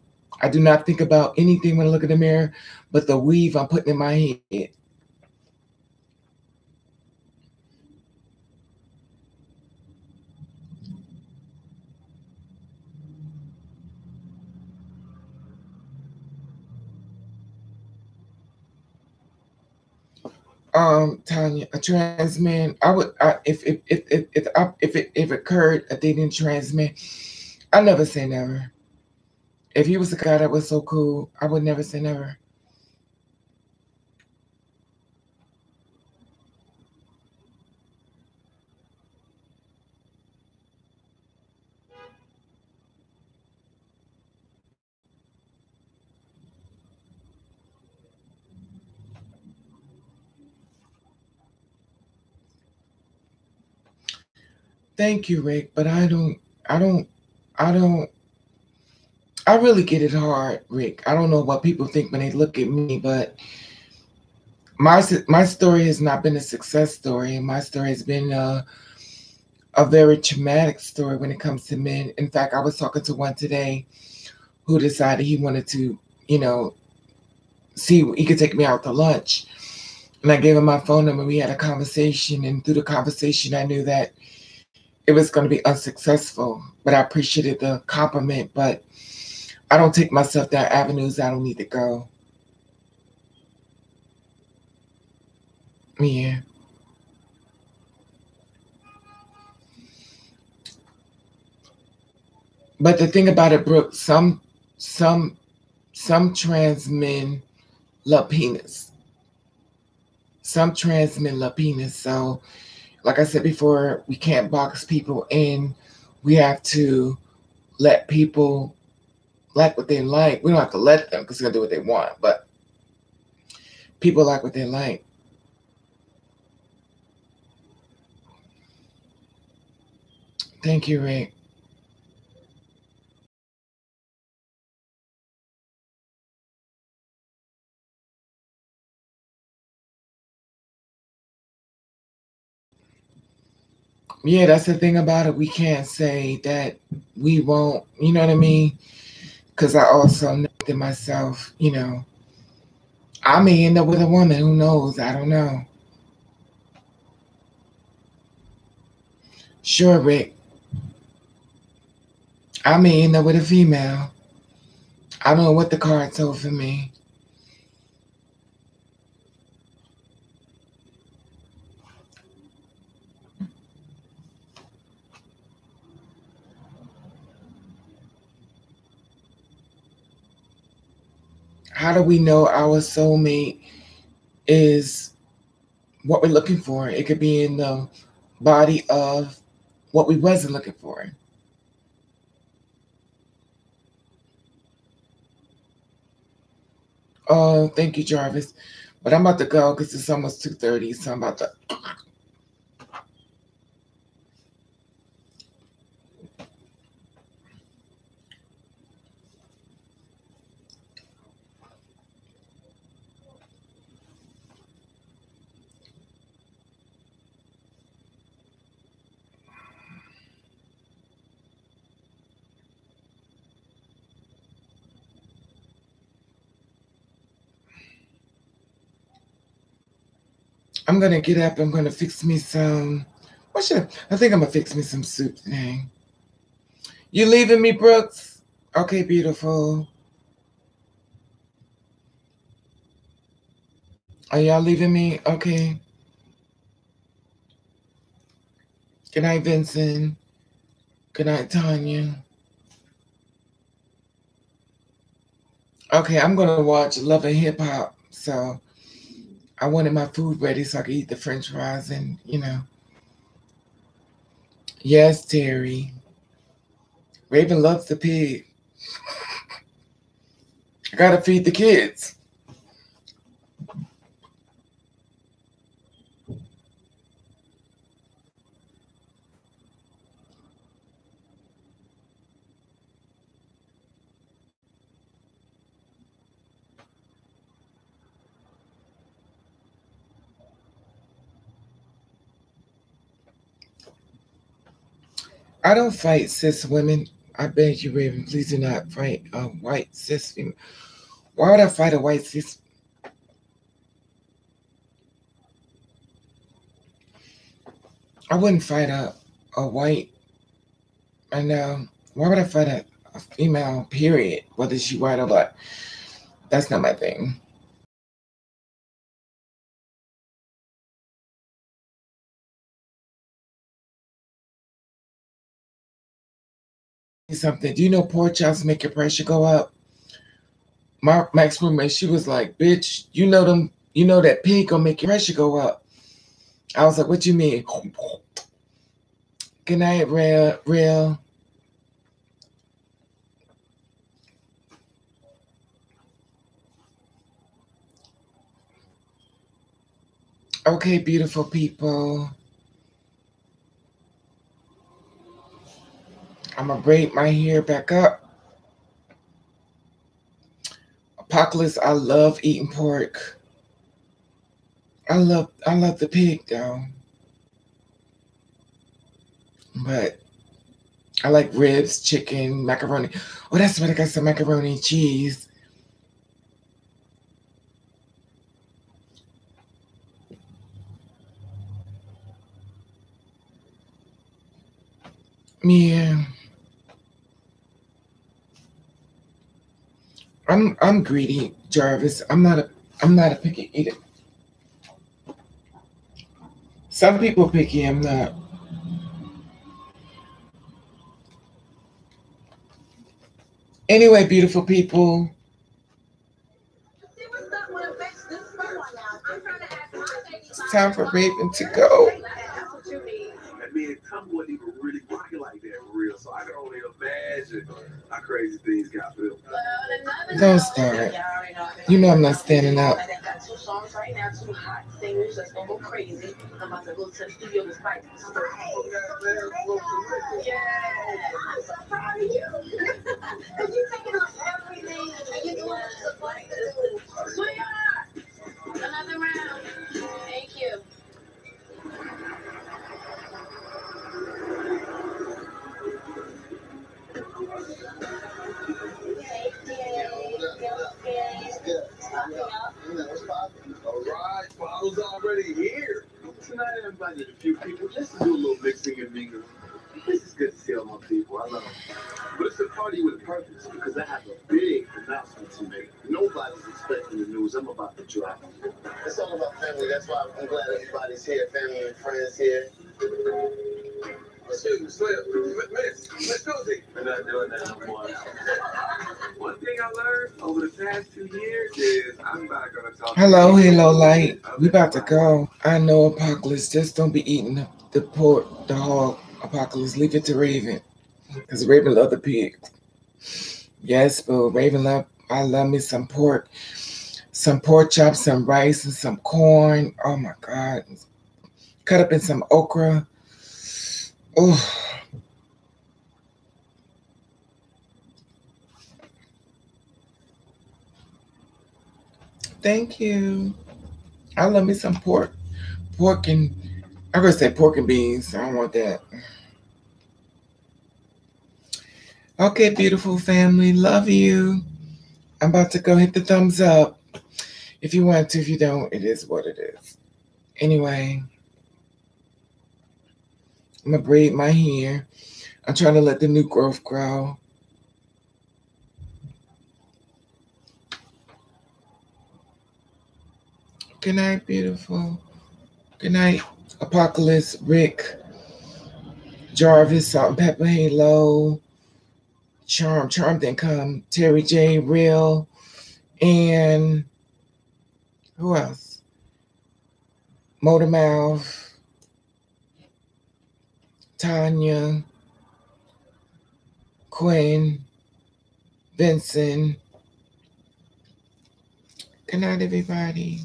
I do not think about anything when I look in the mirror but the weave I'm putting in my head. Tanya, a trans man. I would, if it occurred a dating trans man, I never say never. If he was a guy that was so cool, I would never say never. Thank you, Rick, but I don't, I don't, I really get it hard, Rick. I don't know what people think when they look at me, but my story has not been a success story. My story has been a very traumatic story when it comes to men. In fact, I was talking to one today who decided he wanted to, you know, see he could take me out to lunch. And I gave him my phone number. We had a conversation, and through the conversation, I knew that it was going to be unsuccessful. But I appreciated the compliment. But I don't take myself down avenues I don't need to go. Yeah. But the thing about it, Brooke, some some trans men love penis. Some trans men love penis. So, like I said before, we can't box people in. We have to let people like what they like. We don't have to let them because they're gonna do what they want. But people like what they like. Thank you, Ray. Yeah, that's the thing about it. We can't say that we won't. You know what I mean? Because I also know that myself. I may end up with a woman. Who knows? I don't know. Sure, Rick. I may end up with a female. I don't know what the cards hold for me. How do we know our soulmate is what we're looking for? It could be in the body of what we wasn't looking for. Oh, thank you, Jarvis. But I'm about to go because it's almost 2:30, so I'm about to. I'm gonna get up. I'm gonna fix me some. What should I think I'm gonna fix me some soup today. You leaving me, Brooks? Okay, beautiful. Are y'all leaving me? Okay. Good night, Vincent. Good night, Tanya. Okay, I'm gonna watch Love and Hip Hop. So I wanted my food ready so I could eat the French fries and Yes, Terry. Raven loves the pig. I gotta feed the kids. I don't fight cis women. I beg you, Raven, please do not fight a white cis female. Why would I fight a white cis? I wouldn't fight a white. I know. Why would I fight a female? Period. Whether she white or black. That's not my thing. Something. Do you know pork chops make your pressure go up? My ex roommate, she was like, "Bitch, you know them. You know that pig gonna make your pressure go up." I was like, "What you mean?" Good night, real, real. Okay, beautiful people. I'm gonna braid my hair back up. Apocalypse, I love eating pork. I love the pig though. But I like ribs, chicken, macaroni. Oh, that's what I got, some macaroni and cheese. Yeah. I'm greedy, Jarvis. I'm not a picky eater. Some people picky, I'm not. Anyway, beautiful people. It's time for Raven to go. Man, Tom wasn't even really rocking like that for real, so I can only imagine how crazy things got built. Don't start. You know I'm not standing up. All right, bottles already here. Tonight I invited a few people just to do a little mixing and mingling. This is good to see all my people. I love them. But it's a party with a purpose because I have a big announcement to make. Nobody's expecting the news I'm about to drop. It's all about family. That's why I'm glad everybody's here, family and friends here. Excuse me, Slim. Miss Susie. We're not doing that no more. One thing I learned over the past 2 years is I'm not gonna talk. Hello, light. We about to go. I know, Apocalypse. Just don't be eating the pork, the hog. Apocalypse, leave it to Raven, cause Raven love the pig. Yes, but Raven love. I love me some pork chops, some rice, and some corn. Oh my God! Cut up in some okra. Oh, thank you. I love me some pork and I'm gonna say pork and beans. I don't want that. Okay, beautiful family. Love you. I'm about to go hit the thumbs up. If you want to, if you don't, it is what it is. Anyway, I'm going to braid my hair. I'm trying to let the new growth grow. Good night, beautiful. Good night, Apocalypse, Rick, Jarvis, Salt and Pepper, Halo, Charm didn't come, Terry J, Real, and who else? Motormouth, Tanya, Quinn, Vincent. Good night, everybody.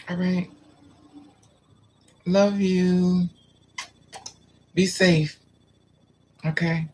All right. Love you. Be safe. Okay.